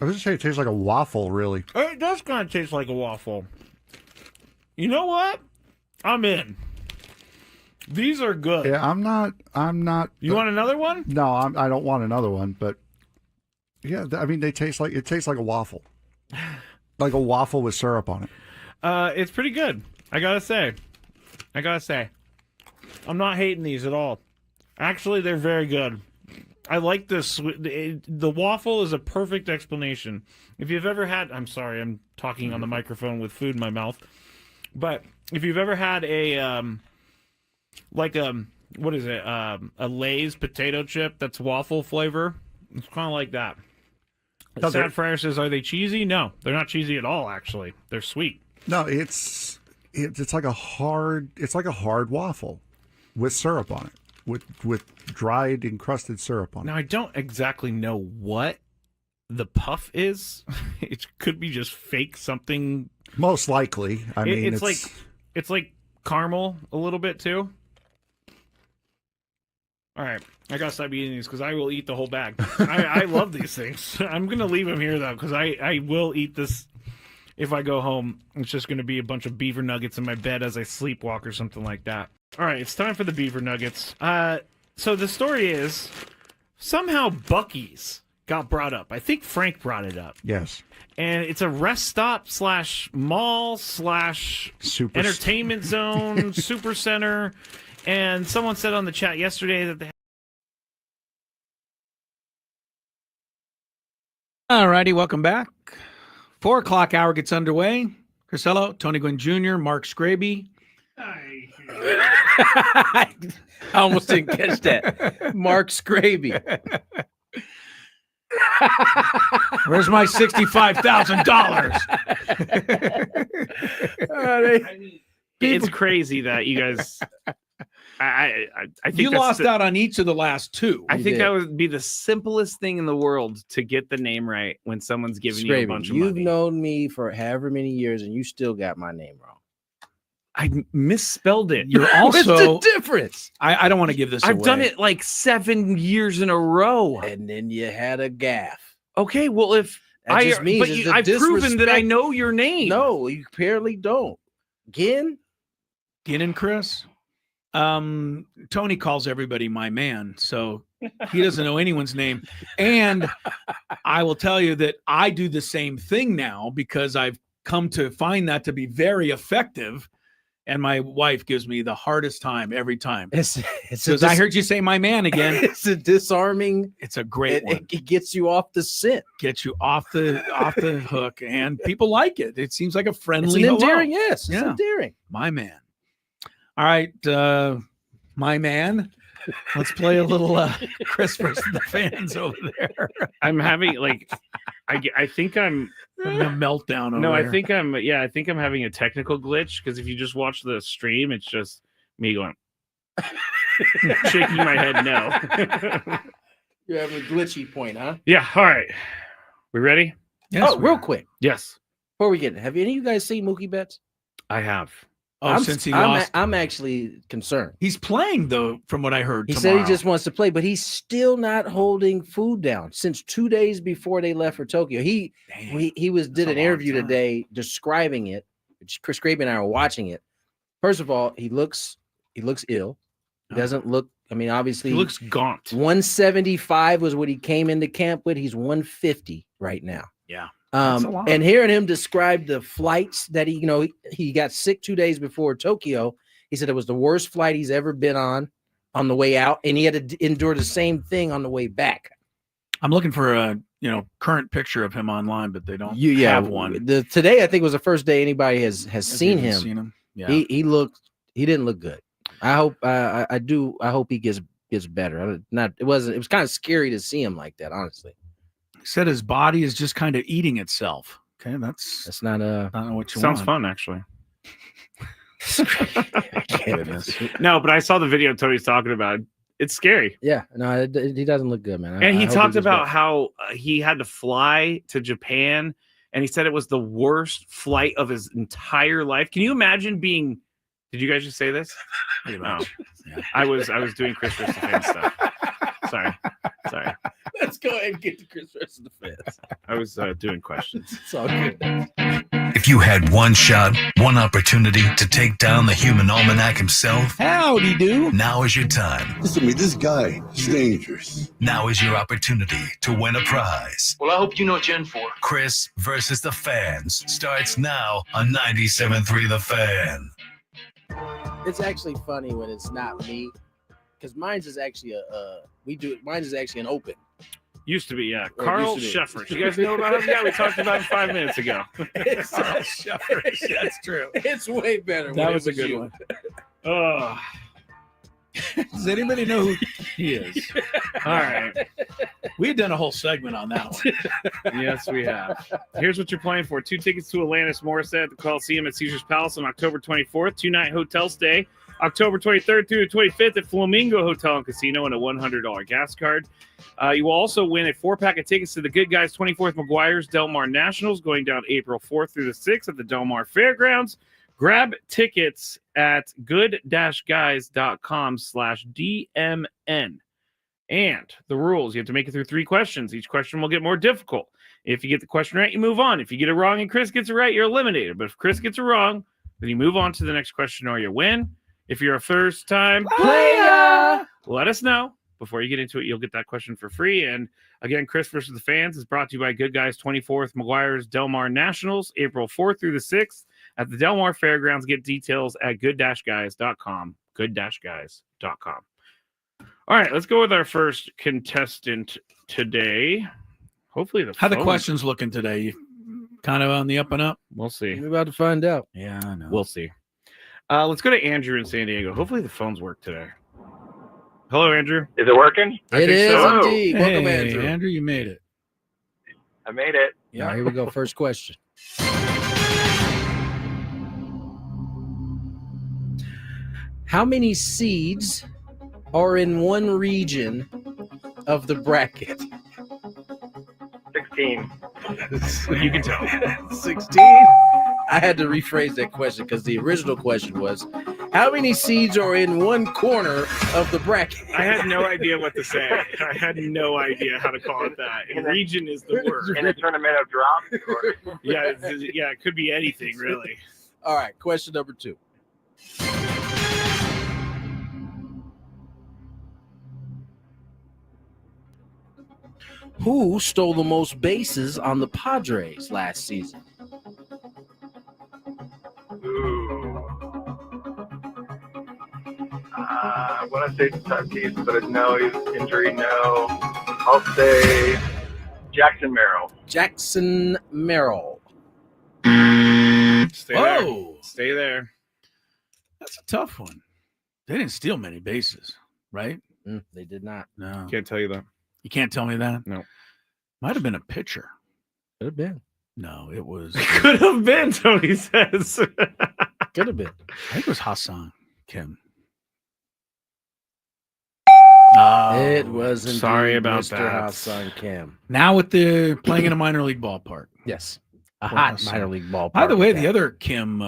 S13: I was just saying it tastes like a waffle, really.
S3: It does kind of taste like a waffle. You know what? I'm in. These are good.
S13: Yeah, I'm not.
S3: You want another one?
S13: No, I don't want another one. But yeah, I mean, it tastes like a waffle, like a waffle with syrup on it.
S3: It's pretty good. I gotta say, I'm not hating these at all. Actually, they're very good. I like this. The waffle is a perfect explanation. If you've ever had, I'm sorry, I'm talking on the microphone with food in my mouth. But if you've ever had a, what is it? A Lay's potato chip that's waffle flavor. It's kind of like that. Sad Fryer says, are they cheesy? No, they're not cheesy at all, actually. They're sweet.
S13: No, it's like a hard waffle with syrup on it. With dried encrusted syrup on it.
S3: Now, I don't exactly know what the puff is. It could be just fake something.
S13: Most likely. I mean,
S3: it's like caramel a little bit too. All right, I gotta stop eating these because I will eat the whole bag. I love these things. I'm gonna leave them here though because I will eat this if I go home. It's just gonna be a bunch of Beaver Nuggets in my bed as I sleepwalk or something like that. All right, it's time for the Beaver Nuggets. So the story is somehow Buc-ee's got brought up. I think Frank brought it up.
S13: Yes.
S3: And it's a rest stop / mall / entertainment zone, super center. And someone said on the chat yesterday that they.
S1: All righty, welcome back. 4 o'clock hour gets underway. Crisello, Tony Gwynn Jr., Mark Scraby.
S2: I almost didn't catch that. Mark Scraby.
S1: Where's my $65,000?
S3: It's crazy that you guys. I think
S1: you lost out on each of the last two.
S3: I think that would be the simplest thing in the world to get the name right when someone's giving you a bunch of money.
S2: You've known me for however many years, and you still got my name wrong.
S3: I misspelled it.
S1: You're also
S2: what's the difference?
S1: I don't want to give this away.
S3: I've done it like 7 years in a row.
S2: And then you had a gaffe.
S3: Okay, well, if I've proven that I know your name.
S2: No, you apparently don't. Gin
S1: and Chris. Tony calls everybody my man, so he doesn't know anyone's name. And I will tell you that I do the same thing now because I've come to find that to be very effective. And my wife gives me the hardest time every time. Because I heard you say my man again.
S2: It's a disarming.
S1: It's a great one.
S2: It gets you off the scent.
S1: Gets you off the hook. And people like it. It seems like a friendly
S2: It's endearing,
S1: hello.
S2: yes. It's endearing.
S1: My man. All right. My man. Let's play a little Chris versus the fans over there.
S3: I'm having I think I'm
S1: having a meltdown over
S3: No,
S1: there.
S3: I think I'm having a technical glitch because if you just watch the stream, it's just me going shaking my head no.
S2: You're having a glitchy point, huh?
S3: Yeah, all right. We ready?
S1: Yes,
S2: real quick.
S3: Yes.
S2: Before we get it, have any of you guys seen Mookie Betts?
S3: I have.
S1: Since he lost.
S2: I'm actually concerned.
S1: He's playing, though, from what I heard.
S2: He said he just wants to play, but he's still not holding food down since 2 days before they left for Tokyo. He did an interview today describing it. Chris Scraby and I were watching it. First of all, he looks ill. He doesn't look. I mean, obviously,
S3: he looks gaunt.
S2: 175 was what he came into camp with. He's 150 right now.
S1: Yeah. That's a lot.
S2: And hearing him describe the flights that he got sick 2 days before Tokyo. He said it was the worst flight he's ever been on the way out, and he had to endure the same thing on the way back.
S1: I'm looking for a current picture of him online, but they don't have one.
S2: Today I think was the first day anybody has seen him.
S1: Seen him? Yeah.
S2: He didn't look good. I hope I hope he gets better. It was kind of scary to see him like that, honestly.
S1: He said his body is just kind of eating itself. Okay, that's
S2: not
S1: what you
S3: Sounds
S1: want.
S3: fun, actually.
S1: Goodness.
S3: No, but I saw the video Tony's talking about. It's scary.
S2: Yeah, no, he doesn't look good, man.
S3: And he
S2: I hope
S3: talked
S2: gets
S3: about
S2: better.
S3: how he had to fly to Japan, and he said it was the worst flight of his entire life. Can you imagine being? Did you guys just say this? No,
S1: Yeah.
S3: I was doing Chris versus the Fans stuff. Sorry.
S2: Let's go ahead and get to Chris versus the Fans.
S3: I was doing questions.
S2: It's all good.
S10: If you had one shot, one opportunity to take down the human almanac himself,
S12: Howdy do.
S10: now is your time.
S12: Listen to me, this guy is dangerous.
S10: Now is your opportunity to win a prize.
S14: Well, I hope you know what you're in for.
S10: Chris versus the Fans starts now on 97.3 The Fan.
S2: It's actually funny when it's not me, because mine's is actually mine's is actually an open.
S3: Used to be, yeah.
S2: Or
S3: Carl
S2: used to be.
S3: Sheffers. You guys know about him? Yeah, we talked about him 5 minutes ago.
S2: It's
S1: Carl Sheffers. That's true.
S2: It's way better.
S1: That
S2: when it
S1: was a good
S2: you.
S1: one.
S3: Oh,
S1: Does anybody know who he is?
S3: all right.
S1: We had done a whole segment on that one.
S3: Yes, we have. Here's what you're playing for. 2 tickets to Alanis Morissette at the Coliseum at Caesars Palace on October 24th. 2-night hotel stay. October 23rd through the 25th at Flamingo Hotel and Casino and a $100 gas card. You will also win a 4-pack of tickets to the Good Guys 24th McGuire's Del Mar Nationals going down April 4th through the 6th at the Del Mar Fairgrounds. Grab tickets at good-guys.com/DMN. And the rules, you have to make it through 3 questions. Each question will get more difficult. If you get the question right, you move on. If you get it wrong and Chris gets it right, you're eliminated. But if Chris gets it wrong, then you move on to the next question or you win. If you're a first-time player, let us know. Before you get into it, you'll get that question for free. And again, Chris versus the Fans is brought to you by Good Guys 24th McGuire's Del Mar Nationals, April 4th through the 6th at the Del Mar Fairgrounds. Get details at good-guys.com, good-guys.com. All right, let's go with our first contestant today. Hopefully
S1: How the questions looking today? You kind of on the up and up?
S3: We'll see.
S2: We're about to find out.
S1: Yeah, I know.
S3: We'll see. Let's go to Andrew in San Diego. Hopefully the phones work today. Hello, Andrew.
S15: Is it working?
S2: It is
S15: so.
S2: indeed. Welcome,
S1: Hey,
S2: Andrew.
S1: Andrew, you made it.
S15: I made it.
S2: Yeah, here we go. First question. How many seeds are in one region of the bracket?
S15: 16.
S3: You can tell.
S2: 16? I had to rephrase that question because the original question was, how many seeds are in one corner of the bracket?
S3: I had no idea what to say. I had no idea how to call it that. And region is the word.
S15: In a tournament of drops?
S3: Yeah, it could be anything, really.
S2: All right, question number 2. Who stole the most bases on the Padres last season?
S15: Ooh. I want to say Tatis, but no, he's injured. No. I'll say Jackson Merrill.
S2: Jackson Merrill.
S3: Stay there. Stay there.
S1: That's a tough one. They didn't steal many bases, right?
S2: They did not.
S1: No.
S3: Can't tell you that.
S1: You can't tell me that?
S3: No.
S1: Might have been a pitcher.
S2: Could have been.
S1: No, it was.
S3: Could have been, Tony says.
S2: Could have been.
S1: I think it was Hassan Kim.
S2: It was indeed
S3: sorry about
S2: Mr.
S3: that.
S2: Hassan Kim.
S1: Now with the playing in a minor league ballpark.
S2: Yes. A
S1: Poor
S2: hot
S1: Hassan.
S2: minor league ballpark.
S1: By the way,
S2: at
S1: the
S2: that.
S1: other Kim,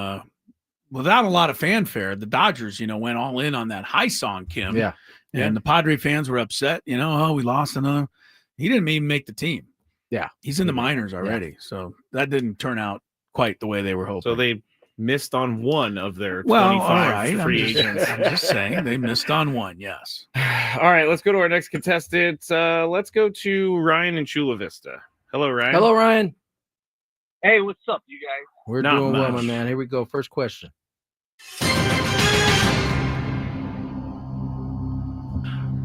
S1: without a lot of fanfare, the Dodgers, went all in on that high song Kim.
S2: Yeah.
S1: And the Padre fans were upset. We lost another. He didn't even make the team.
S2: Yeah.
S1: He's in the minors already. So that didn't turn out quite the way they were hoping.
S3: So they missed on one of their 25
S1: all right.
S3: free agents.
S1: I'm just saying they missed on one. Yes.
S3: All right, let's go to our next contestant. Let's go to Ryan in Chula Vista. Hello, Ryan.
S2: Hello, Ryan.
S14: Hey, what's up, you guys?
S2: We're
S3: Not
S2: doing well, my
S3: much.
S2: man. Here we go. First question.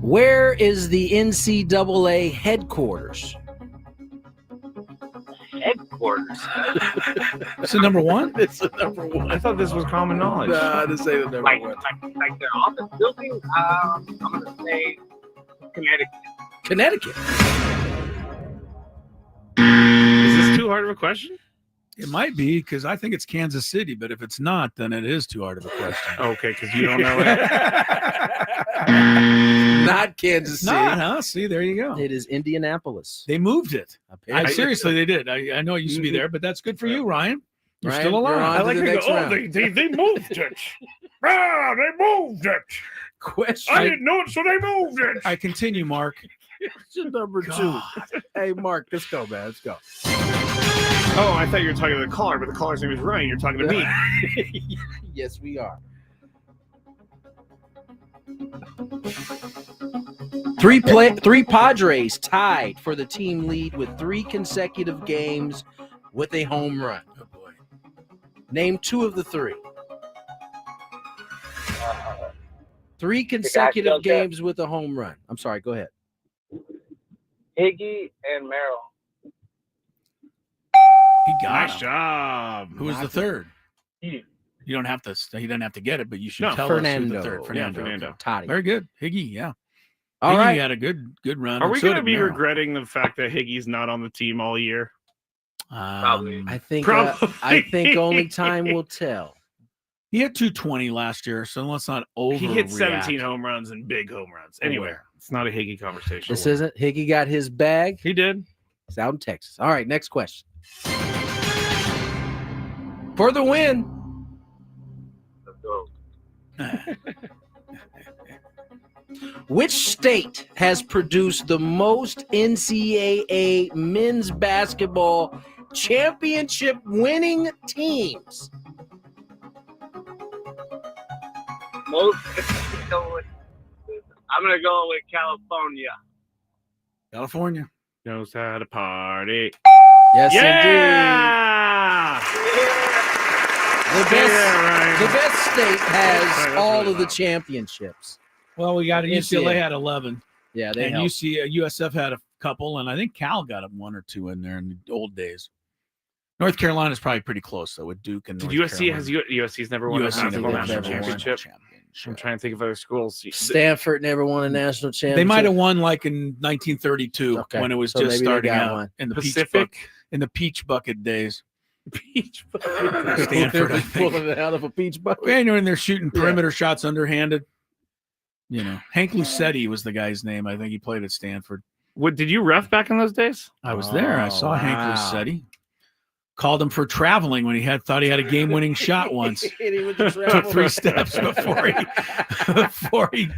S2: Where is the NCAA headquarters?
S14: Headquarters.
S1: This is number one?
S2: This is number one.
S3: I thought this was common knowledge.
S2: Nah, this ain't the number
S14: Like,
S2: one.
S14: like their office building? I'm gonna say Connecticut.
S2: Connecticut.
S3: Is this too hard of a question?
S1: It might be because I think it's Kansas City, but if it's not, then it is too hard of a question.
S3: Okay, because you don't know it.
S2: Not Kansas City.
S1: Not, huh? See, there you go.
S2: It is Indianapolis.
S1: They moved it.
S2: Apparently.
S1: Seriously, they did. I know it used to be there, but that's good for you, Ryan. You're
S2: Ryan,
S1: still
S2: you're
S1: alive.
S2: on
S3: I
S2: to
S3: like
S2: the
S3: to go,
S2: next round.
S3: they moved it. They moved it.
S2: Question.
S3: know it, so they moved it.
S1: I continue, Mark.
S2: Question number 2. Hey, Mark, let's go, man. Let's go.
S3: Oh, I thought you were talking to the caller, but the caller's name is Ryan. You're talking to me.
S2: Yes, we are. Three Padres tied for the team lead with 3 consecutive games with a home run.
S1: Oh boy.
S2: Name 2 of the 3. 3 consecutive games with a home run. I'm sorry, go ahead.
S14: Higgy and Merrill.
S1: He got
S3: Nice
S1: him.
S3: job.
S1: Who was the third?
S14: He
S1: You don't have to. He doesn't have to get it, but you should
S3: No,
S1: tell us who
S2: Fernando.
S1: the third.
S3: Yeah,
S1: Fernando.
S3: Fernando.
S2: Toddy.
S1: Very good, Higgy. Yeah.
S2: All
S1: Higgy
S2: right.
S1: had a good run.
S3: Are
S1: and
S3: we
S1: so
S3: going to
S1: did
S3: be
S1: Merrill.
S3: regretting the fact that Higgy's not on the team all year?
S14: Probably.
S2: I think
S3: Probably.
S2: only time will tell.
S1: He had 220 last year, so let's not overreact.
S3: He hit 17 home runs and big home runs. Anyway, it's not a Higgy conversation.
S2: This isn't. Higgy got his bag.
S3: He did.
S2: It's out in Texas. All right, next question. For the win.
S14: Let's go.
S2: Which state has produced the most NCAA men's basketball championship winning teams?
S14: Most. I'm gonna go with California.
S1: California.
S3: Knows how to party.
S2: Yes,
S3: Yeah!
S2: indeed.
S3: Yeah,
S2: The
S3: Ryan.
S2: best state has
S3: That's
S2: all
S3: really
S2: of the
S3: loud.
S2: championships.
S1: Well, we got
S2: NCAA.
S1: UCLA had 11,
S2: Yeah, they
S1: and
S2: help.
S1: USF had a couple, and I think Cal got 1 or 2 in there in the old days. North Carolina's probably pretty close though with Duke and
S3: Did
S1: North
S3: USC
S1: Carolina.
S3: USC's never won a
S1: USC
S3: basketball
S2: never
S3: national
S2: won a
S3: championship?
S1: championship.
S3: I'm trying to think of other schools.
S2: Stanford never won a national championship.
S1: They might have won like in 1932
S2: Okay,
S1: when it was
S2: so
S1: just
S2: maybe they
S1: starting
S2: got
S1: out
S2: one.
S1: in the
S3: Pacific.
S1: in the peach bucket days.
S3: Peach.
S1: Stanford, I think.
S2: Pulling it out of a peach bucket.
S1: Well, you know, when they're shooting perimeter shots underhanded. You know, Hank Lucetti was the guy's name. I think he played at Stanford.
S3: What did you ref back in those days?
S1: I was there. I saw Hank
S2: wow.
S1: Lucetti. Called him for traveling when he thought he had a game-winning shot once.
S2: Hit him with the
S1: Took
S2: travel.
S1: 3 steps before he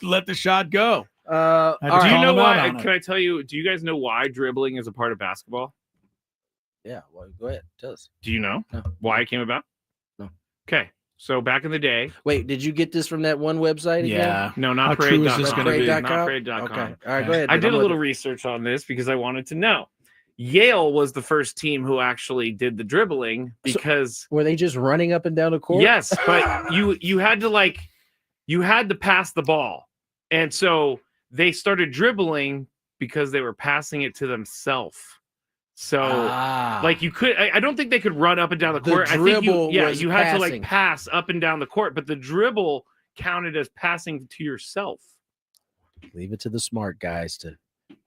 S1: let the shot go.
S2: All
S1: Do
S3: Do
S2: right.
S3: you know
S1: him out
S3: why?
S1: on it.
S3: Can I tell you? Do you guys know why dribbling is a part of basketball?
S2: Yeah, well, go ahead. Tell us.
S3: Do you know
S2: No.
S3: why it came about?
S2: No.
S3: Okay, so back in the day,
S2: Wait, did you get this from that one website again?
S1: Yeah.
S3: no,
S1: How
S3: not
S1: true is this
S3: parade.com.
S1: gonna be?
S3: Not
S2: Parade.com?
S3: parade.com.
S2: Okay. All right, go ahead.
S3: I
S2: then.
S3: did
S2: I'm
S3: a
S2: with
S3: little
S2: you.
S3: research on this because I wanted to know. Yale was the first team who actually did the dribbling because
S2: Were they just running up and down the court?
S3: yes, but you had to pass the ball, and so they started dribbling because they were passing it to themselves. So like you could, I don't think they could run up and down the
S2: The
S3: court. I think
S2: dribble
S3: you
S2: was
S3: had to like
S2: passing.
S3: pass up and down the court, but the dribble counted as passing to yourself.
S2: Leave it to the smart guys to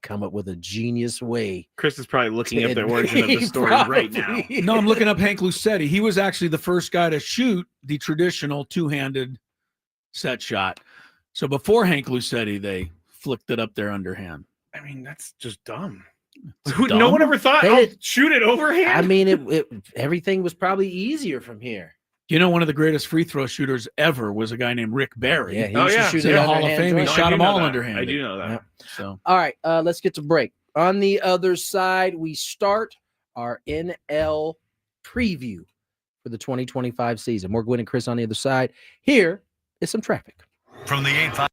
S2: come up with a genius way.
S3: Chris is probably looking up the
S2: He
S3: origin of the story right now.
S2: probably
S1: No, I'm
S2: is.
S1: looking up Hank Lucetti. He was actually the first guy to shoot the traditional 2-handed set shot. So before Hank Lucetti, they flicked it up there underhand.
S3: I mean, that's just dumb.
S1: It's
S3: No
S1: dumb.
S3: one ever thought,
S2: They
S3: I'll
S2: did-
S3: shoot it overhand.
S2: I mean, everything was probably easier from here.
S1: You know, one of the greatest free throw shooters ever was a guy named Rick Barry.
S2: Yeah, he
S3: Oh,
S2: used to
S3: yeah.
S2: shoot
S1: He's in
S2: it
S1: the Hall of
S2: underhand
S1: Fame. He
S2: joint.
S3: No, I
S1: shot
S3: do
S1: them
S3: know
S1: all
S3: that.
S1: underhanded.
S3: I do know that.
S2: Yep.
S1: So
S2: All right, let's get to break. On the other side, we start our NL preview for the 2025 season. More Gwynn and Chris on the other side. Here is some traffic.
S10: From the 8-5.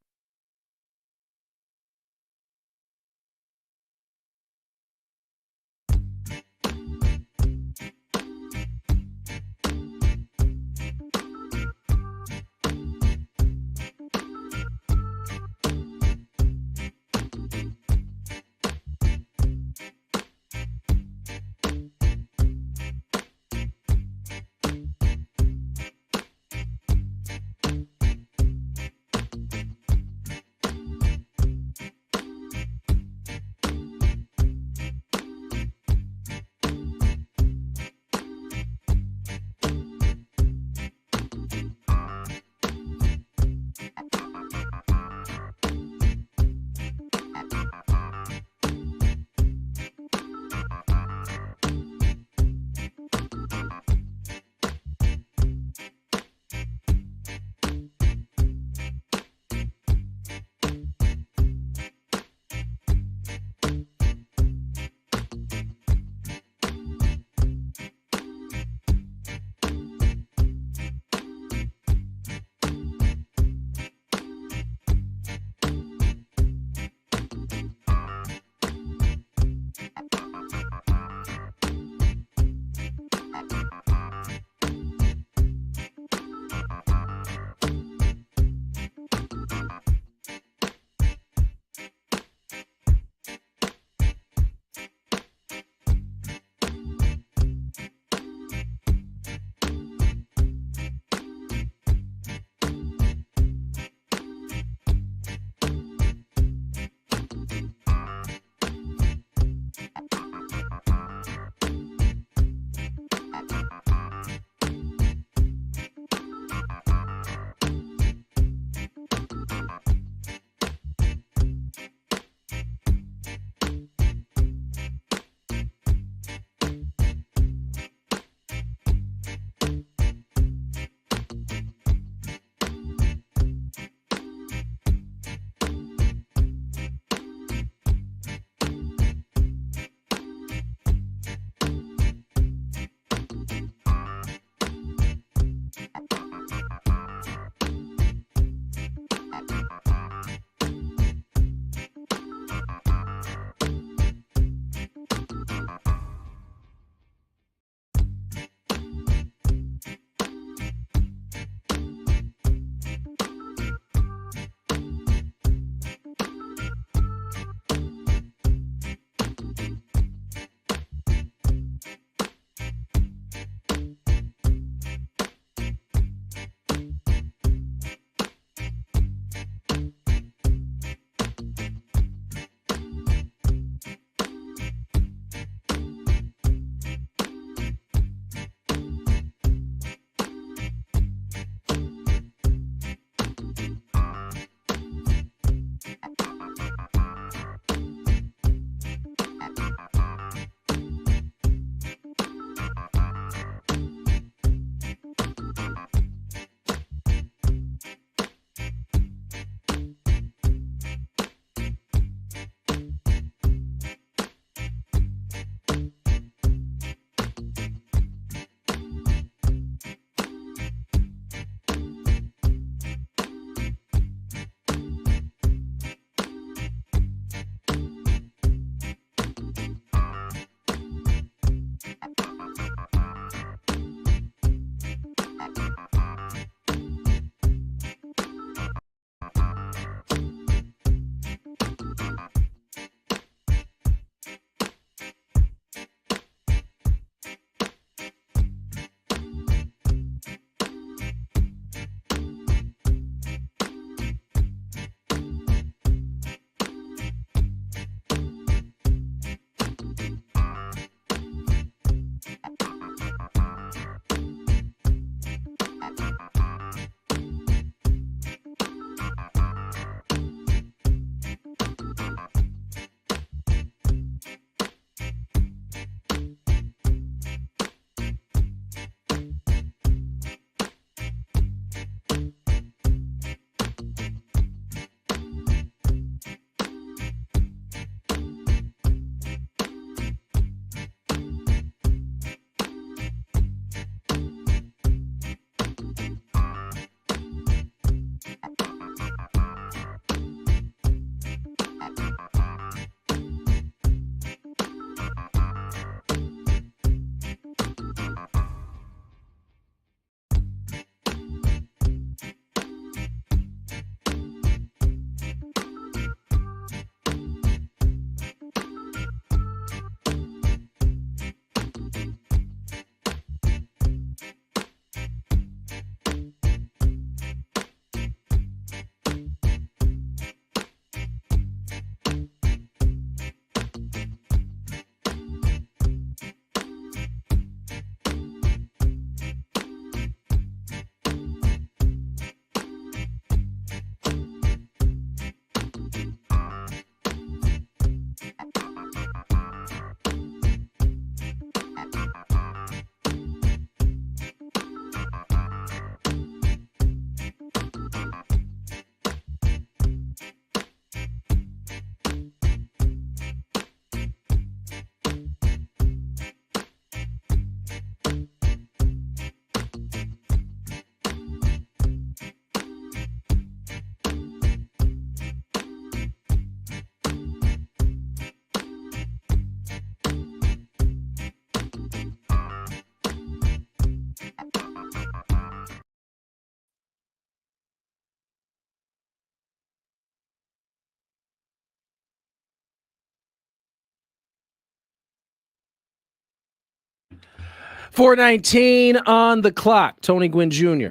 S2: 4:19 on the clock. Tony Gwynn Jr.,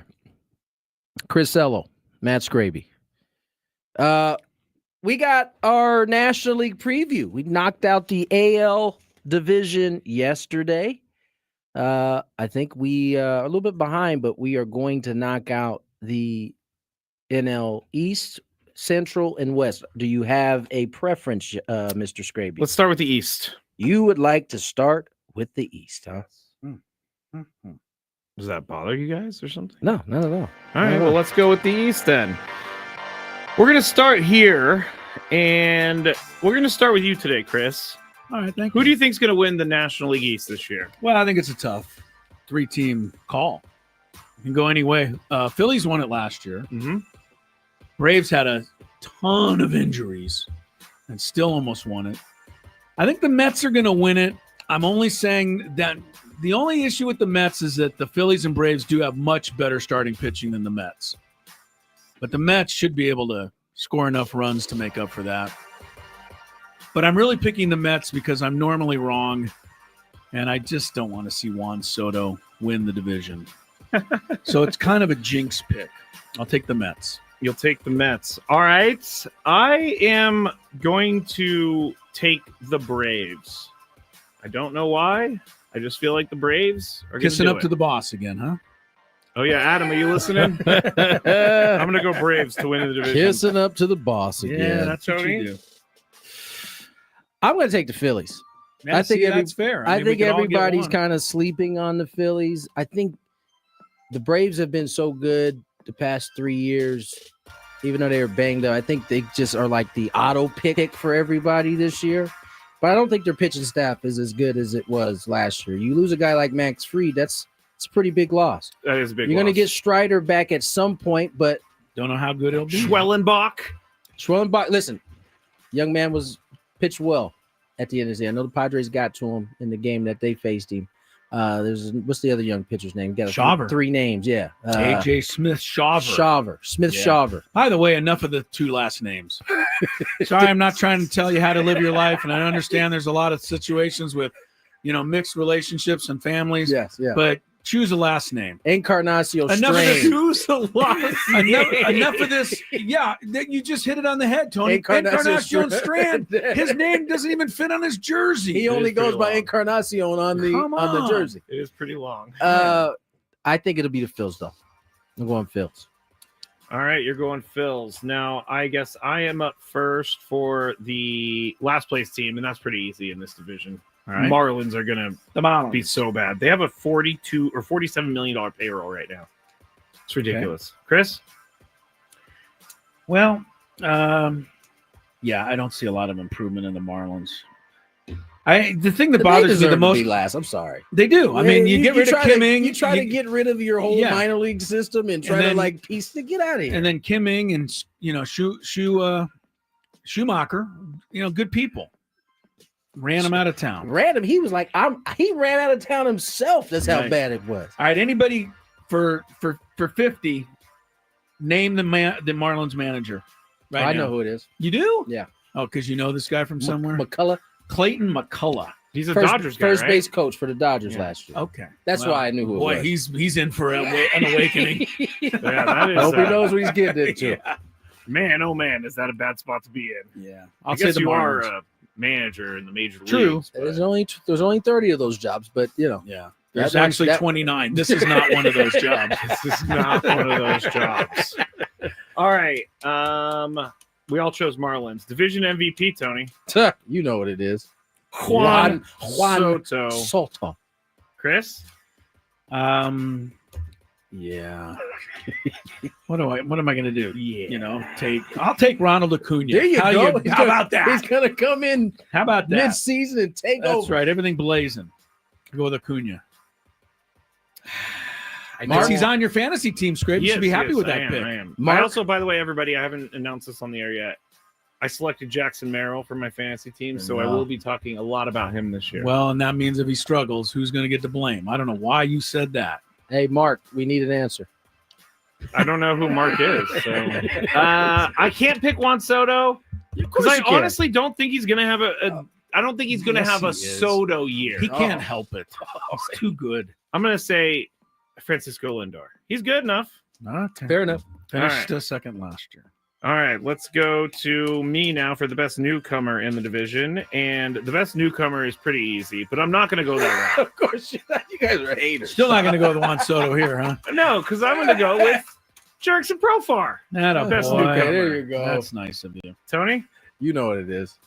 S2: Chris Ello, Matt Scraby. We got our National League preview. We knocked out the AL division yesterday. I think we are a little bit behind, but we are going to knock out the NL East, Central, and West. Do you have a preference, Mr. Scraby?
S3: Let's start with the East.
S2: You would like to start with the East, huh?
S3: Does that bother you guys or something?
S2: No, not at all.
S3: All right, well, let's go with the East then. We're going to start here, and we're going to start with you today, Chris.
S1: All right, thank
S3: Who
S1: you.
S3: do you think is going to win the National League East this year?
S1: Well, I think it's a tough 3-team call. You can go any way. Phillies won it last year.
S3: Mm-hmm.
S1: Braves had a ton of injuries and still almost won it. I think the Mets are going to win it. I'm only saying that the only issue with the Mets is that the Phillies and Braves do have much better starting pitching than the Mets. But the Mets should be able to score enough runs to make up for that. But I'm really picking the Mets because I'm normally wrong, and I just don't want to see Juan Soto win the division. So it's kind of a jinx pick. I'll take the Mets.
S3: You'll take the Mets. All right. I am going to take the Braves. I don't know why. I just feel like the Braves are
S1: Kissing up
S3: it.
S1: to the boss again, huh?
S3: Oh, yeah. Adam, are you listening? I'm going to go Braves to win the division.
S2: Kissing up to the boss again.
S1: Yeah, that's what you do.
S2: I'm going to take the Phillies.
S1: Yeah,
S2: I think
S1: that's fair.
S2: I
S1: mean, we
S2: think
S1: could all get
S2: everybody's
S1: one.
S2: kind of sleeping on the Phillies. I think the Braves have been so good the past 3 years, even though they were banged up. I think they just are like the auto pick for everybody this year. But I don't think their pitching staff is as good as it was last year. You lose a guy like Max Fried, it's a pretty big loss.
S3: That is a big
S2: You're going to
S3: loss.
S2: get Strider back at some point, but
S1: don't know how good he'll be.
S3: Schwellenbach.
S2: Listen, young man was pitched well at the end of the day. I know the Padres got to him in the game that they faced him. What's the other young pitcher's name? Got
S1: Shawver.
S2: 3 names, yeah.
S1: AJ Smith Shawver.
S2: Shawver.
S1: By the way, enough of the 2 last names. Sorry, I'm not trying to tell you how to live your life, and I understand there's a lot of situations with, mixed relationships and families.
S2: Yes, yeah.
S1: But choose a last name.
S2: Encarnacio
S1: Enough of this.
S2: Strain.
S3: Choose a last
S1: Enough of this. Yeah, you just hit it on the head, Tony.
S2: Encarnacion
S1: Encarnacion Strand. His name doesn't even fit on his jersey.
S2: He only goes by Encarnacion on the jersey.
S3: It is pretty long.
S2: I think it'll be the Phils, though. I'm going Phils.
S3: All right, you're going Phils. Now, I guess I am up first for the last place team, and that's pretty easy in this division.
S1: All right.
S3: Marlins are going
S1: The
S3: to
S1: Marlins.
S3: be so bad. They have a $42 or $47 million payroll right now. It's ridiculous. Chris?
S1: Well, yeah, I don't see a lot of improvement in the Marlins. The thing that bothers me the most,
S2: last. I'm sorry.
S1: They do. I mean, you get rid of Kim Ng.
S2: You try to get rid of your whole minor league system and try
S1: then-
S2: to piece to get out of here.
S1: and then Kim Ng and Schumacher, good people, ran him out of town.
S2: Ran him. He was like, he ran out of town himself. That's how
S1: Right.
S2: bad it was.
S1: All right, anybody for 50, name the Marlins manager. Right
S2: I
S1: now.
S2: know who it is.
S1: You do?
S2: Yeah.
S1: Oh, because you know this guy from somewhere.
S2: McCullough.
S1: Clayton McCullough.
S3: He's a
S2: First,
S3: Dodgers guy,
S2: first
S3: right?
S2: base coach for the Dodgers last year.
S1: Okay,
S2: That's
S1: Well,
S2: why I knew who it
S1: boy,
S2: was.
S1: he's in for an awakening.
S3: Yeah, that is,
S2: I hope he knows what he's getting into.
S1: Yeah.
S3: Man, oh man, is that a bad spot to be in?
S1: Yeah,
S3: I
S1: say
S3: guess
S1: the
S3: you
S1: Marlins.
S3: are a manager in the major
S1: True.
S3: leagues.
S2: There's only 30 of those jobs, but
S1: Yeah, there's
S2: That one-
S1: actually
S2: that-
S1: 29. This is not one of those jobs.
S3: This is not one of those jobs. All right. We all chose Marlins. Division MVP, Tony.
S2: you know what it is.
S3: Juan
S2: Soto.
S3: Soto. Chris?
S1: Yeah. What am I going to do?
S3: Yeah.
S1: I'll take Ronald Acuna.
S2: There you go.
S1: How about that?
S2: He's gonna come in
S1: How about that?
S2: mid-season and take
S1: That's
S2: over.
S1: right. Everything blazing. Go with Acuna.
S3: Mark-
S1: He's on your fantasy team, Scrape. You should be happy with that pick.
S3: I am.
S2: Mark-
S3: I also, by the way, everybody, I haven't announced this on the air yet. I selected Jackson Merrill for my fantasy team, so I
S1: Wow.
S3: will be talking a lot about him this year.
S1: Well, and that means if he struggles, who's going to get the blame? I don't know why you said that.
S2: Hey, Mark, we need an answer.
S3: I don't know who Mark is. So I can't pick Juan Soto because
S1: course
S3: I
S1: you can.
S3: honestly don't think he's going to have I don't think he's going to
S1: Yes,
S3: have
S1: he
S3: a
S1: is.
S3: Soto year.
S1: He can't help it. He's too good.
S3: I'm going to say Francisco Lindor. He's good enough.
S1: Okay.
S2: Fair enough.
S1: Finished second last year.
S3: All right, let's go to me now for the best newcomer in the division. And the best newcomer is pretty easy, but I'm not going to go that route.
S2: Of course, you guys are haters.
S1: Still not going to go with Juan Soto here, huh?
S3: No, because I'm going to go with Jurickson Profar.
S1: Best
S2: newcomer. There you go.
S1: That's nice of you.
S3: Tony?
S2: You know what it is.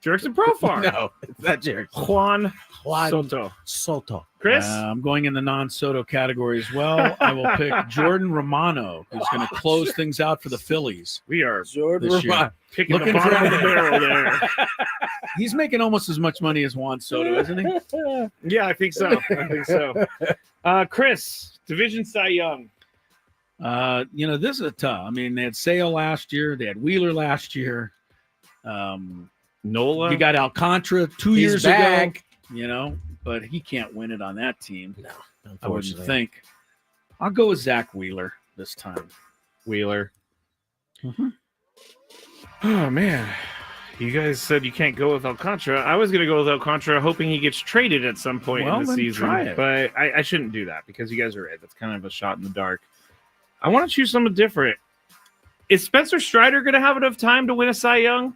S3: Jurickson Profar.
S2: No, it's not Jerick.
S3: Juan
S2: Soto.
S3: Chris?
S1: I'm going in the non-Soto category as well. I will pick Jordan Romano, who's going to close things out for the Phillies.
S3: We are
S2: Jordan
S1: this year.
S2: Romano.
S3: picking the bottom of the barrel there.
S1: He's making almost as much money as Juan Soto, isn't he?
S3: Yeah, I think so. Chris, Division Cy Young.
S1: This is tough. I mean, they had Sale last year. They had Wheeler last year.
S3: Nola.
S1: You got Alcantara 2
S2: He's
S1: years
S2: back.
S1: ago, but he can't win it on that team.
S2: No,
S1: I wouldn't
S2: unfortunately.
S1: think. I'll go with Zach Wheeler this time.
S3: Wheeler. Oh, man. You guys said you can't go with Alcantara. I was going to go with Alcantara, hoping he gets traded at some point in the
S1: then
S3: season.
S1: try it.
S3: But I shouldn't do that because you guys are right. That's kind of a shot in the dark. I want to choose someone different. Is Spencer Strider going to have enough time to win a Cy Young?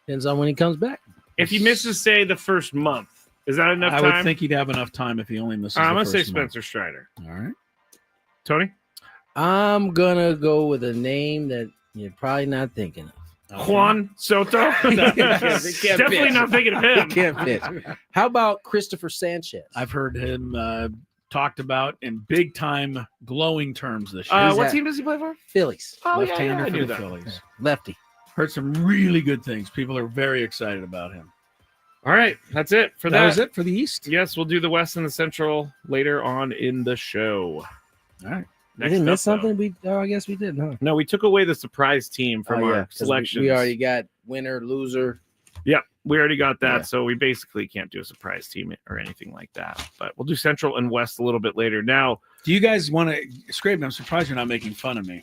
S2: Depends on when he comes back.
S3: If he misses, say, the first month, is that enough
S1: I
S3: time?
S1: would think he'd have enough time if he only misses.
S3: I'm
S1: the
S3: going to say
S1: first month.
S3: Spencer Strider.
S1: All right.
S3: Tony?
S2: I'm gonna go with a name that you're probably not thinking of.
S3: Juan Soto? Definitely not thinking of him.
S2: He can't fit. How about Christopher Sanchez?
S1: I've heard him talked about in big time glowing terms this year.
S3: What team does he play for?
S2: Phillies.
S3: Oh,
S1: Left-hander
S3: I
S1: for
S3: knew
S1: the
S3: that.
S1: Phillies.
S2: Lefty.
S1: Heard some really good things. People are very excited about him.
S3: All right, that's it for that.
S1: That was it for the East.
S3: Yes, we'll do the West and the Central later on in the show.
S1: All right.
S2: We didn't miss something? I guess we did, huh?
S3: No, we took away the surprise team from our
S2: 'cause
S3: selections.
S2: We already got winner, loser.
S3: Yep, we already got that.
S2: Yeah.
S3: So we basically can't do a surprise team or anything like that. But we'll do Central and West a little bit later. Now,
S1: do you guys want to, Scrape? I'm surprised you're not making fun of me.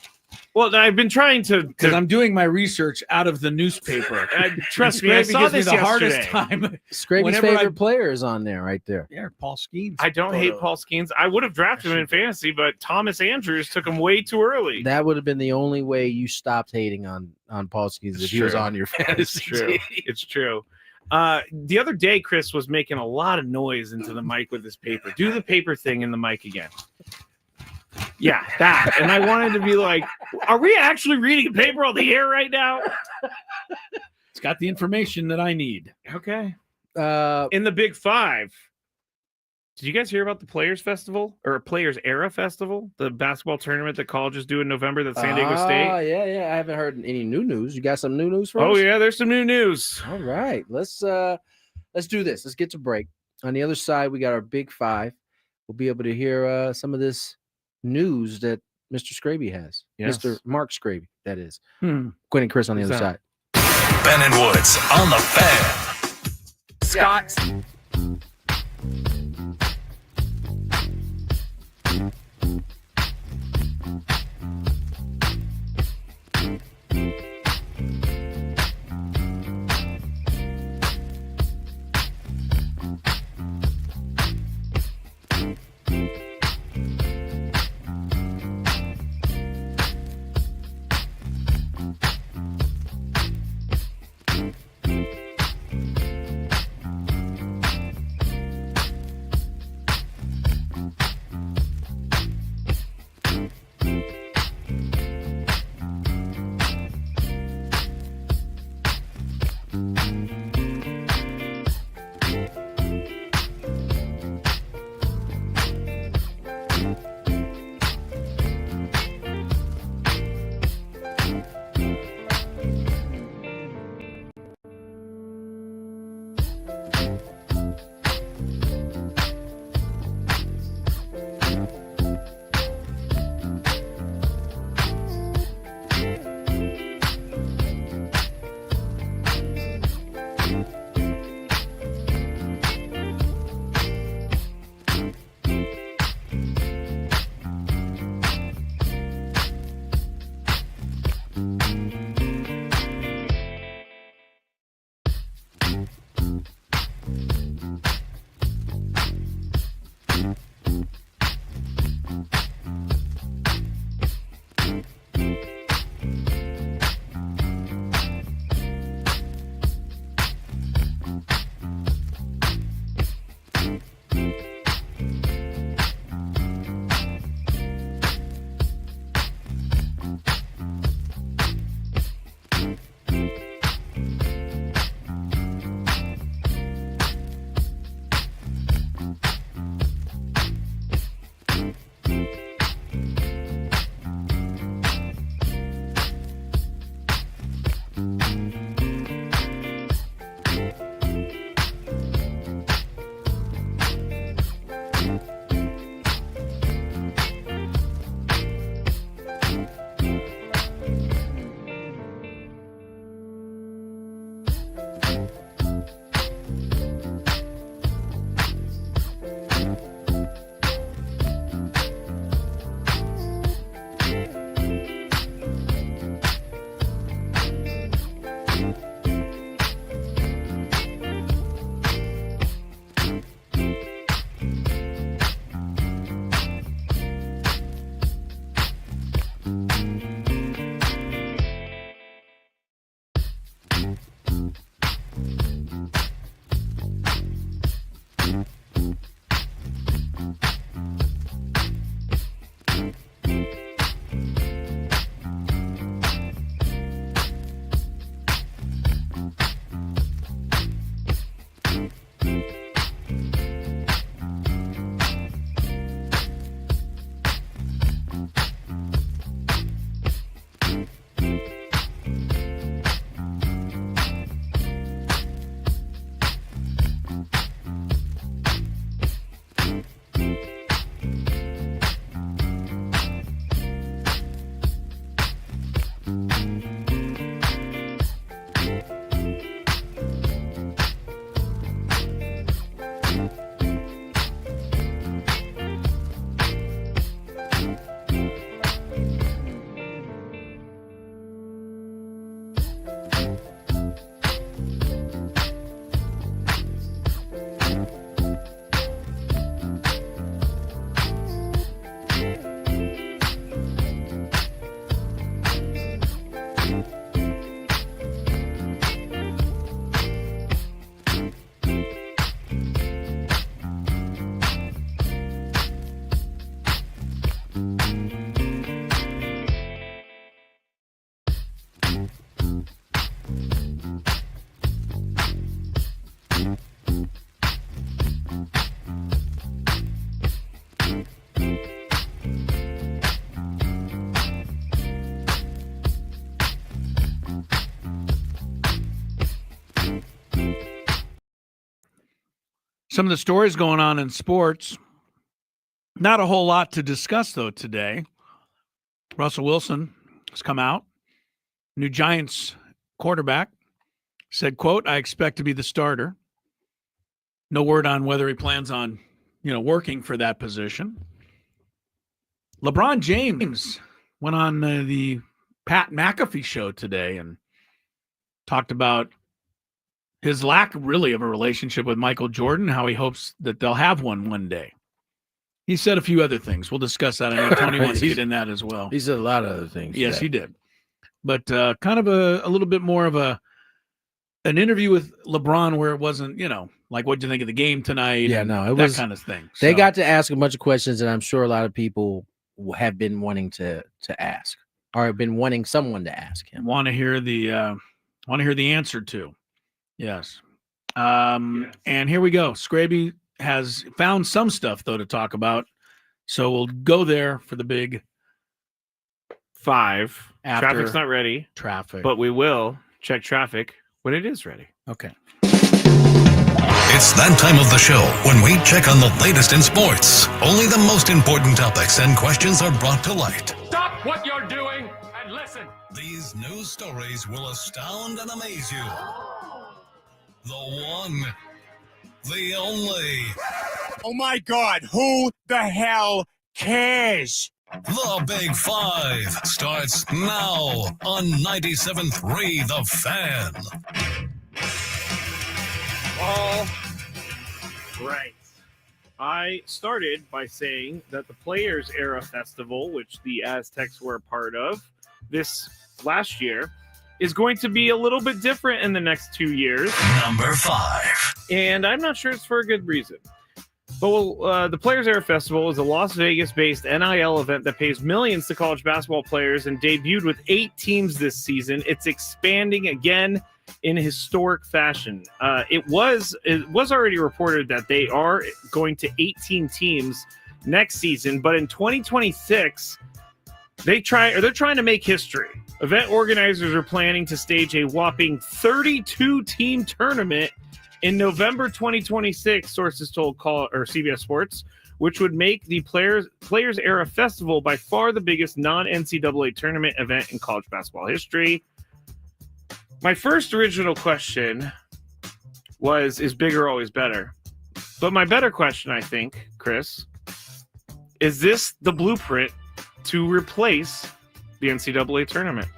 S3: Well, I've been trying to
S1: because I'm doing my research out of the newspaper.
S3: Trust me, I saw this
S1: the hardest
S3: yesterday.
S1: time.
S2: Scraby's favorite player is on there right there.
S1: Yeah, Paul Skeens.
S3: I don't hate Paul Skeens. I would have drafted him in fantasy, but Thomas Andrews took him way too early.
S2: That would have been the only way you stopped hating on Paul Skeens if he was on your fantasy
S3: It's true.
S2: team.
S3: It's true. The other day, Chris was making a lot of noise into the mic with his paper. Do the paper thing in the mic again. Yeah, that. And I wanted to be like, are we actually reading a paper on the air right now?
S1: It's got the information that I need.
S3: Okay. In the Big Five, did you guys hear about the Players Festival or Players Era Festival, the basketball tournament that colleges do in November that San Diego State?
S2: Oh, yeah. I haven't heard any new news. You got some new news for us?
S3: Oh, yeah, there's some new news.
S2: All right. Let's do this. Let's get to break. On the other side, we got our Big Five. We'll be able to hear some of this news that Mr. Scraby has.
S3: Yes.
S2: Mr. Mark Scraby, that is. Gwynn and Chris on the other side.
S10: Ben and Woods on the Fan.
S11: Scott.
S1: Some of the stories going on in sports. Not a whole lot to discuss, though, today. Russell Wilson has come out. New Giants quarterback said, quote, "I expect to be the starter." No word on whether he plans on, working for that position. LeBron James went on the Pat McAfee show today and talked about his lack, really, of a relationship with Michael Jordan, how he hopes that they'll have one day. He said a few other things. We'll discuss that. I know Tony wants to get in that as well.
S2: He said a lot of other things.
S1: Yes, he did. But kind of a little bit more of an interview with LeBron where it wasn't, like, what'd you think of the game tonight?
S2: Yeah, no, it was
S1: that kind of thing.
S2: They
S1: So,
S2: got to ask a bunch of questions that I'm sure a lot of people have been wanting to ask, or have been wanting someone to ask him.
S1: want to hear the answer to. Yes. And here we go. Scraby has found some stuff, though, to talk about. So we'll go there for the big
S3: 5.
S1: After
S3: Traffic's not ready.
S1: Traffic.
S3: But we will check traffic when it is ready.
S1: Okay.
S10: It's that time of the show when we check on the latest in sports. Only the most important topics and questions are brought to light.
S16: Stop what you're doing and listen.
S10: These news stories will astound and amaze you. The one, the only.
S17: Oh my God, who the hell cares?
S10: The Big Five starts now on 97.3 The Fan.
S3: All right. I started by saying that the Players Era Festival, which the Aztecs were a part of this last year, is going to be a little bit different in the next 2 years.
S10: Number 5.
S3: And I'm not sure it's for a good reason. But the Players Era Festival is a Las Vegas-based NIL event that pays millions to college basketball players and debuted with 8 teams this season. It's expanding again in historic fashion. It was already reported that they are going to 18 teams next season, but in 2026, they're trying to make history. Event organizers are planning to stage a whopping 32-team tournament in November 2026, sources told CBS Sports, which would make the Players Era Festival by far the biggest non-NCAA tournament event in college basketball history. My first original question was, is bigger always better? But my better question, I think, Chris, is this the blueprint to replace the NCAA tournament?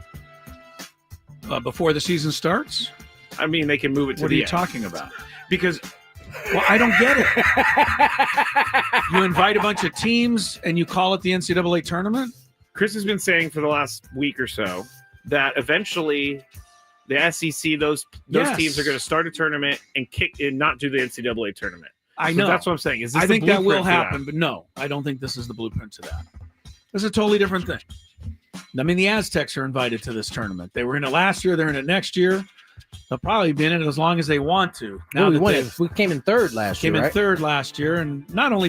S1: Before the season starts?
S3: I mean, they can move it to
S1: What
S3: the
S1: are you
S3: end.
S1: talking about?
S3: Because
S1: Well, I don't get it. You invite a bunch of teams and you call it the NCAA tournament?
S3: Chris has been saying for the last week or so that eventually the SEC, those
S1: Yes.
S3: teams are going to start a tournament and not do the NCAA tournament.
S1: I
S3: So
S1: know.
S3: that's what I'm saying. Is this
S1: I
S3: the
S1: think that will
S3: blueprint for
S1: happen, but no, I don't think this is the blueprint to that. This is a totally different thing. I mean, the Aztecs are invited to this tournament. They were in it last year. They're in it next year. They'll probably be in it as long as they want to.
S2: Now
S1: that
S2: we came in third last year.
S1: came in
S2: right?
S1: third last year, and not only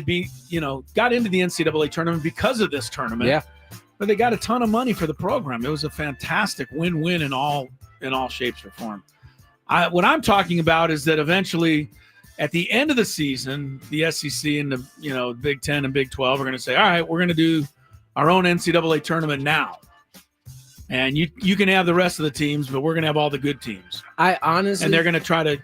S1: got into the NCAA tournament because of this tournament.
S2: Yeah.
S1: But they got a ton of money for the program. It was a fantastic win-win in all shapes or form. What I'm talking about is that eventually, at the end of the season, the SEC and the Big Ten and Big 12 are going to say, all right, we're going to do our own NCAA tournament now. And you can have the rest of the teams, but we're going to have all the good teams.
S2: And
S1: they're going to try to,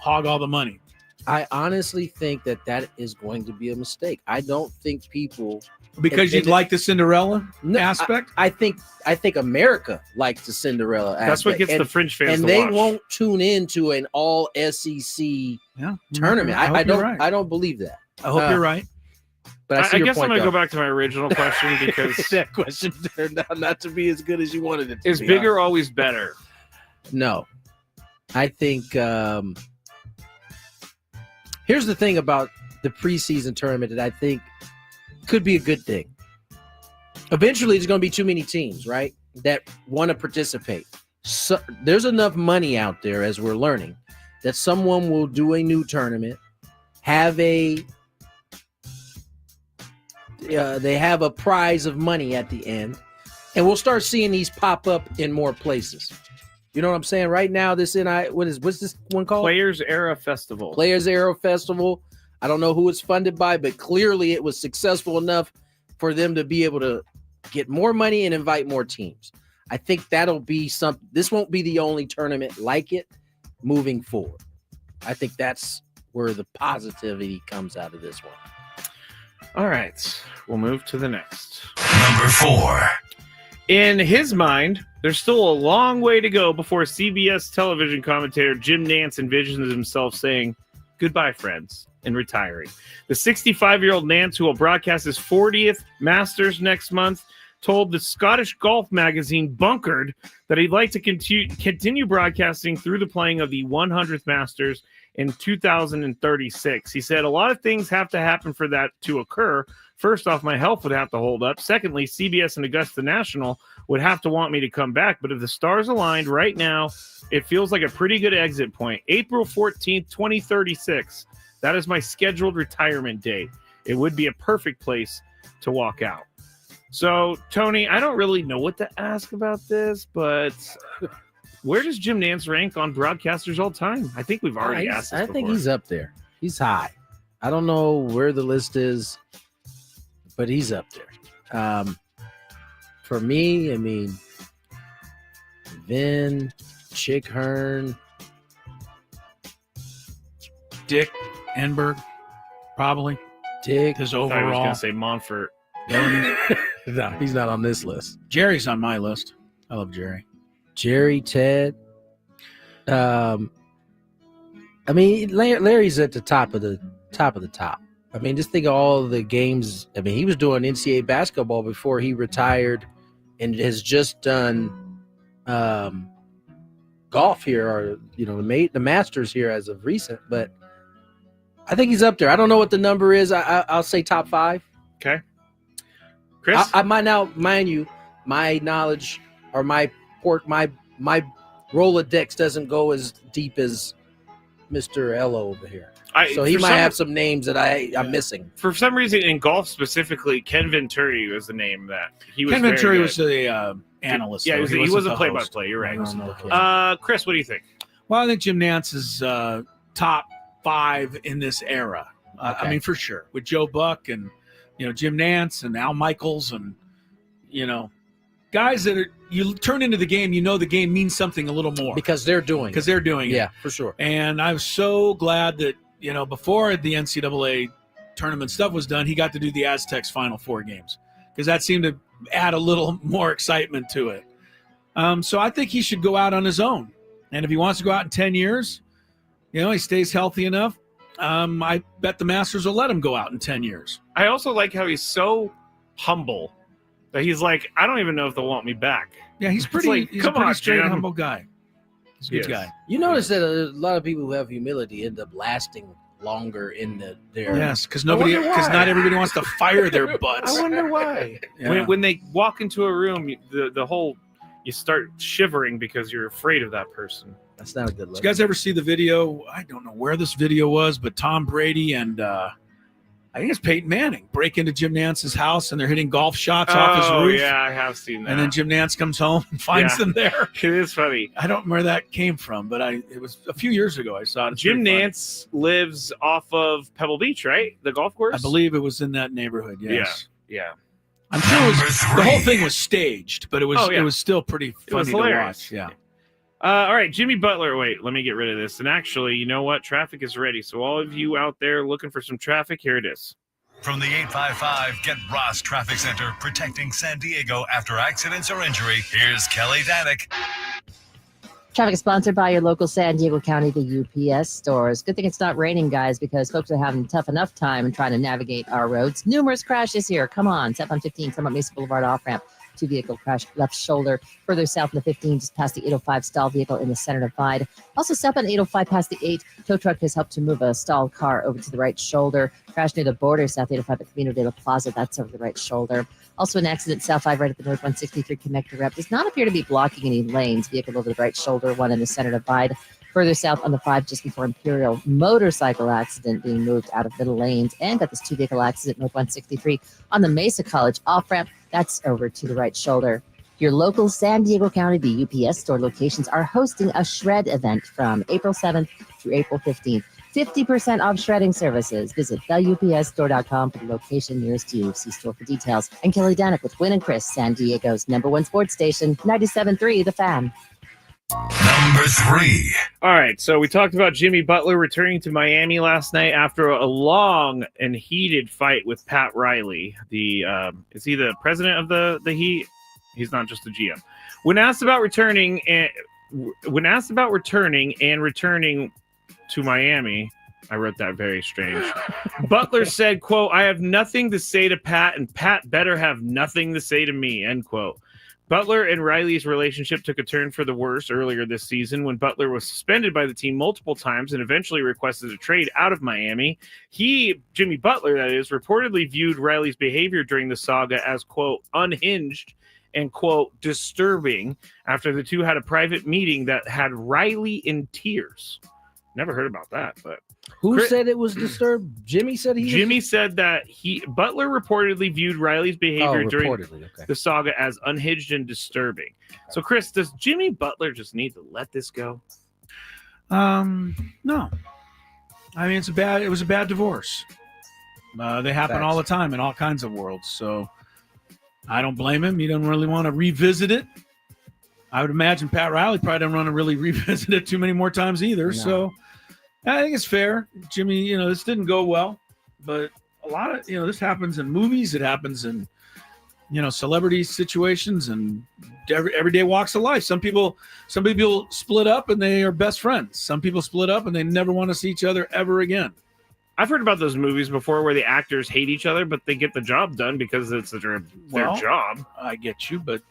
S1: hog all the money.
S2: I honestly think that is going to be a mistake. I don't think people
S1: because you'd like the Cinderella aspect.
S2: I think America likes the Cinderella aspect.
S3: That's what gets the fringe fans
S2: and
S3: to
S2: they
S3: watch.
S2: won't tune into an all SEC tournament. I don't believe that.
S1: I hope you're right.
S2: But
S3: I guess I'm going to go back to my original question because
S2: that question turned out not to be as good as you wanted it to
S3: is
S2: be.
S3: bigger always better?
S2: No. I think here's the thing about the preseason tournament that I think could be a good thing. Eventually, there's going to be too many teams, right, that want to participate. So there's enough money out there, as we're learning, that someone will do a new tournament, have they have a prize of money at the end, and we'll start seeing these pop up in more places. You know what I'm saying? Right now, what's this one called?
S3: Players Era Festival.
S2: Players Era Festival. I don't know who it's funded by, but clearly it was successful enough for them to be able to get more money and invite more teams. I think that'll be something. This won't be the only tournament like it moving forward. I think that's where the positivity comes out of this one.
S3: All right, we'll move to the next.
S10: Number 4.
S3: In his mind, there's still a long way to go before CBS television commentator Jim Nantz envisions himself saying, "Goodbye, friends," and retiring. The 65-year-old Nantz, who will broadcast his 40th Masters next month, told the Scottish golf magazine Bunkered that he'd like to continue broadcasting through the playing of the 100th Masters in 2036. He said, "A lot of things have to happen for that to occur. First off, my health would have to hold up. Secondly, CBS and Augusta National would have to want me to come back. But if the stars aligned right now, it feels like a pretty good exit point. April 14th, 2036. That is my scheduled retirement date. It would be a perfect place to walk out." So, Tony, I don't really know what to ask about this, but where does Jim Nantz rank on broadcasters all time? I think we've already asked this
S2: I think
S3: before.
S2: he's up there. He's high. I don't know where the list is, but he's up there. For me, I mean, Vin, Chick Hearn,
S1: Dick Enberg, probably.
S2: Dick.
S1: His
S3: I thought I was
S1: overall.
S3: going to say Monfort.
S2: No, he's not on this list.
S1: Jerry's on my list. I love Jerry.
S2: Jerry, Ted. I mean, Larry's at the top of the top. I mean, just think of all the games. I mean, he was doing NCAA basketball before he retired, and has just done golf here, or the Masters here as of recent. But I think he's up there. I don't know what the number is. I'll say top 5.
S3: Okay. Chris?
S2: I might now, mind you, my knowledge or my Rolodex doesn't go as deep as Mr. Ello over here. So he might have some names that I'm missing.
S3: For some reason, in golf specifically, Ken Venturi was the name that he was.
S1: Ken
S3: very
S1: Venturi
S3: good.
S1: was the analyst.
S3: Yeah,
S1: though.
S3: he
S1: wasn't
S3: wasn't
S1: the
S3: play-by-play.
S1: host.
S3: You're right.
S1: Okay.
S3: Chris, what do you think?
S1: Well, I think Jim Nantz is top 5 in this era. I
S2: Okay.
S1: mean, for sure, with Joe Buck and Jim Nantz and Al Michaels and guys that you turn into the game. The game means something a little more
S2: because they're doing it.
S1: Yeah,
S2: for sure.
S1: And I was so glad that before the NCAA tournament stuff was done, he got to do the Aztecs Final 4 games because that seemed to add a little more excitement to it. So I think he should go out on his own, and if he wants to go out in 10 years, he stays healthy enough. I bet the Masters will let him go out in 10 years.
S3: I also like how he's so humble that he's like, I don't even know if they'll want me back.
S1: Yeah, he's
S3: It's
S1: pretty.
S3: like,
S1: he's
S3: come
S1: a pretty
S3: on,
S1: straight,
S3: Jim.
S1: humble guy. He's a good guy.
S2: You notice that a lot of people who have humility end up lasting longer in their.
S1: Yes, because not everybody wants to fire their butts.
S3: I wonder why.
S1: Yeah.
S3: When they walk into a room, you start shivering because you're afraid of that person.
S2: That's not a good
S1: Did
S2: look.
S1: you guys ever see the video? I don't know where this video was, but Tom Brady and I think it's Peyton Manning break into Jim Nance's house and they're hitting golf shots off his roof.
S3: Yeah, I have seen that.
S1: And then Jim Nance comes home and finds them there.
S3: It is funny.
S1: I don't remember where that came from, but it was a few years ago I saw it. It's
S3: Jim
S1: pretty funny.
S3: Nance lives off of Pebble Beach, right? The golf course?
S1: I believe it was in that neighborhood. Yes.
S3: Yeah.
S1: I'm sure the whole thing was staged, but it was it was still pretty
S3: It was
S1: funny to
S3: hilarious.
S1: watch. Yeah.
S3: All right, Jimmy Butler. Wait, let me get rid of this. And actually, you know what? Traffic is ready. So all of you out there looking for some traffic, here it is.
S10: From the 855 Get Ross Traffic Center, protecting San Diego after accidents or injury, here's Kelly Danick.
S11: Traffic is sponsored by your local San Diego County, the UPS stores. Good thing it's not raining, guys, because folks are having a tough enough time trying to navigate our roads. Numerous crashes here. Come on. South on 15, from Mesa Boulevard off-ramp. 2-vehicle crash left shoulder. Further south on the 15, just past the 805 stalled vehicle in the center divide. Also south on 805 past the 8, tow truck has helped to move a stalled car over to the right shoulder. Crash near the border, south 805 at Camino de la Plaza. That's over the right shoulder. Also an accident south 5 right at the north 163 connector rep. Does not appear to be blocking any lanes. Vehicle over the right shoulder, one in the center divide. Further south on the 5, just before Imperial, motorcycle accident being moved out of middle lanes. And got this 2-vehicle accident north 163 on the Mesa College off-ramp. That's over to the right shoulder. Your local San Diego County, the UPS store locations are hosting a shred event from April 7th through April 15th. 50% off shredding services. Visit theupsstore.com for the location nearest you. See store for details. And Kelly Danick with Gwynn and Chris, San Diego's #1 sports station, 97.3 The Fan.
S10: Number 3.
S3: All right, so we talked about Jimmy Butler returning to Miami last night after a long and heated fight with Pat Riley. Is he the president of the Heat? He's not just the GM. When asked about returning and returning to Miami, I wrote that very strange. Butler said, quote, "I have nothing to say to Pat, and Pat better have nothing to say to me," end quote. Butler and Riley's relationship took a turn for the worse earlier this season when Butler was suspended by the team multiple times and eventually requested a trade out of Miami. Jimmy Butler, that is, reportedly viewed Riley's behavior during the saga as, quote, unhinged and, quote, disturbing after the two had a private meeting that had Riley in tears. Never heard about that, but
S2: who said it was disturbed? Jimmy said
S3: said that Butler reportedly viewed Riley's behavior during the saga as unhinged and disturbing. So, Chris, does Jimmy Butler just need to let this go?
S1: No. I mean, it was a bad divorce. They happen all the time in all kinds of worlds. So I don't blame him. He doesn't really want to revisit it. I would imagine Pat Riley probably doesn't want to really revisit it too many more times either. No. So I think it's fair. Jimmy, this didn't go well, but a lot of, this happens in movies. It happens in, celebrity situations and everyday walks of life. Some people split up and they are best friends. Some people split up and they never want to see each other ever again.
S3: I've heard about those movies before where the actors hate each other, but they get the job done because it's their job.
S1: I get you, but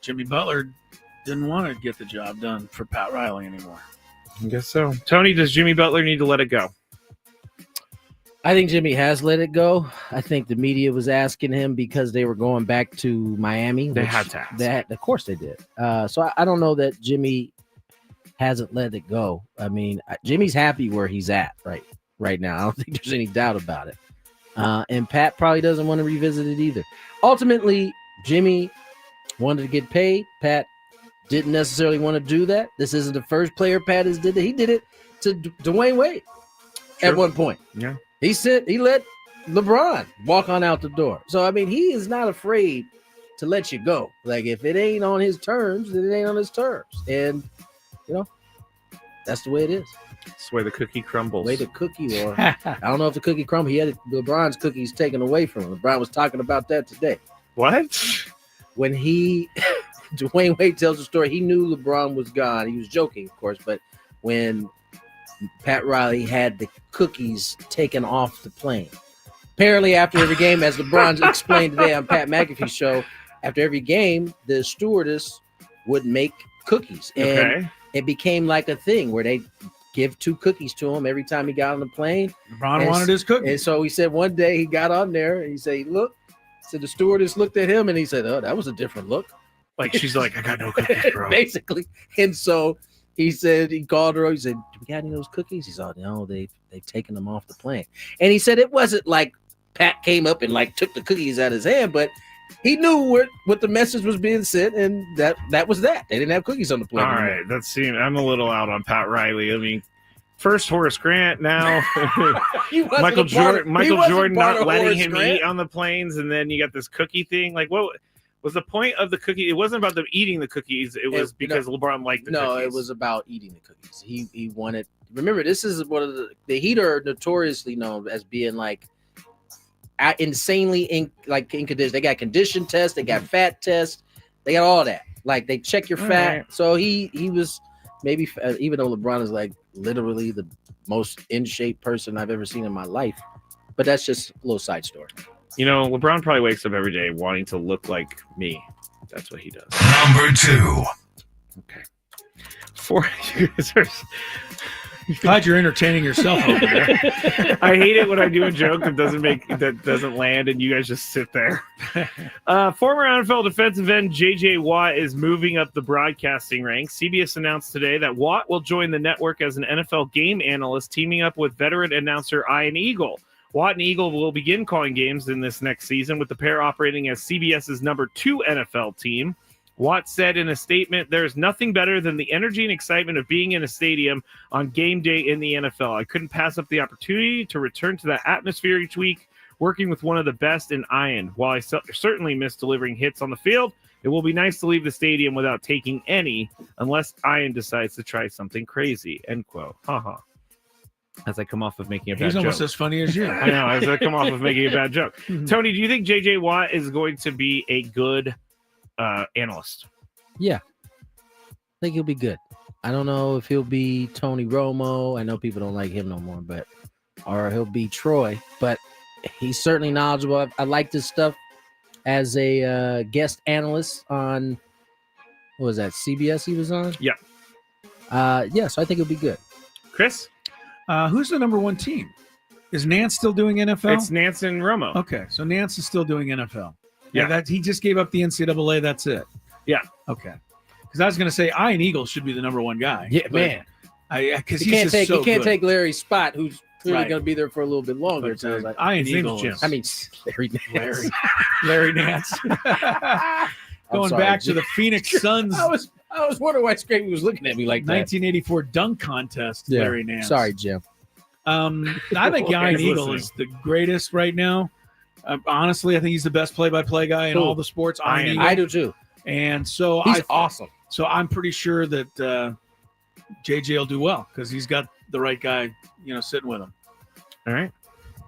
S1: Jimmy Butler didn't want to get the job done for Pat Riley anymore.
S3: I guess so. Tony, does Jimmy Butler need to let it go?
S2: I think Jimmy has let it go. I think the media was asking him because they were going back to Miami.
S3: They had to ask.
S2: Of course they did. So I don't know that Jimmy hasn't let it go. I mean, Jimmy's happy where he's at right now. I don't think there's any doubt about it. And Pat probably doesn't want to revisit it either. Ultimately, Jimmy wanted to get paid. Pat didn't necessarily want to do that. This isn't the first player Pat has did it. He did it to Dwayne Wade at one point.
S3: Yeah.
S2: He let LeBron walk on out the door. So, I mean, he is not afraid to let you go. Like, if it ain't on his terms, then it ain't on his terms. And, that's the way it is.
S3: That's the way the cookie crumbles.
S2: I don't know if the cookie crumbled. He had LeBron's cookies taken away from him. LeBron was talking about that today.
S3: What?
S2: When Dwayne Wade tells the story, he knew LeBron was gone. He was joking, of course, but when Pat Riley had the cookies taken off the plane. Apparently, after every game, as LeBron explained today on Pat McAfee's show, after every game, the stewardess would make cookies. And it became like a thing where they give 2 cookies to him every time he got on the plane.
S1: LeBron wanted his cookies.
S2: And so he said one day he got on there and he said, look, so the stewardess looked at him and he said, oh, that was a different look.
S3: Like she's like, I got no cookies, bro.
S2: Basically. And so he said, he called her, he said, do we got any of those cookies? He said, no, they've taken them off the plane. And he said it wasn't like Pat came up and like took the cookies out of his hand, but he knew what the message was being sent, and that was that. They didn't have cookies on the plane.
S3: All right, I'm a little out on Pat Riley. I mean, first Horace Grant, now Michael Jordan not letting him eat on the planes, and then you got this cookie thing. Like, what was the point of the cookie? It wasn't about them eating the cookies. It was because LeBron liked the cookies.
S2: No, it was about eating the cookies. He wanted. Remember, this is one of the Heat are notoriously known as being like insanely in condition. They got condition tests, they got fat tests, they got all that. Like they check your fat.
S3: Right.
S2: So he was maybe, even though LeBron is like literally the most in shape person I've ever seen in my life, but that's just a little side story.
S3: You know, LeBron probably wakes up every day wanting to look like me. That's what he does.
S10: Number 2.
S3: Okay. 4. You guys are.
S1: Glad you're entertaining yourself over there.
S3: I hate it when I do a joke that doesn't land, and you guys just sit there. Former NFL defensive end J.J. Watt is moving up the broadcasting ranks. CBS announced today that Watt will join the network as an NFL game analyst, teaming up with veteran announcer Ian Eagle. Watt and Eagle will begin calling games in this next season, with the pair operating as CBS's number 2 NFL team. Watt said in a statement, "There's nothing better than the energy and excitement of being in a stadium on game day in the NFL. I couldn't pass up the opportunity to return to that atmosphere each week, working with one of the best in Ian. While I certainly miss delivering hits on the field, it will be nice to leave the stadium without taking any, unless Ian decides to try something crazy." End quote. Haha. As I come off of making a bad joke.
S1: He's almost as funny as you.
S3: I know, as I come off of making a bad joke. Tony, do you think J.J. Watt is going to be a good analyst?
S2: Yeah, I think he'll be good. I don't know if he'll be Tony Romo. I know people don't like him no more, or he'll be Troy, but he's certainly knowledgeable. I like this stuff as a guest analyst on, what was that, CBS he was on?
S3: Yeah.
S2: So I think he'll be good.
S3: Chris?
S1: Who's the number 1 team? Is Nance still doing NFL?
S3: It's Nance and Romo.
S1: Okay, so Nance is still doing NFL.
S3: Yeah.
S1: That he just gave up the NCAA. That's it.
S3: Yeah.
S1: Okay. Because I was going to say Ian Eagle should be the number 1 guy.
S2: Yeah, man.
S1: Because
S2: he can't take Larry's spot, who's clearly
S1: Right.
S2: going to be there for a little bit longer.
S1: But,
S2: So I was like,
S1: Ian
S3: His name's
S1: Eagle.
S3: Jim.
S2: I mean, Larry Nance.
S1: Larry Nance. Going
S2: sorry,
S1: back to
S2: Jim.
S1: the Phoenix Suns
S2: I was wondering why Scrappy was looking at me like that.
S1: 1984 dunk contest.
S2: Yeah.
S1: Larry Nance.
S2: Sorry, Jim.
S1: I think Ian
S3: Larry's
S1: Eagle
S3: listening.
S1: is the greatest right now. Honestly, I think he's the best play-by-play guy in
S2: Cool.
S1: all the sports. Ian Eagle.
S2: I do too.
S1: And so
S2: He's awesome.
S1: So I'm pretty sure that JJ will do well because he's got the right guy, sitting with him.
S3: All right.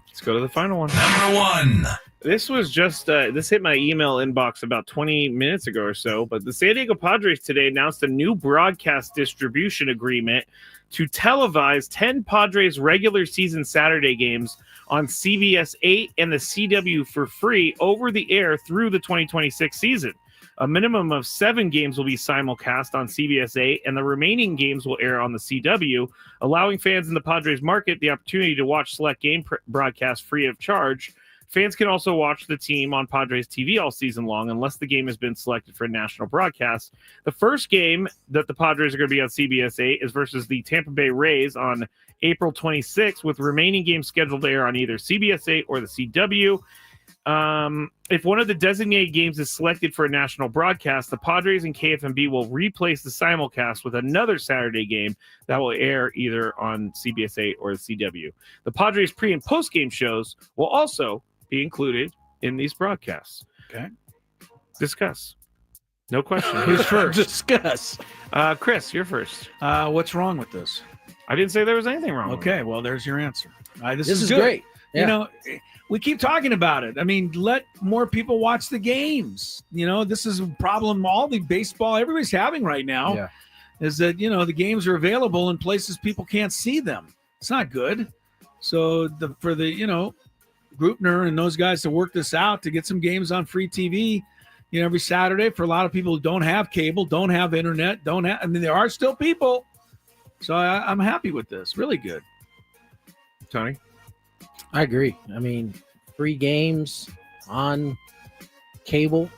S3: Let's go to the final one.
S10: Number 1.
S3: This was just this hit my email inbox about 20 minutes ago or so, but the San Diego Padres today announced a new broadcast distribution agreement to televise 10 Padres regular season Saturday games on CBS 8 and the CW for free over the air through the 2026 season. A minimum of 7 games will be simulcast on CBS 8, and the remaining games will air on the CW, allowing fans in the Padres market the opportunity to watch select game broadcasts free of charge. Fans can also watch the team on Padres TV all season long unless the game has been selected for a national broadcast. The first game that the Padres are going to be on CBS 8 is versus the Tampa Bay Rays on April 26th, with remaining games scheduled to air on either CBS 8 or the CW. If one of the designated games is selected for a national broadcast, the Padres and KFMB will replace the simulcast with another Saturday game that will air either on CBS 8 or the CW. The Padres pre- and post-game shows will also be included in these broadcasts.
S1: Okay.
S3: Discuss. No question.
S1: Who's first?
S2: Discuss.
S3: Chris, you're first.
S1: What's wrong with this?
S3: I didn't say there was anything wrong with
S1: Okay, well, there's your answer. This
S2: This is
S1: good.
S2: great. Yeah.
S1: We keep talking about it. I mean, let more people watch the games. This is a problem all the baseball everybody's having right now.
S2: Yeah.
S1: Is that, the games are available in places people can't see them. It's not good. So Grupner and those guys to work this out to get some games on free TV, every Saturday for a lot of people who don't have cable, don't have internet, there are still people. So I'm happy with this. Really good.
S3: Tony?
S2: I agree. I mean, free games on cable.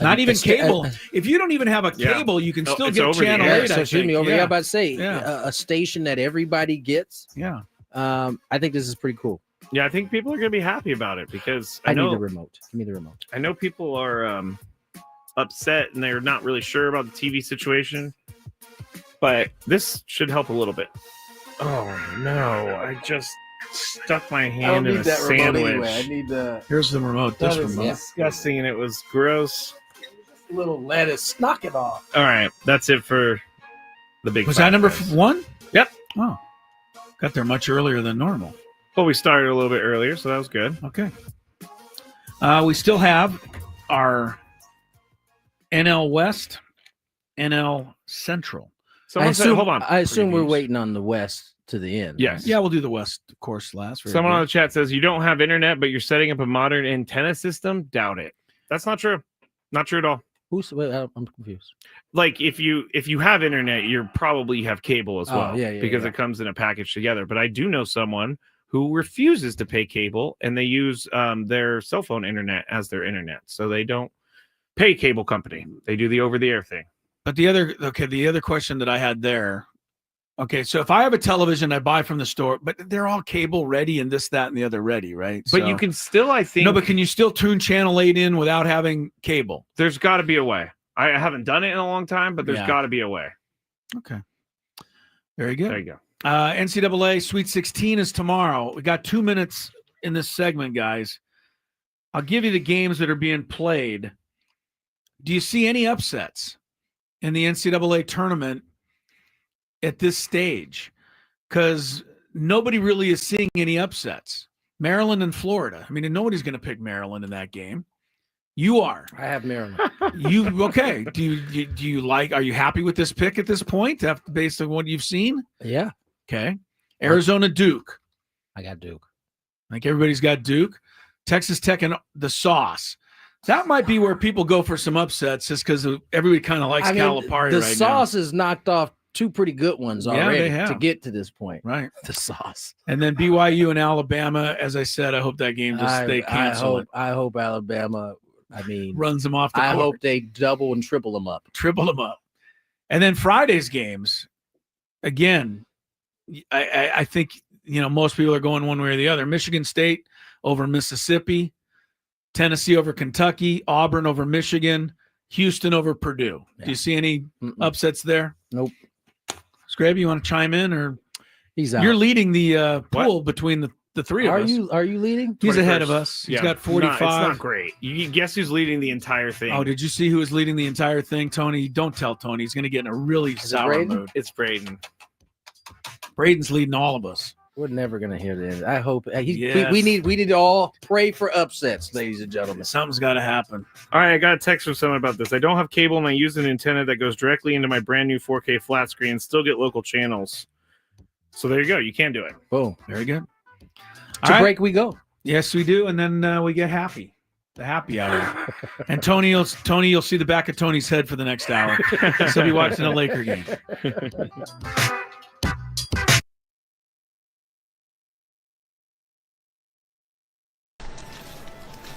S1: Not even cable. If you don't even have a cable, you can still get Channel 8.
S2: So excuse me, over
S1: yeah.
S2: here, about to say a station that everybody gets.
S1: Yeah.
S2: I think this is pretty cool.
S3: Yeah, I think people are going to be happy about it because
S2: I need the remote. Give me the remote.
S3: I know people are upset and they're not really sure about the TV situation, but this should help a little bit. Oh no! I just stuck my hand in a sandwich.
S2: Anyway. I need the.
S1: Here's the remote. This remote.
S3: Disgusting, and it was gross.
S2: Little lettuce. Knock it off.
S3: All right, that's it for the big.
S1: Was that number 1?
S3: Yep.
S1: Oh, got there much earlier than normal.
S3: Well, we started a little bit earlier, so that was good.
S1: Okay. We still have our NL West, NL Central.
S3: Someone said, hold on.
S2: I assume we're waiting on the West to the end.
S3: Yes.
S1: Yeah, we'll do the West, of course, last.
S3: Someone on the chat says you don't have internet, but you're setting up a modern antenna system. Doubt it. That's not true. Not true at all.
S2: Wait, I'm confused.
S3: Like if you have internet, you probably have cable as well. Because
S2: yeah.
S3: it comes in a package together. But I do know someone who refuses to pay cable and they use their cell phone internet as their internet. So they don't pay cable company. They do the over-the-air thing.
S1: But the other question that I had there. Okay, so if I have a television I buy from the store, but they're all cable ready and this, that, and the other ready, right?
S3: But you can still, I think.
S1: No, but can you still tune Channel 8 in without having cable?
S3: There's got to be a way. I haven't done it in a long time, but there's got to be a way.
S1: Okay. Very good.
S3: There you go.
S1: NCAA Sweet 16 is tomorrow. We got 2 minutes in this segment, guys. I'll give you the games that are being played. Do you see any upsets in the NCAA tournament at this stage? Because nobody really is seeing any upsets. Maryland and Florida. I mean, nobody's going to pick Maryland in that game. You are.
S2: I have Maryland.
S1: Okay? Do you like? Are you happy with this pick at this point, based on what you've seen?
S2: Yeah.
S1: Okay. Arizona, Duke.
S2: I got Duke.
S1: I think everybody's got Duke. Texas Tech and the Sauce. That might be where people go for some upsets, just because everybody kind of likes Calipari right now.
S2: The Sauce has knocked off 2 pretty good ones already to get to this point.
S1: Right.
S2: The Sauce.
S1: And then BYU and Alabama. As I said, I hope that game they cancel it.
S2: I hope Alabama.
S1: Runs them off the court.
S2: I hope they double and triple them up.
S1: And then Friday's games. Again, I think most people are going one way or the other. Michigan State over Mississippi, Tennessee over Kentucky, Auburn over Michigan, Houston over Purdue. Yeah. Do you see any upsets there?
S2: Nope.
S1: Scraby, you want to chime in, or
S2: he's out?
S1: You're leading the pool between the three of us.
S2: Are you leading?
S1: He's ahead of us. He's got 45.
S3: It's not great. You guess who's leading the entire thing?
S1: Oh, did you see who was leading the entire thing, Tony? Don't tell Tony. He's going to get in a really sour mood.
S3: It's Braden.
S1: Braden's leading all of us.
S2: We're never gonna hear this. I hope we need to all pray for upsets, ladies and gentlemen.
S1: Something's got to happen.
S3: All right, I got a text from someone about this. I don't have cable and I use an antenna that goes directly into my brand new 4K flat screen. Still get local channels. So there you go. You can do it.
S2: Boom.
S1: Very good.
S2: To break we go.
S1: Yes, we do, and then we get happy. The happy hour. And Tony, you'll see the back of Tony's head for the next hour. He'll be watching a Laker game.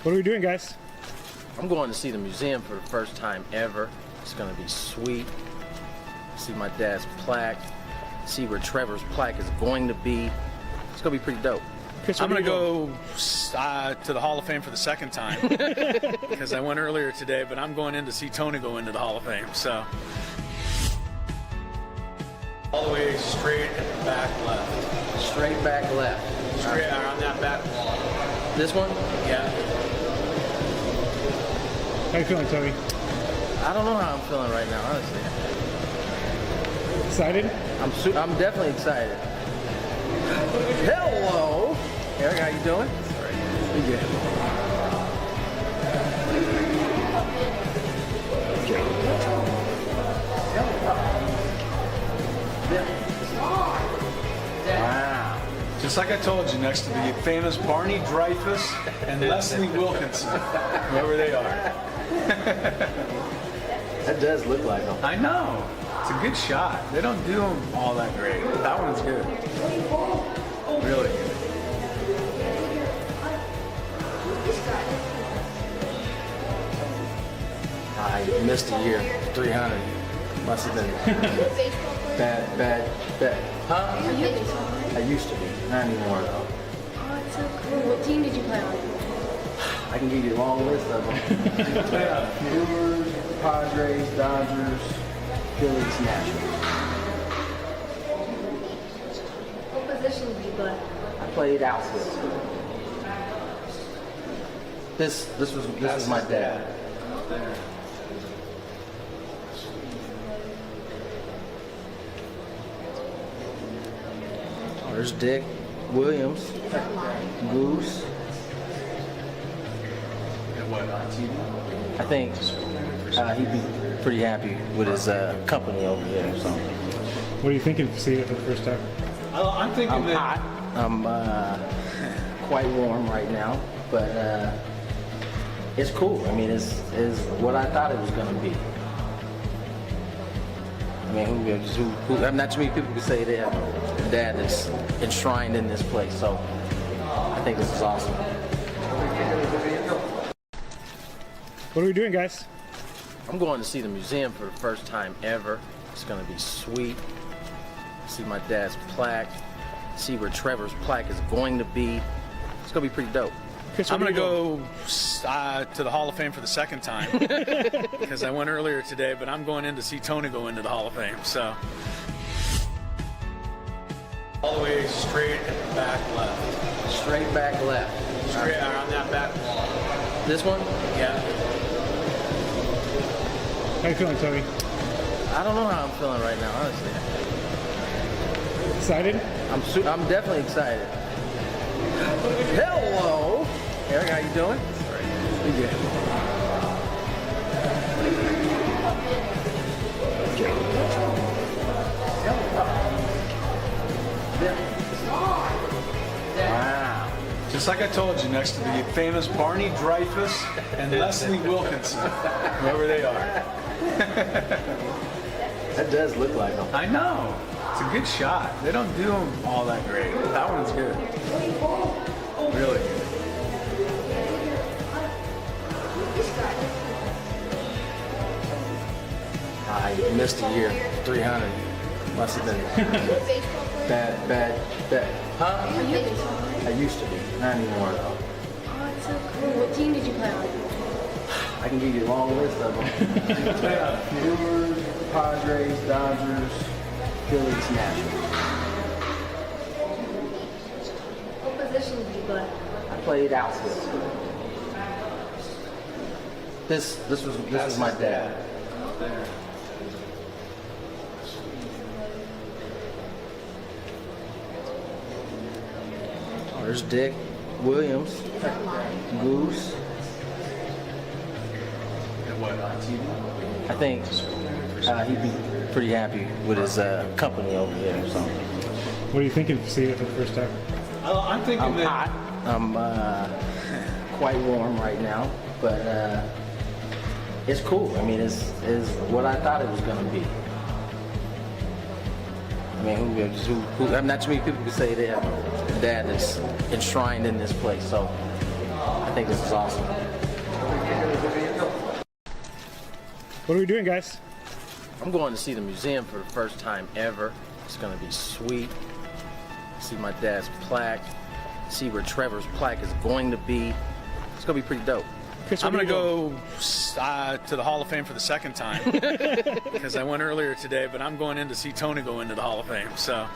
S9: What are we doing, guys?
S2: I'm going to see the museum for the first time ever. It's going to be sweet. See my dad's plaque. See where Trevor's plaque is going to be. It's going to be pretty dope.
S9: Chris,
S1: I'm going to go to the Hall of Fame for the second time because I went earlier today, but I'm going in to see Tony go into the Hall of Fame. So all the way straight at the back left.
S2: Straight back left.
S1: Straight on that back wall.
S2: This one?
S1: Yeah.
S9: How you feeling, Tony?
S2: I don't know how I'm feeling right now, honestly.
S9: Excited?
S2: I'm definitely excited. Hello, Eric. How you doing? Pretty good.
S1: Wow. Just Just like I told you, next to the famous Barney Dreyfus and Leslie Wilkinson, whoever they are.
S2: That does look like them.
S1: I know. It's a good shot. They don't do them all that great. That one's good. Really good.
S2: I missed a year. 300. Must have been bad. Huh? I used to be. Not anymore though.
S18: Oh, it's so cool. What team did you play on?
S2: I can give you a long list of them. Brewers, Padres, Dodgers, Phillies, Nationals.
S18: What position did you play?
S2: I played outfield. This was my dad. Oh, there's Dick Williams, Goose. I think he'd be pretty happy with his company over there. So.
S19: What are you thinking of seeing it for the first time?
S1: I'm thinking
S2: I'm hot. I'm quite warm right now, but it's cool. I mean, it's what I thought it was going to be. I mean, who not too many people can say they have a dad that's enshrined in this place. So I think this is awesome.
S19: What are we doing, guys?
S2: I'm going to see the museum for the first time ever. It's going to be sweet. See my dad's plaque. See where Trevor's plaque is going to be. It's going to be pretty dope.
S19: Chris,
S1: I'm going to go to the Hall of Fame for the second time because I went earlier today, but I'm going in to see Tony go into the Hall of Fame. So all the way straight back left.
S2: Straight back left.
S1: Straight on that back wall.
S2: This one?
S1: Yeah.
S19: How you feeling, Tony?
S2: I don't know how I'm feeling right now, honestly.
S19: Excited?
S2: I'm definitely excited. Hello, Eric. How you doing? Pretty good.
S1: Wow. Just like I told you, next to the famous Barney Dreyfus and Leslie Wilkinson, whoever they are.
S2: That does look like them.
S1: I know. It's a good shot. They don't do them all that great. That one's good. Really good.
S2: I missed a year. 300. Must have been bad. Huh? I used to be. Not anymore though.
S18: Oh, it's so cool. What team did you play on?
S2: I can give you a long list of them. Brewers, Padres, Dodgers, Phillies, Nationals.
S18: What position did you play?
S2: I played outfield. This was my dad. Oh, there's Dick Williams, Goose. I think he'd be pretty happy with his company over there. So.
S19: What are you thinking of seeing it for the first time?
S1: I'm thinking
S2: I'm hot. I'm quite warm right now, but it's cool. I mean, it's what I thought it was going to be. I mean, who not too many people can say they have a dad that's enshrined in this place. So I think this is awesome.
S19: What are we doing, guys?
S2: I'm going to see the museum for the first time ever. It's going to be sweet. See my dad's plaque. See where Trevor's plaque is going to be. It's going to be pretty dope.
S19: Chris,
S1: I'm going to go to the Hall of Fame for the second time because I went earlier today, but I'm going in to see Tony go into the Hall of Fame. So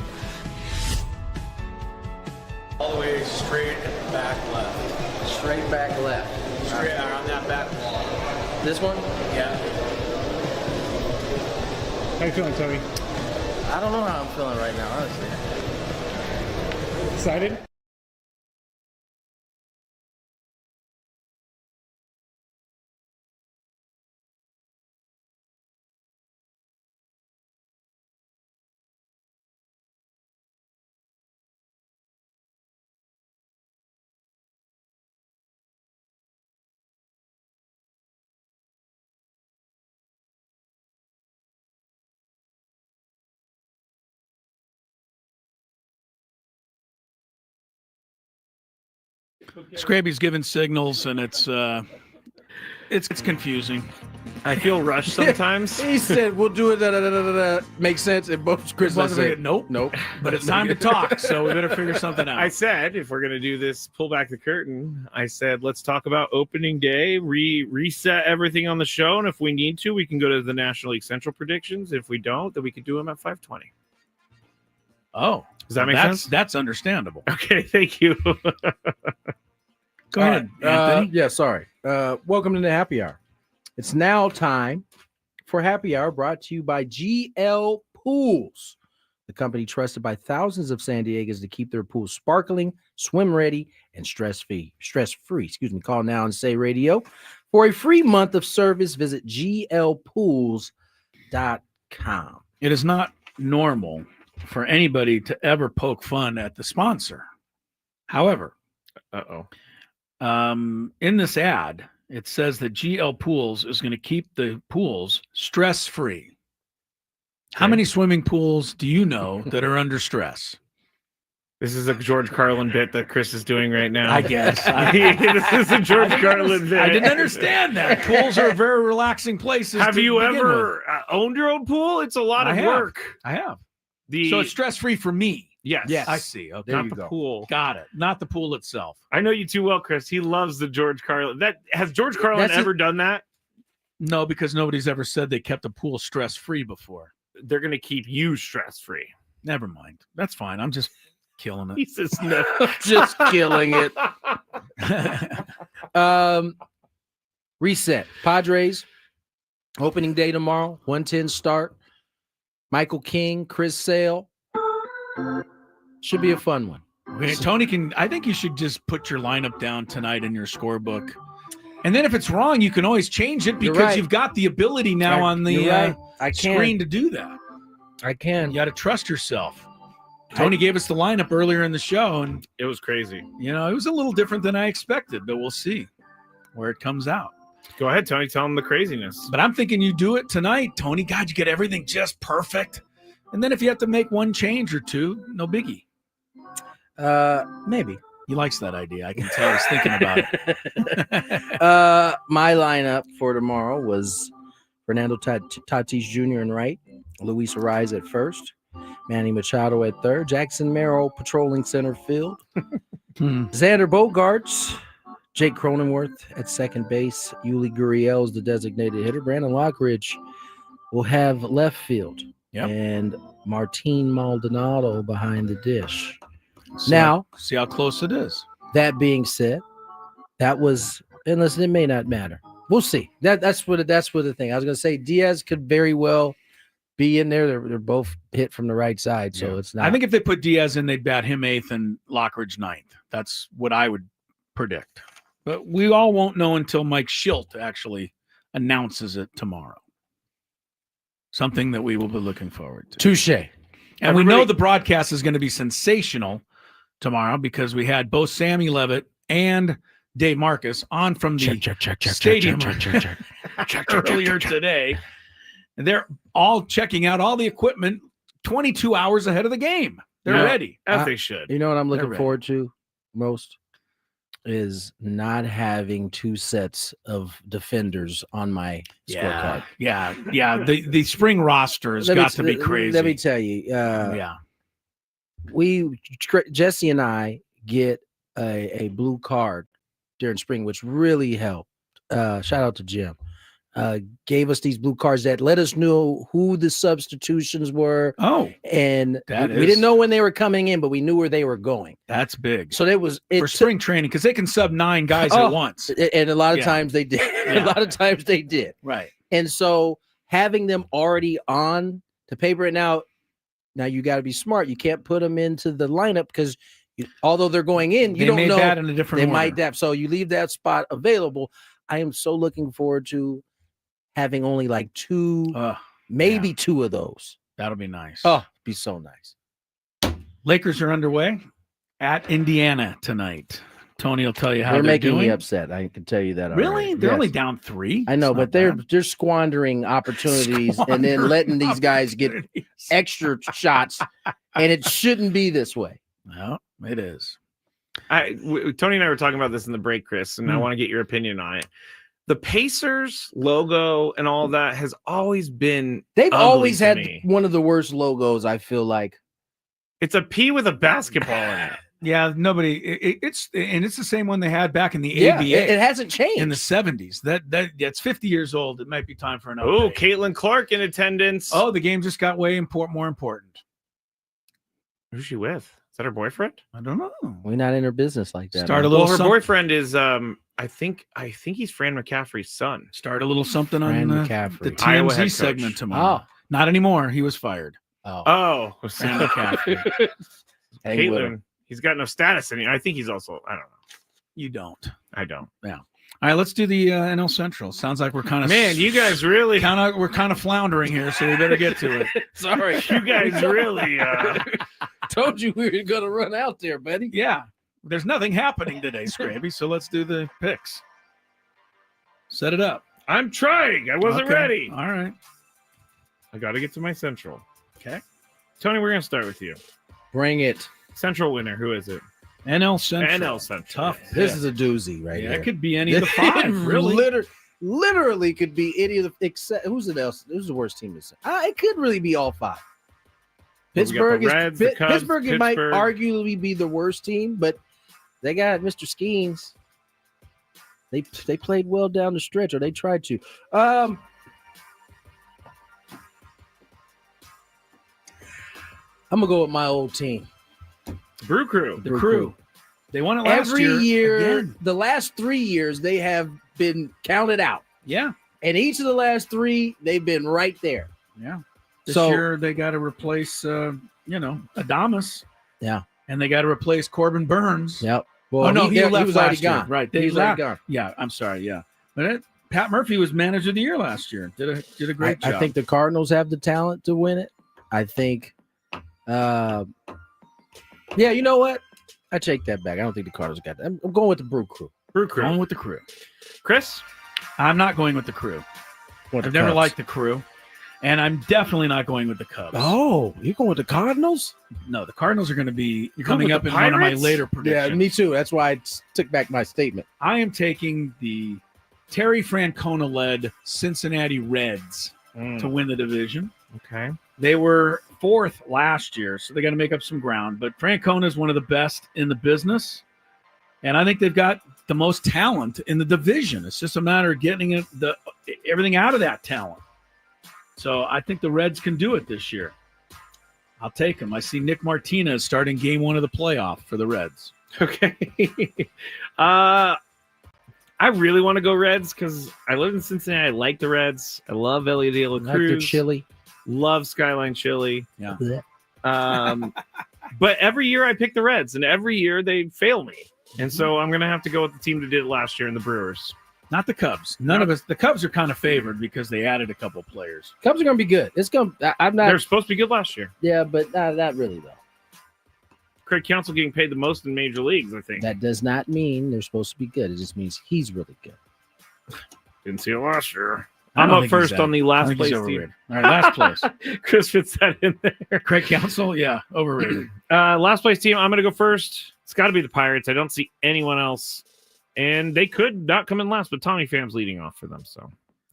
S1: all the way straight back left.
S2: Straight back left.
S1: Straight on that back wall.
S2: This one?
S1: Yeah.
S19: How you feeling, Tony?
S2: I don't know how I'm feeling right now, honestly.
S19: Excited?
S1: Scraby's giving signals, and it's confusing.
S3: I feel rushed sometimes.
S2: He said, "We'll do it." Makes sense. And both Chris and I said,
S1: "Nope."
S2: But
S1: it's time to talk, so we better figure something out.
S3: I said, if we're gonna do this, pull back the curtain. I said, let's talk about opening day, reset everything on the show, and if we need to, we can go to the National League Central predictions. If we don't, then we can do them at 5:20.
S1: Oh,
S3: does that make sense?
S1: That's understandable.
S3: Okay, thank you.
S1: Go ahead, Anthony.
S2: Yeah, sorry. Welcome to the happy hour. It's now time for happy hour, brought to you by GL Pools, the company trusted by thousands of San Diegans to keep their pools sparkling, swim ready, and stress-free. Call now and say radio. For a free month of service, visit glpools.com.
S1: It is not normal for anybody to ever poke fun at the sponsor. However, in this ad, it says that GL Pools is going to keep the pools stress-free. How many swimming pools do you know that are under stress?
S3: This is a George Carlin bit that Chris is doing right now.
S1: I guess.
S3: This is a George Carlin bit.
S1: I didn't understand that. Pools are very relaxing places.
S3: Have you ever owned your own pool? It's a lot of work.
S1: I have. So it's stress-free for me.
S3: Yes.
S1: I see. Okay.
S3: Not the pool.
S1: Got it. Not the pool itself.
S3: I know you too well, Chris. He loves the George Carlin. Has George Carlin ever done that?
S1: No, because nobody's ever said they kept a pool stress-free before.
S3: They're going to keep you stress-free.
S1: Never mind. That's fine. I'm just killing it.
S3: He says no.
S2: Just killing it. Reset. Padres, opening day tomorrow, 1:10 start. Michael King, Chris Sale. Should be a fun one.
S1: Okay, Tony I think you should just put your lineup down tonight in your scorebook. And then if it's wrong, you can always change it because you've got the ability now on the screen to do that.
S2: I can.
S1: You got to trust yourself. Tony gave us the lineup earlier in the show, and
S3: it was crazy.
S1: It was a little different than I expected, but we'll see where it comes out.
S3: Go ahead, Tony. Tell him the craziness.
S1: But I'm thinking you do it tonight, Tony. God, you get everything just perfect. And then if you have to make one change or two, no biggie.
S2: Maybe.
S1: He likes that idea. I can tell he's thinking about it.
S2: My lineup for tomorrow was Fernando Tatis Jr. in right, Luis Ariz at first, Manny Machado at third, Jackson Merrill patrolling center field, Xander Bogaerts, Jake Cronenworth at second base, Yuli Gurriel is the designated hitter, Brandon Lockridge will have left field, and Martin Maldonado behind the dish. Now,
S1: see how close it is.
S2: That being said, that was, and listen, it may not matter. We'll see. That's what the thing. I was gonna say Diaz could very well be in there. They're both hit from the right side, so it's not.
S1: I think if they put Diaz in, they'd bat him 8th and Lockridge 9th. That's what I would predict. But we all won't know until Mike Schilt actually announces it tomorrow. Something that we will be looking forward to.
S2: Touche.
S1: And we know the broadcast is going to be sensational tomorrow because we had both Sammy Levitt and Dave Marcus on from the stadium earlier today. And they're all checking out all the equipment 22 hours ahead of the game. They're ready.
S3: As they should.
S2: You know what I'm looking forward to most is not having two sets of defenders on my scorecard.
S1: Yeah. The spring roster has got to be crazy.
S2: Let me tell you. Jesse and I get a blue card during spring, which really helped. Shout out to Jim. Gave us these blue cards that let us know who the substitutions were. And we didn't know when they were coming in, but we knew where they were going.
S1: That's big.
S2: So it was
S1: for spring training because they can sub 9 guys at once.
S2: And a lot of times they did. A lot of times they did.
S1: Right.
S2: And so having them already on the paper and now you got to be smart. You can't put them into the lineup because although they're going in, you don't know
S1: that in a different order.
S2: might dap. So you leave that spot available. I am so looking forward to having only like 2, maybe 2 of those.
S1: That'll be nice.
S2: Oh, be so nice.
S1: Lakers are underway at Indiana tonight. Tony will tell you how
S2: they're making
S1: doing.
S2: me upset. I can tell you that.
S1: Really?
S2: Already.
S1: They're only down 3.
S2: I know, but they're squandering opportunities and then letting these guys get extra shots, and it shouldn't be this way.
S1: No, it is.
S3: Tony and I were talking about this in the break, Chris, and I want to get your opinion on it. The Pacers logo and all that has always been.
S2: They've
S3: ugly
S2: always
S3: to
S2: had
S3: me.
S2: one of the worst logos, I feel like.
S3: It's a P with a basketball in it.
S1: Yeah, nobody. It's the same one they had back in the
S2: Yeah,
S1: ABA.
S2: it hasn't changed
S1: in the 70s. That's 50 years old. It might be time for an
S3: Oh,
S1: update.
S3: Caitlin Clark in attendance.
S1: Oh, the game just got way more important.
S3: Who's she with? Is that her boyfriend?
S1: I don't know.
S2: We're not in her business like that.
S1: Start
S2: man.
S1: a little
S3: Well, her
S1: something.
S3: boyfriend is I think he's Fran McCaffrey's son.
S1: Start a little something
S2: Fran
S1: on
S2: McCaffrey.
S1: the
S3: Iowa head
S1: TMZ
S3: coach.
S1: segment tomorrow.
S2: Oh.
S1: Not anymore. He was fired.
S3: Oh,
S1: Fran McCaffrey.
S2: Hang with her.
S3: Caitlin. He's got no status in it. I think he's also. I don't know.
S1: You don't.
S3: I don't.
S1: Yeah. All right, let's do the NL Central. Sounds like we're kind of
S3: Man, you guys really.
S1: we're kind of floundering here, so we better get to it.
S2: Sorry.
S3: You guys really.
S2: Told you we were going to run out there, buddy.
S1: Yeah. There's nothing happening today, Scrappy, so let's do the picks. Set it up.
S3: I'm trying. I wasn't
S1: Okay.
S3: ready.
S1: All right.
S3: I got to get to my Central.
S1: Okay.
S3: Tony, we're gonna start with you.
S2: Bring it.
S3: Central winner. Who is it?
S1: NL Central.
S3: NL Central.
S1: Tough.
S2: This
S1: pick.
S2: is a doozy right
S1: Yeah,
S2: here.
S1: it could be any of the five, really.
S2: Literally could be any of the except who's the worst team to say? It could really be all five.
S3: Well, we got
S2: Pittsburgh
S3: the Reds, the Cubs,
S2: Pittsburgh it might
S3: Pittsburgh.
S2: arguably be the worst team, but they got Mr. Skeens. They played well down the stretch, or they tried to. I'm gonna go with my old team.
S3: Brew Crew.
S1: The crew. They won it last
S2: Every year,
S1: Again.
S2: the last 3 years, they have been counted out.
S1: Yeah.
S2: And each of the last 3, they've been right there.
S1: Yeah. This
S2: So-
S1: year they got to replace, Adamas.
S2: Yeah.
S1: And they got to replace Corbin Burns.
S2: Yep. Well,
S1: Oh, no, he left
S2: was already
S1: last year.
S2: gone.
S1: Right.
S2: He was already gone.
S1: Yeah, I'm sorry. Yeah. But Pat Murphy was manager of the year last year. Did a great job.
S2: I think the Cardinals have the talent to win it. I think, yeah, you know what? I take that back. I don't think the Cardinals got that. I'm going with the Brew Crew.
S3: Brew Crew.
S1: Going with the crew.
S3: Chris?
S1: I'm not going with the crew.
S2: With
S1: I've
S2: the
S1: never
S2: Cubs.
S1: liked the crew. And I'm definitely not going with the Cubs.
S2: Oh, you're going with the Cardinals?
S1: No, the Cardinals are going to be
S3: You're
S1: coming
S3: going
S1: up
S3: with
S1: in
S3: the
S1: one of my
S3: Pirates?
S1: later predictions.
S2: Yeah, me too. That's why I took back my statement.
S1: I am taking the Terry Francona-led Cincinnati Reds to win the division.
S3: Okay.
S1: They were 4th last year, so they got to make up some ground. But Francona is one of the best in the business, and I think they've got the most talent in the division. It's just a matter of getting everything out of that talent. So I think the Reds can do it this year. I'll take them. I see Nick Martinez starting game 1 of the playoff for the Reds.
S3: Okay. I really want to go Reds because I live in Cincinnati. I like the Reds. I love Elliot De La
S2: Like their
S3: Cruz.
S2: chili.
S3: Love Skyline Chili.
S1: Yeah.
S3: But every year I pick the Reds, and every year they fail me. And so I'm going to have to go with the team that did it last year in the Brewers.
S1: Not the Cubs. None of us. The Cubs are kind of favored because they added a couple players.
S2: Cubs are going to be good. It's going. I'm not.
S3: They're supposed to be good last year.
S2: Yeah, but not really though.
S3: Craig Counsell getting paid the most in major leagues, I think.
S2: That does not mean they're supposed to be good. It just means he's really good.
S3: Didn't see it last year.
S1: I
S3: I'm
S1: don't
S3: up
S1: think
S3: first
S1: he's
S3: on the
S1: I
S3: last
S1: think he's
S3: place
S1: overrated.
S3: team.
S1: All right, last place.
S3: Chris fits that in there.
S1: Craig Counsell, yeah, overrated.
S3: Last place team, I'm going to go first. It's got to be the Pirates. I don't see anyone else. And they could not come in last, but Tommy Pham's leading off for them. So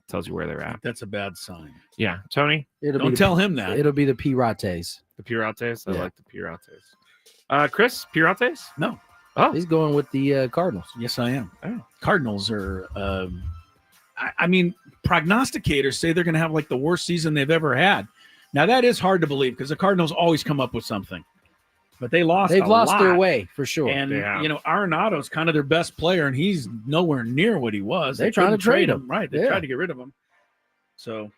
S3: tells you where they're at.
S1: That's a bad sign.
S3: Yeah. Tony?
S1: Don't tell him that.
S2: It'll be the Pirates.
S3: The Pirates? I
S2: Yeah.
S3: like the Pirates. Chris, Pirates?
S1: No.
S3: Oh.
S2: He's going with the Cardinals.
S1: Yes, I am.
S3: Oh.
S1: Cardinals are, I mean, prognosticators say they're going to have like the worst season they've ever had. Now, that is hard to believe because the Cardinals always come up with something. But they've lost
S2: their
S1: lot.
S2: way for sure.
S1: And, Arenado's kind of their best player, and he's nowhere near what he was.
S2: They're trying to
S1: couldn't
S2: trade him.
S1: Right. They
S2: Yeah.
S1: tried to get rid of him. So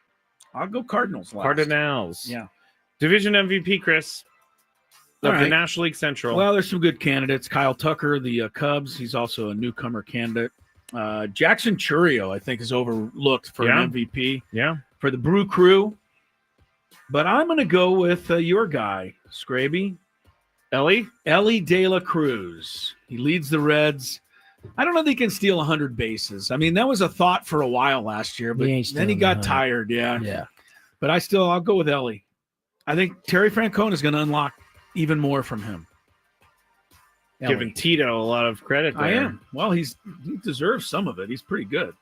S1: I'll go Cardinals last.
S3: Cardinals.
S1: Yeah.
S3: Division MVP, Chris. Of
S1: All
S3: the
S1: right.
S3: National League Central.
S1: Well, there's some good candidates. Kyle Tucker, the Cubs. He's also a newcomer candidate. Jackson Churio, I think, is overlooked for an MVP.
S3: Yeah.
S1: For the Brew Crew. But I'm going to go with your guy, Scraby. Ellie De La Cruz. He leads the Reds. I don't know if he can steal 100 bases. I mean, that was a thought for a while last year, but
S2: He ain't
S1: then he
S2: stealing
S1: got
S2: 100.
S1: tired. Yeah.
S2: Yeah.
S1: But I'll go with Ellie. I think Terry Francona is going to unlock even more from him.
S3: giving Tito a lot of credit there.
S1: I am. Well, he deserves some of it. He's pretty good.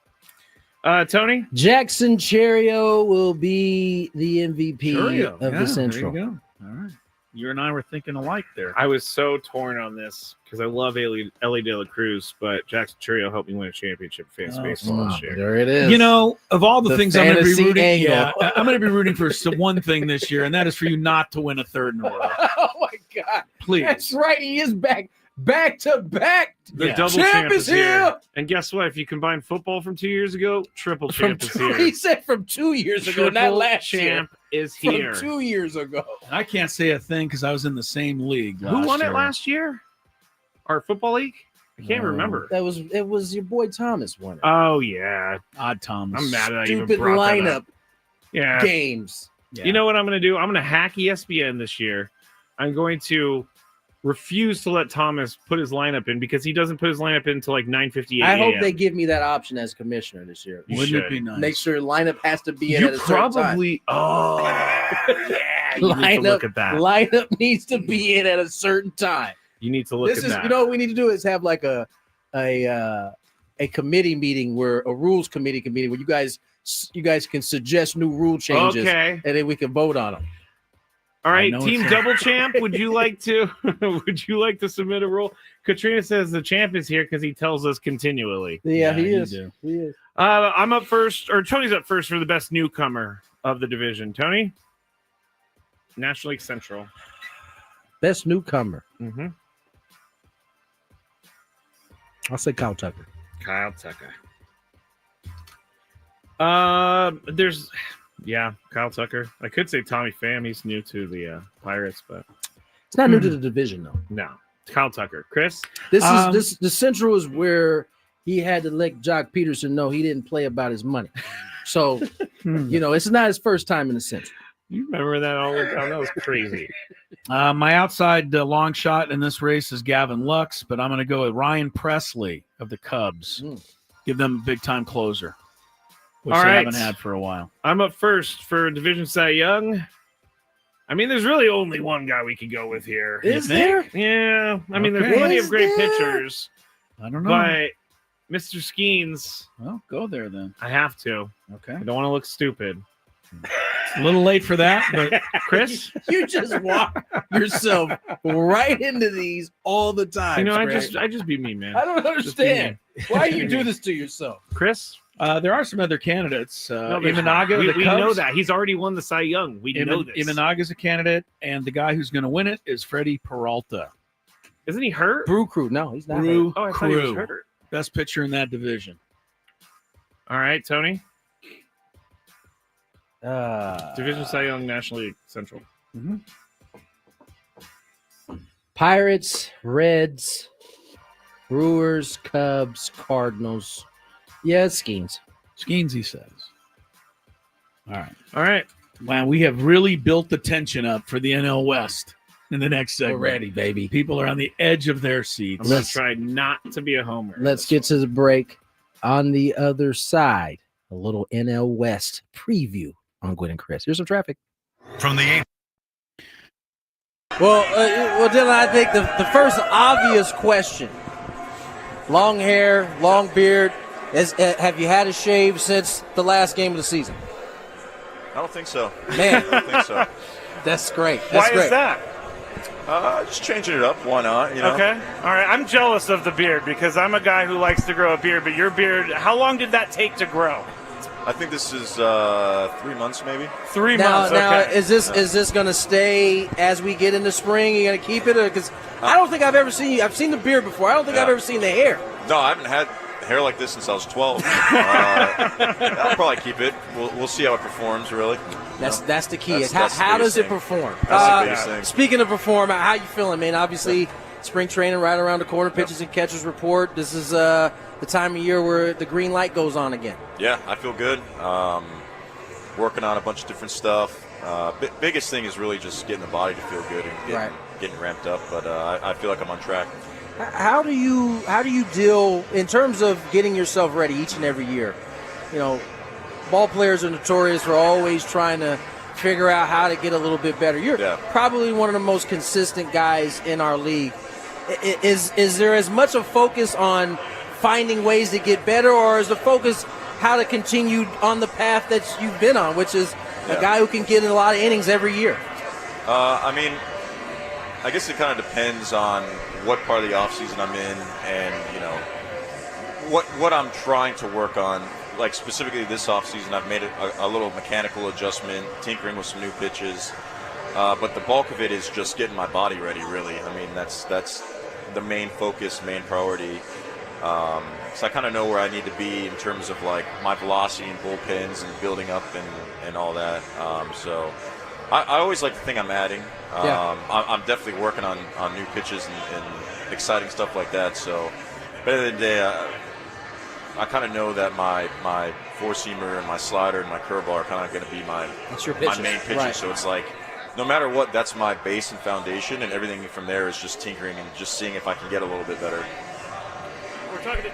S3: Tony?
S2: Jackson Cherio will be the MVP
S1: Churio.
S2: of the Central.
S1: There you go. All right. You and I were thinking alike there.
S3: I was so torn on this because I love Ellie De La Cruz, but Jackson Churio helped me win a championship in fantasy baseball last year.
S2: There it is.
S1: You know, of all the things I'm going to be rooting,
S2: angle.
S1: I'm going to be rooting for one thing this year, and that is for you not to win a third in a row.
S2: Oh my God!
S1: Please.
S2: That's right. He is back to back.
S3: The double champ is here. And guess what? If you combine football from 2 years ago, triple champ is here.
S2: He said from 2 years ago, not last
S3: champ
S2: year.
S3: is here.
S2: From 2 years ago.
S1: And I can't say a thing because I was in the same league.
S3: Who won it last year? Our football league? I can't remember.
S2: It was your boy Thomas won it.
S3: Oh yeah,
S1: Odd Thomas.
S3: I'm mad that I even
S2: Stupid
S3: brought that
S2: lineup.
S3: up. Yeah,
S2: games.
S1: Yeah.
S3: You know what I'm going to do? I'm going to hack ESPN this year. I'm going to refuse to let Thomas put his lineup in because he doesn't put his lineup in until like 9:58.
S2: I hope they give me that option as commissioner this year.
S3: You
S1: Wouldn't
S3: should.
S1: it be nice?
S2: Make sure lineup has to be in
S3: You
S2: at a certain
S3: probably. Oh, yeah. You need to look at that.
S2: Lineup needs to be in at a certain time.
S3: You need to look
S2: This
S3: at
S2: is,
S3: that.
S2: you know, what we need to do is have like a committee meeting where a rules committee where you guys can suggest new rule changes,
S3: Okay.
S2: and then we can vote on them.
S3: All right,
S1: know
S3: team
S1: it's-
S3: double champ. Would you like to? Would you like to submit a rule? Katrina says the champ is here because he tells us continually.
S2: Yeah, he
S1: you
S2: is.
S1: do.
S2: He is.
S3: I'm up first, or Tony's up first for the best newcomer of the division. Tony, National League Central.
S2: Best newcomer.
S3: Mm-hmm.
S2: I'll say Kyle Tucker.
S3: Kyle Tucker. There's, yeah, Kyle Tucker. I could say Tommy Pham. He's new to the Pirates, but
S2: It's not new to the division though.
S3: no, Kyle Tucker. Chris,
S2: The Central is where he had to let Jock Peterson know he didn't play about his money. So, you know, it's not his first time in the Central.
S3: you remember that all the time? That was crazy.
S1: My outside long shot in this race is Gavin Lux, but I'm going to go with Ryan Presley of the Cubs. Give them a big-time closer, which
S3: All
S1: they
S3: right.
S1: haven't had for a while.
S3: I'm up first for Division Cy Young. I mean, there's really only one guy we could go with here.
S2: Is there?
S3: Yeah. I mean, there's
S1: Okay.
S3: plenty
S2: Is
S3: of great
S2: there?
S3: pitchers,
S1: I don't know.
S3: but Mr. Skeens,
S1: Well, go there then.
S3: I have to.
S1: Okay.
S3: I don't want to look stupid.
S1: A little late for that, but
S3: Chris,
S2: You just walk yourself right into these all the time.
S3: you know,
S2: Greg.
S3: I just be me, man.
S2: I don't understand. Why do you do this to yourself?
S3: Chris,
S1: there are some other candidates.
S3: no, there's
S1: Imanaga,
S3: not.
S1: the
S3: we
S1: Cubs.
S3: know that he's already won the Cy Young. We know this.
S1: Imanaga's a candidate, and the guy who's going to win it is Freddie Peralta.
S3: Isn't he hurt?
S2: Brew Crew. No, he's not.
S1: Brew
S3: Oh, I thought he was
S1: Crew,
S3: hurt.
S1: best pitcher in that division.
S3: All right, Tony.
S2: Division
S3: Cy Young, National League Central.
S2: Pirates, Reds, Brewers, Cubs, Cardinals. Yeah, it's Skeens.
S1: Skeens, he says. All right.
S3: All right.
S1: Wow, we have really built the tension up for the NL West in the next segment.
S2: We're ready, baby.
S1: People are on the edge of their seats.
S3: I'm going to try not to be a homer.
S2: Let's get to the break. On the other side, a little NL West preview on Gwynn and Chris. Here's some traffic.
S10: From the
S2: Well, Dylan, I think the first obvious question: long hair, long beard. Have you had a shave since the last game of the season?
S20: I don't think so.
S2: Man,
S20: I don't think so.
S2: That's great.
S3: Why is that?
S20: Just changing it up. Why not? You know?
S3: Okay. All right. I'm jealous of the beard because I'm a guy who likes to grow a beard, but your beard, how long did that take to grow?
S20: I think this is 3 months, maybe.
S3: 3
S2: Now,
S3: months.
S2: now
S3: Okay.
S2: is this going to stay as we get into spring? You going to keep it? Because I don't think I've ever seen you. I've seen the beard before. I don't think I've ever seen the hair.
S20: No, I haven't had hair like this since I was 12. I'll probably keep it. We'll see how it performs, really.
S2: That's the key.
S20: That's-
S2: Is
S20: that's the
S2: how
S20: biggest
S2: does it
S20: thing.
S2: perform?
S20: That's the biggest thing.
S2: Speaking of perform, how you feeling, man? Obviously, spring training right around the corner. Pitchers and catchers report. This is the time of year where the green light goes on again.
S20: Yeah, I feel good. Working on a bunch of different stuff. Biggest thing is really just getting the body to feel good and getting ramped up. But I feel like I'm on track.
S2: How do you deal in terms of getting yourself ready each and every year? You know, ball players are notorious for always trying to figure out how to get a little bit better. You're probably one of the most consistent guys in our league. Is there as much a focus on finding ways to get better, or is the focus how to continue on the path that you've been on, which is a guy who can get in a lot of innings every year?
S20: I mean, I guess it kind of depends on what part of the offseason I'm in and, what I'm trying to work on. Like specifically this offseason, I've made a little mechanical adjustment, tinkering with some new pitches. But the bulk of it is just getting my body ready, really. I mean, that's the main focus, main priority. So I kind of know where I need to be in terms of like my velocity and bullpens and building up and all that. So I always like to think I'm adding. I'm definitely working on new pitches and exciting stuff like that. So at the end of the day, I kind of know that my four-seamer and my slider and my curveball are kind of going to be my main pitches.
S2: Right.
S20: So it's like no matter what, that's my base and foundation, and everything from there is just tinkering and just seeing if I can get a little bit better.
S3: We're talking to...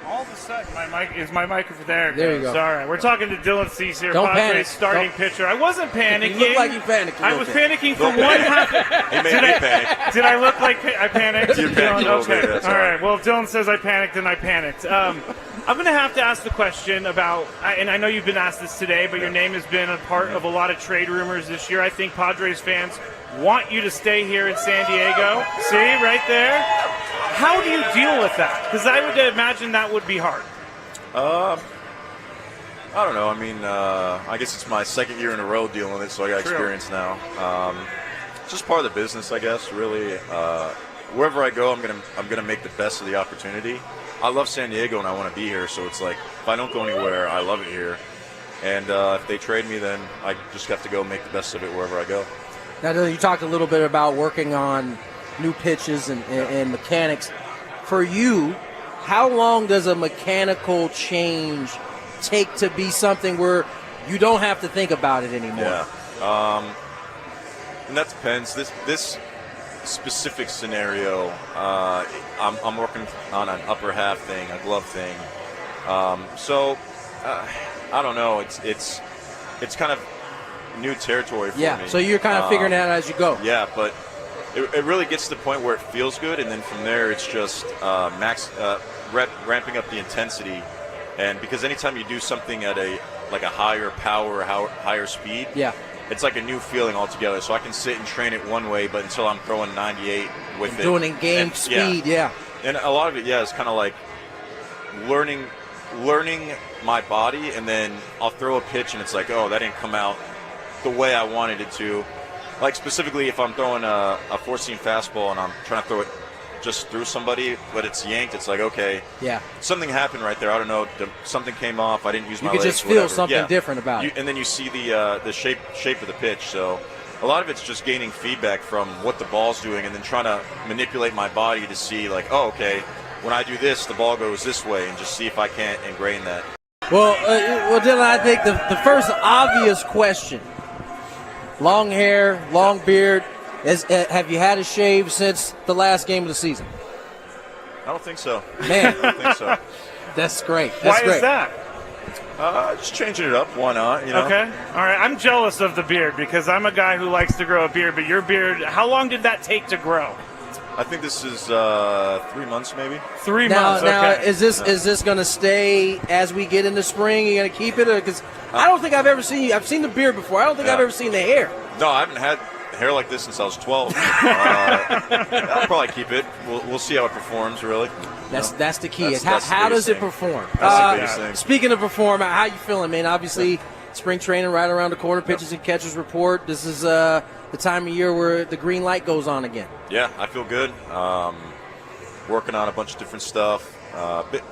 S3: All of a sudden, my mic over there.
S2: There you go.
S3: Sorry. We're talking to Dylan Cease here,
S2: Don't
S3: Padres
S2: panic.
S3: starting pitcher. I wasn't panicking.
S2: You look like you panicked.
S3: I was panicking for one half.
S20: He made me panic.
S3: Did I look like I panicked?
S20: You panicked a little
S3: Okay.
S20: bit, that's
S3: all
S20: all
S3: right.
S20: right.
S3: Well, if Dylan says I panicked, then I panicked. I'm going to have to ask the question about, and I know you've been asked this today, but your name has been a part of a lot of trade rumors this year. I think Padres fans want you to stay here in San Diego. See, right there? How do you deal with that? Because I would imagine that would be hard.
S20: I don't know. I mean, I guess it's my second year in a row dealing with it, so I got experience now. It's just part of the business, I guess. Really, wherever I go, I'm gonna make the best of the opportunity. I love San Diego and I want to be here, so it's like if I don't go anywhere, I love it here. And if they trade me, then I just have to go make the best of it wherever I go.
S2: Now, Dylan, you talked a little bit about working on new pitches and mechanics. For you, how long does a mechanical change take to be something where you don't have to think about it anymore?
S20: Yeah, and that depends. This specific scenario, I'm working on an upper half thing, a glove thing. So I don't know. It's kind of new territory for me.
S2: Yeah. So you're kind of figuring it out as you go.
S20: Yeah, but it really gets to the point where it feels good, and then from there it's just ramping up the intensity. And because anytime you do something at a higher power, higher speed, it's like a new feeling altogether. So I can sit and train it one way, but until I'm throwing 98 with it,
S2: doing it game speed,
S20: And a lot of it, is kind of like learning my body, and then I'll throw a pitch and it's like, oh, that didn't come out the way I wanted it to. Like specifically, if I'm throwing a four-seam fastball and I'm trying to throw it just through somebody, but it's yanked, it's like, okay, something happened right there. I don't know, something came off. I didn't use my legs.
S2: You could just feel something different about it.
S20: And then you see the shape of the pitch. So a lot of it's just gaining feedback from what the ball's doing, and then trying to manipulate my body to see, like, oh, okay, when I do this, the ball goes this way, and just see if I can't ingrain that.
S2: Well, Dylan, I think the first obvious question: long hair, long beard. Have you had a shave since the last game of the season?
S20: I don't think so.
S2: Man,
S20: I don't think so.
S2: That's great.
S3: Why is that?
S20: Just changing it up. Why not? You know?
S3: Okay. All right. I'm jealous of the beard because I'm a guy who likes to grow a beard. But your beard, how long did that take to grow?
S20: I think this is 3 months, maybe.
S3: 3 months.
S2: Now,
S3: Okay.
S2: is this going to stay as we get into spring? Are you going to keep it? Because I don't think I've ever seen you. I've seen the beard before. I don't think I've ever seen the hair.
S20: No, I haven't had hair like this since I was 12. I'll probably keep it. We'll see how it performs, really.
S2: That's the key.
S20: That's
S2: How
S20: the
S2: does it
S20: thing.
S2: perform?
S20: That's the biggest thing.
S2: Speaking of perform, how you feeling, man? Obviously, spring training right around the corner. Pitchers and catchers report. This is the time of year where the green light goes on again.
S20: Yeah, I feel good. Working on a bunch of different stuff.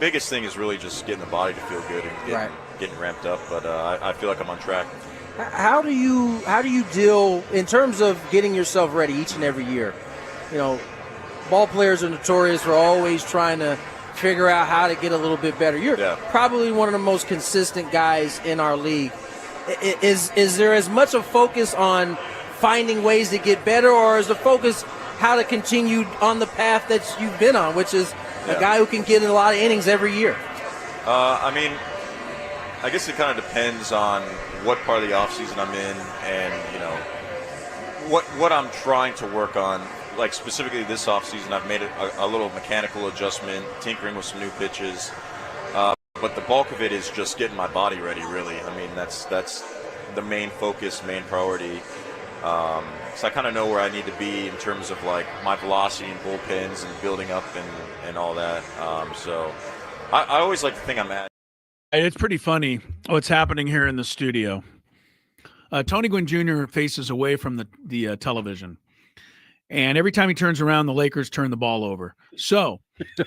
S20: Biggest thing is really just getting the body to feel good and getting ramped up. But I feel like I'm on track.
S2: How do you deal in terms of getting yourself ready each and every year? You know, ball players are notorious for always trying to figure out how to get a little bit better. You're probably one of the most consistent guys in our league. Is there as much a focus on finding ways to get better, or is the focus how to continue on the path that you've been on, which is a guy who can get in a lot of innings every year?
S20: I mean, I guess it kind of depends on what part of the offseason I'm in, and what I'm trying to work on. like specifically this offseason, I've made a little mechanical adjustment, tinkering with some new pitches. But the bulk of it is just getting my body ready, really. I mean, that's the main focus, main priority. So I kind of know where I need to be in terms of like my velocity and bullpens and building up and all that. So I always like to think I'm at.
S1: It's pretty funny what's happening here in the studio. Tony Gwynn Jr. faces away from the television. And every time he turns around, the Lakers turn the ball over. So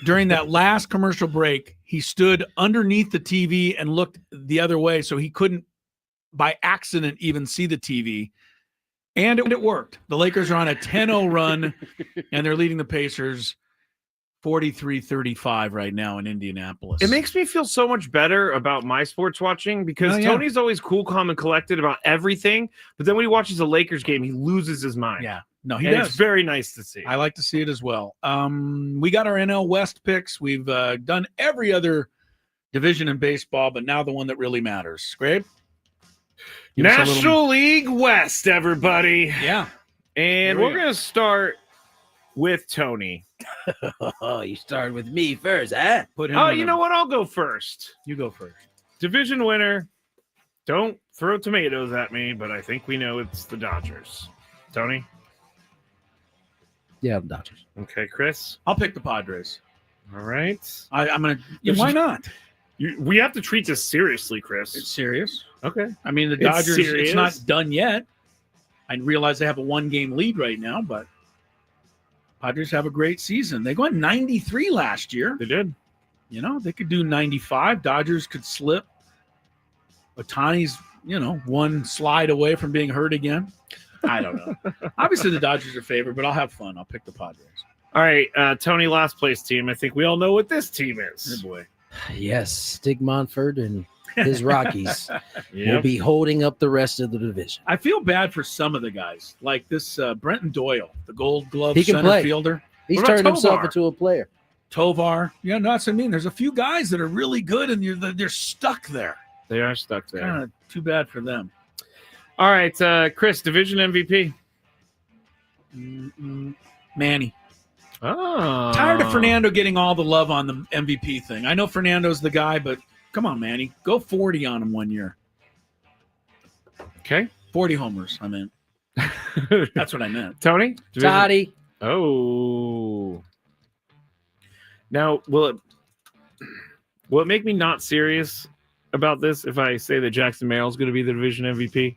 S1: during that last commercial break, he stood underneath the TV and looked the other way so he couldn't, by accident, even see the TV. And it worked. The Lakers are on a 10-0 run, and they're leading the Pacers 43-35 right now in Indianapolis.
S3: It makes me feel so much better about my sports watching because Tony's always cool, calm, and collected about everything. But then when he watches a Lakers game, he loses his mind.
S1: Yeah. No, he
S3: and
S1: does.
S3: It's very nice to see.
S1: I like to see it as well. We got our NL West picks. We've done every other division in baseball, but now the one that really matters. Grabe?
S3: National League West, everybody.
S1: Yeah.
S3: And we're going to start with Tony.
S2: Oh, you started with me first, huh?
S3: You know what? I'll go first.
S1: You go first.
S3: Division winner. Don't throw tomatoes at me, but I think we know it's the Dodgers. Tony?
S2: Yeah, the Dodgers.
S3: Okay, Chris?
S1: I'll pick the Padres.
S3: All right.
S1: I'm going to. Why not?
S3: We have to treat this seriously, Chris.
S1: It's serious.
S3: Okay.
S1: I mean, the Dodgers, it's not done yet. I realize they have a 1-game lead right now, but Padres have a great season. They went 93 last year.
S3: They did.
S1: You know, they could do 95. Dodgers could slip. Ohtani's, one slide away from being hurt again. I don't know. Obviously, the Dodgers are favored, but I'll have fun. I'll pick the Padres.
S3: All right, Tony, last place team. I think we all know what this team is.
S1: Oh, boy.
S2: Yes, Stig Monfort and his Rockies
S3: Yep.
S2: will be holding up the rest of the division.
S1: I feel bad for some of the guys, like this Brenton Doyle, the Gold Glove
S2: He can
S1: center
S2: play.
S1: fielder.
S2: He's turned himself into a player.
S1: Tovar. Yeah, no, that's what I mean. There's a few guys that are really good, and they're stuck there.
S3: They are stuck there.
S1: Kind of too bad for them.
S3: All right, Chris, division MVP.
S1: Manny.
S3: Oh.
S1: Tired of Fernando getting all the love on the MVP thing. I know Fernando's the guy, but come on, Manny. Go 40 on him one year.
S3: Okay.
S1: 40 homers, I meant. That's what I meant.
S3: Tony?
S2: Toddy.
S3: Oh. Now, will it make me not serious about this if I say that Jackson Merrill's going to be the division MVP?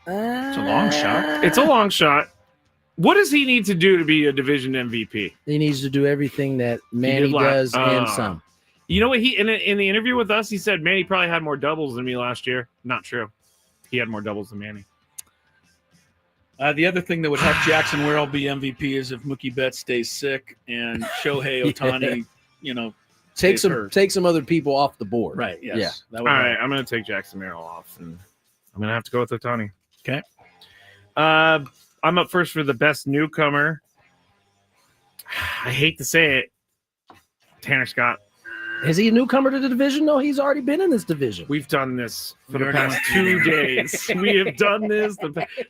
S1: It's a long shot.
S3: It's a long shot. What does he need to do to be a division MVP?
S2: He needs to do everything that Manny does and some.
S3: You know what? He in the interview with us, he said Manny probably had more doubles than me last year. Not true. He had more doubles than Manny.
S1: The other thing that would help Jackson Merrill be MVP is if Mookie Betts stays sick and Shohei Ohtani,
S2: take
S1: stays
S2: some other people off the board.
S1: Right. Yes.
S2: Yeah.
S1: That
S3: All
S1: would
S3: right,
S1: help.
S3: I'm going to take Jackson Merrill off, and I'm going to have to go with Ohtani.
S1: Okay.
S3: I'm up first for the best newcomer. I hate to say it, Tanner Scott.
S2: Is he a newcomer to the division? No, he's already been in this division.
S3: We've done this for the
S1: already
S3: past
S1: went
S3: 2 days. We have done this.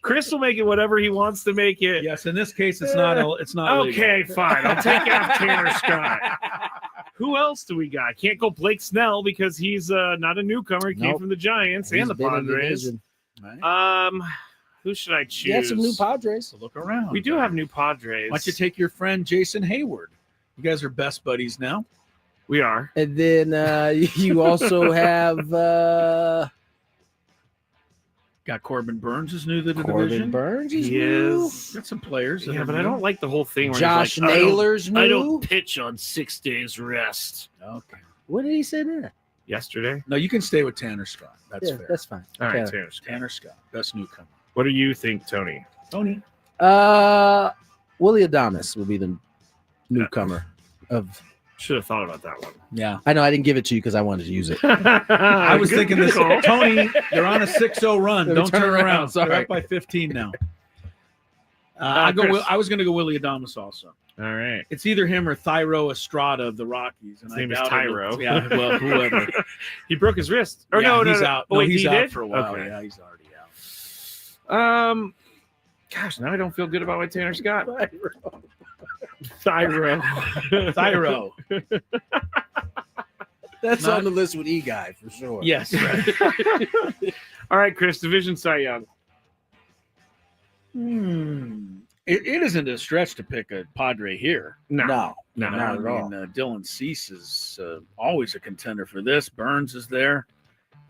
S3: Chris will make it whatever he wants to make it.
S1: Yes, in this case, it's not. It's not.
S3: Okay,
S1: legal.
S3: fine. I'll take out Tanner Scott. Who else do we got? Can't go Blake Snell because he's not a newcomer. He came
S2: Nope.
S3: from the Giants
S2: He's
S3: and the
S2: been in the
S3: Padres.
S2: division.
S1: Right.
S3: Who should I choose?
S2: You got some new Padres.
S1: So look around.
S3: We do have new Padres.
S1: Why don't you take your friend Jason Hayward? You guys are best buddies now.
S3: We are.
S2: And then you also have
S1: Got Corbin Burns is new to the
S2: Corbin
S1: division.
S2: Burns. He's
S3: He
S2: new.
S3: is.
S1: Got some players. that
S3: Yeah,
S1: are
S3: but I
S1: new.
S3: don't like the whole thing where
S2: Josh
S3: he's like,
S2: Naylor's
S3: I
S2: new.
S3: don't pitch on 6 days rest.
S1: Okay.
S2: What did he say there?
S3: Yesterday.
S1: No, you can stay with Tanner Scott. That's
S2: Yeah,
S1: fair.
S2: that's fine.
S3: All right,
S2: Okay.
S3: Tanner Scott.
S1: Tanner Scott, best newcomer.
S3: What do you think, Tony?
S1: Tony.
S2: Willie Adames will be the newcomer of.
S3: Should have thought about that one.
S1: Yeah.
S2: I know I didn't give it to you because I wanted to use it.
S1: I was thinking this.
S3: call.
S1: Tony, they're on a 6-0 run.
S2: Let me
S1: Don't turn around.
S2: Sorry.
S1: They're up by 15 now. I
S3: Chris.
S1: was going to go Willie Adames also.
S3: All right.
S1: It's either him or Thyro Estrada of the Rockies. And
S3: His name is
S1: doubt
S3: Tyro.
S1: it'll- Yeah, well, whoever.
S3: He broke his wrist. Or
S1: Yeah,
S3: no,
S1: he's
S3: no.
S1: out.
S3: Oh,
S1: No,
S3: wait,
S1: he's
S3: he
S1: out
S3: did?
S1: for a while.
S3: Okay.
S1: Yeah, he's already out.
S3: Gosh, now I don't feel good about my Tanner Scott.
S2: Thyro.
S1: Thyro.
S2: That's
S1: Not-
S2: on the list with E-Guy for sure.
S1: Yes. Right.
S3: All right, Chris, Division Cy Young.
S1: It isn't a stretch to pick a Padre here.
S3: No,
S2: No,
S3: not
S1: I
S2: at all.
S1: mean, Dylan Cease is always a contender for this. Burns is there.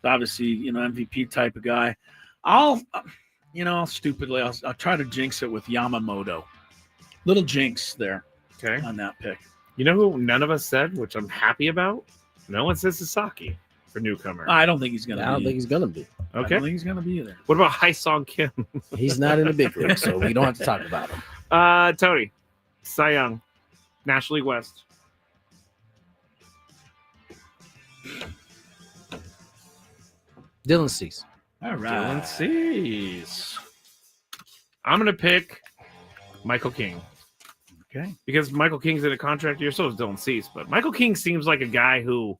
S1: Obviously, MVP type of guy. I'll stupidly, I'll try to jinx it with Yamamoto. Little jinx there
S3: Okay.
S1: on that pick.
S3: You know who none of us said, which I'm happy about? No one says Sasaki for newcomer.
S1: I don't think he's going to be.
S2: I don't think he's gonna be.
S1: I
S3: Okay.
S1: don't think he's going to be there.
S3: What about Hai Song Kim?
S2: He's not in the big league, so we don't have to talk about him.
S3: Tony, Cy Young, National League West.
S2: Dylan Cease.
S1: All
S3: Dylan Cease. I'm going to pick Michael King.
S1: Okay.
S3: Because Michael King's in a contract year, so is Dylan Cease. But Michael King seems like a guy who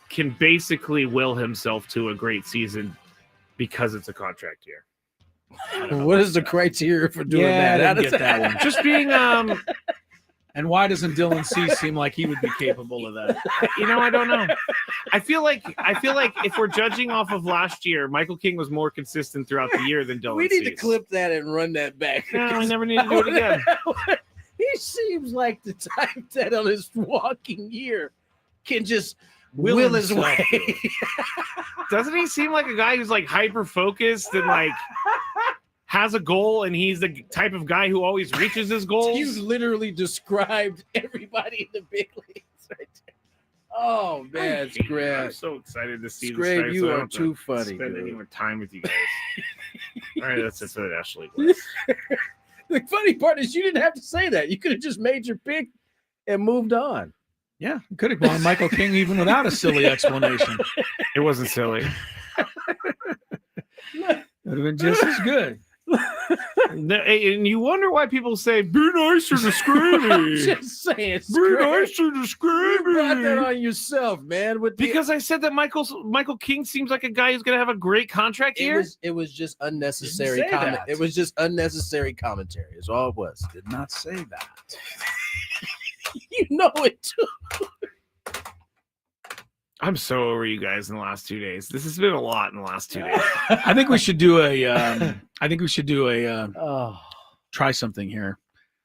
S3: can basically will himself to a great season because it's a contract year.
S2: What is the criteria for doing
S1: Yeah,
S2: that?
S1: I didn't get that one.
S3: Just being,
S1: And why doesn't Dylan Cease seem like he would be capable of that?
S3: I don't know. I feel like if we're judging off of last year, Michael King was more consistent throughout the year than Dylan
S2: We need to
S3: Cease.
S2: clip that and run that back.
S3: No, I never need to do it again.
S2: He seems like the type that on his walking year can just
S1: Will
S2: will his
S1: himself
S2: way.
S3: Doesn't he seem like a guy who's like hyper focused and like has a goal, and he's the type of guy who always reaches his goals?
S2: You literally described everybody in the big leagues right there. Oh man,
S3: I'm
S2: Scrab.
S3: so excited to see
S2: Scrab,
S3: this.
S2: you
S3: I
S2: are
S3: don't have to
S2: too funny,
S3: Spend
S2: dude.
S3: any more time with you guys. All right, that's it for the National League West.
S2: The funny part is you didn't have to say that. You could have just made your pick and moved on.
S1: Yeah, could have gone Michael King even without a silly explanation.
S3: It wasn't silly.
S1: Would have been just as good.
S3: And you wonder why people say, be nicer to Scraby.
S2: Just saying,
S3: Be
S2: Scrab.
S3: nicer to
S2: You brought that
S3: Scraby.
S2: on yourself, man. With the,
S3: Because I said that Michael King seems like a guy who's going to have a great contract here.
S2: it was just unnecessary
S1: Didn't say
S2: comment.
S1: that.
S2: It was just unnecessary commentary. Is all it was.
S1: Did not say that.
S2: You know it too.
S3: I'm so over you guys in the last 2 days. This has been a lot in the last 2 days.
S1: I think we should do a.
S2: Oh,
S1: Try something here.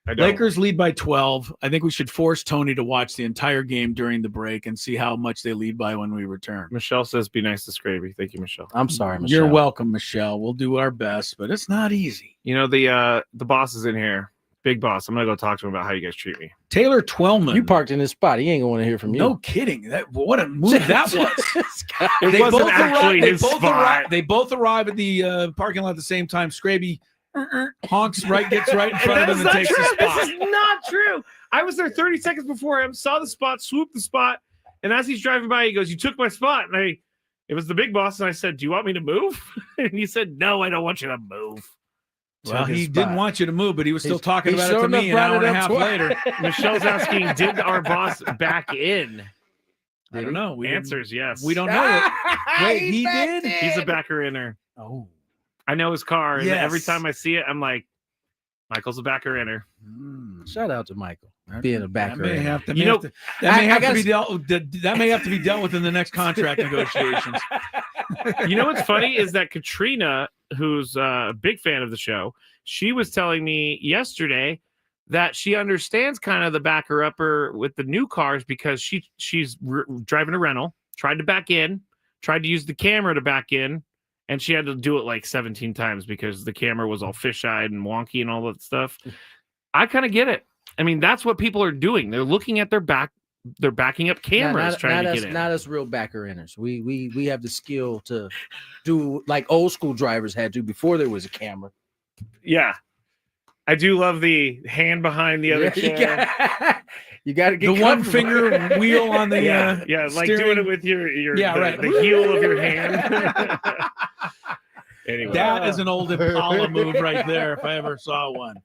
S3: I don't.
S1: Lakers lead by 12. I think we should force Tony to watch the entire game during the break and see how much they lead by when we return.
S3: Michelle says, be nice to Scraby. Thank you, Michelle.
S2: I'm sorry, Michelle.
S1: You're welcome, Michelle. We'll do our best, but it's not easy.
S3: You know, the boss is in here. Big boss. I'm going to go talk to him about how you guys treat me.
S1: Taylor Twellman.
S2: You parked in his spot. He ain't gonna want to hear from you.
S1: No kidding. What a move that was.
S3: It wasn't actually his spot.
S1: They both arrive at the parking lot at the same time. Scraby honks gets right in front of him and takes the spot.
S3: This is not true. I was there 30 seconds before him, saw the spot, swooped the spot, and as he's driving by, he goes, "You took my spot." And it was the big boss, and I said, "Do you want me to move?" And he said, "No, I don't want you to move."
S1: Well,
S2: Took his
S1: he
S2: spot.
S1: didn't want you to move, but he was still talking
S2: he
S1: about it
S2: sure
S1: to me an
S2: enough
S1: hour
S2: brought
S1: and a
S2: it
S1: half
S2: up
S1: later.
S3: Michelle's asking, did our boss back in?
S1: I don't know. We
S3: Answers yes.
S1: We don't know it. Wait, he did?
S3: He's a backer inner.
S1: Oh.
S3: I know his car, and
S1: Yes.
S3: every time I see it, I'm like, Michael's a backer inner.
S2: Shout out to Michael being a backer.
S1: That may have to,
S3: You know,
S1: that may have to be dealt with in the next contract negotiations.
S3: You know what's funny is that Katrina, who's a big fan of the show, she was telling me yesterday that she understands kind of the backer upper with the new cars because she's driving a rental, tried to back in, tried to use the camera to back in, and she had to do it like 17 times because the camera was all fisheye and wonky and all that stuff. I kind of get it. I mean, that's what people are doing. They're looking at their back. They're backing up cameras trying to get in.
S2: Not us real backer inners. We have the skill to do like old school drivers had to before there was a camera.
S3: Yeah. I do love the hand behind the other chair.
S2: You got to get
S1: the one
S2: comfortable.
S1: finger wheel on the
S3: yeah, like
S1: steering.
S3: doing it with your
S1: right.
S3: the heel of your hand. Anyway,
S1: That is an old Impala move right there if I ever saw one.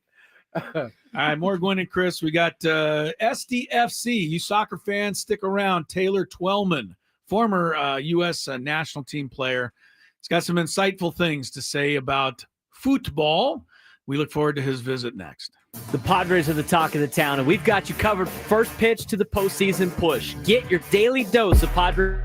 S1: All right, more Gwynn and Chris. We got SDFC. You soccer fans, stick around. Taylor Twellman, former U.S. national team player. He's got some insightful things to say about football. We look forward to his visit next.
S21: The Padres are the talk of the town, and we've got you covered first pitch to the postseason push. Get your daily dose of Padres.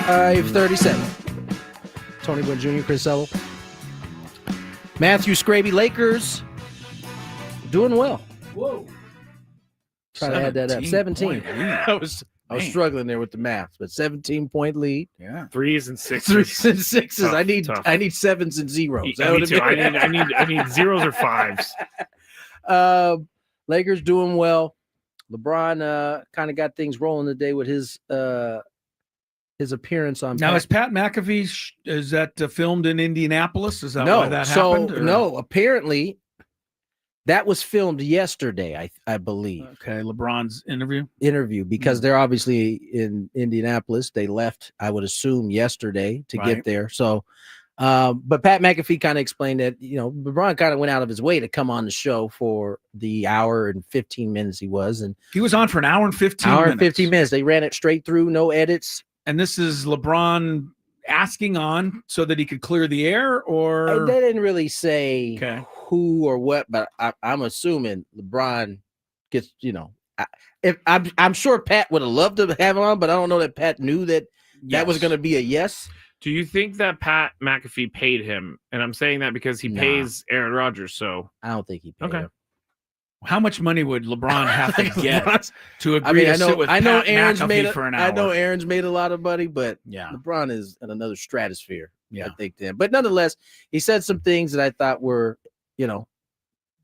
S2: 5:37. Tony Gwynn Jr., Chris Ello. Matthew Scraby, Lakers doing well.
S1: Whoa.
S2: Trying to add that up. 17. I was struggling there with the math, but 17-point lead.
S1: Yeah.
S3: 3s and 6s.
S2: 3s and 6s.
S3: Tough,
S2: I need
S3: tough.
S2: 7s and 0s.
S3: Me too. I need 0s or 5s.
S2: Lakers doing well. LeBron kind of got things rolling today with his appearance on.
S1: Now, is Pat McAfee, is that filmed in Indianapolis? Is that why that happened? or-
S2: No, apparently that was filmed yesterday, I believe.
S1: Okay, LeBron's interview?
S2: Because they're obviously in Indianapolis. They left, I would assume, yesterday to
S1: Right.
S2: get there. So, but Pat McAfee kind of explained that, LeBron kind of went out of his way to come on the show for the hour and 15 minutes he was. And
S1: He was on for an hour and 15
S2: hour
S1: minutes.
S2: and 15 minutes. They ran it straight through, no edits.
S1: And this is LeBron asking on so that he could clear the air, or
S2: They didn't really say
S1: Okay.
S2: who or what, but I'm assuming LeBron gets, I'm sure Pat would have loved to have him on, but I don't know that Pat knew that that was
S3: Yes.
S2: going to be a yes.
S3: Do you think that Pat McAfee paid him? And I'm saying that because he
S2: Nah.
S3: pays Aaron Rodgers. So
S2: I don't think he paid
S3: okay.
S2: him.
S1: how much money would LeBron have to get
S2: LeBron's-
S1: to agree to sit with
S2: I know
S1: Pat
S2: Aaron's
S1: McAfee
S2: made
S1: for an hour?
S2: I know Aaron's made a lot of money, but
S1: Yeah.
S2: LeBron is in another stratosphere.
S1: Yeah.
S2: I think then. But nonetheless, he said some things that I thought were,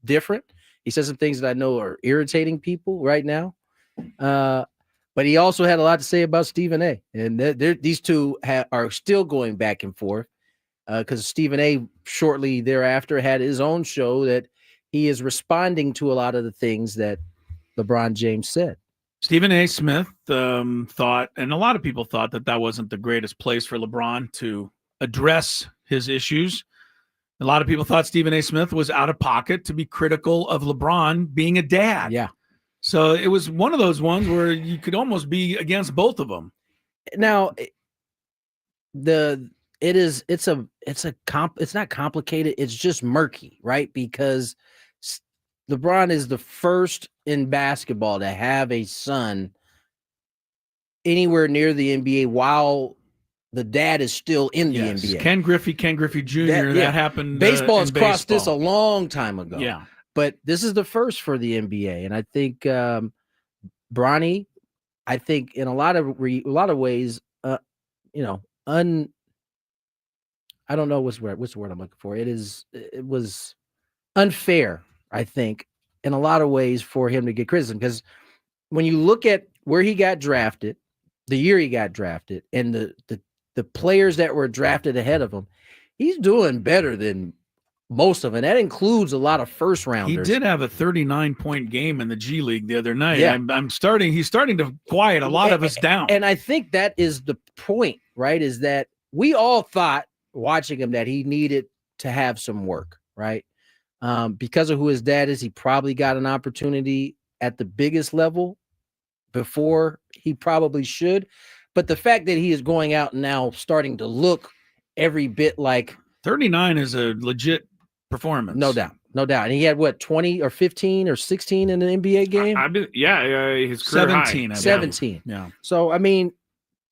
S2: different. He said some things that I know are irritating people right now. But he also had a lot to say about Stephen A. And these two are still going back and forth because Stephen A. shortly thereafter had his own show that he is responding to a lot of the things that LeBron James said.
S1: Stephen A. Smith thought, and a lot of people thought, that wasn't the greatest place for LeBron to address his issues. A lot of people thought Stephen A. Smith was out of pocket to be critical of LeBron being a dad.
S2: Yeah.
S1: So it was one of those ones where you could almost be against both of them.
S2: Now, it's not complicated. It's just murky, right? Because LeBron is the first in basketball to have a son anywhere near the NBA while the dad is still in the
S1: Yes.
S2: NBA.
S1: Ken Griffey Jr. That happened.
S2: Baseball
S1: in
S2: has crossed this a
S1: baseball.
S2: long time ago.
S1: Yeah.
S2: But this is the first for the NBA, and I think Bronny, I think in a lot of ways, I don't know what's the word I'm looking for. It was unfair, I think, in a lot of ways for him to get criticism, because when you look at where he got drafted, the year he got drafted, and the players that were drafted ahead of him, he's doing better than most of them. That includes a lot of first rounders.
S1: He did have a 39-point game in the G League the other night.
S2: Yeah.
S1: He's starting to quiet a lot of us down.
S2: And I think that is the point, right? Is that we all thought watching him that he needed to have some work, right? Because of who his dad is, he probably got an opportunity at the biggest level before he probably should. But the fact that he is going out now starting to look every bit like
S1: 39 is a legit performance.
S2: No doubt. And he had 20 or 15 or 16 in an NBA game?
S3: His career
S1: 17.
S3: high.
S2: 17.
S1: Yeah.
S2: So, I mean,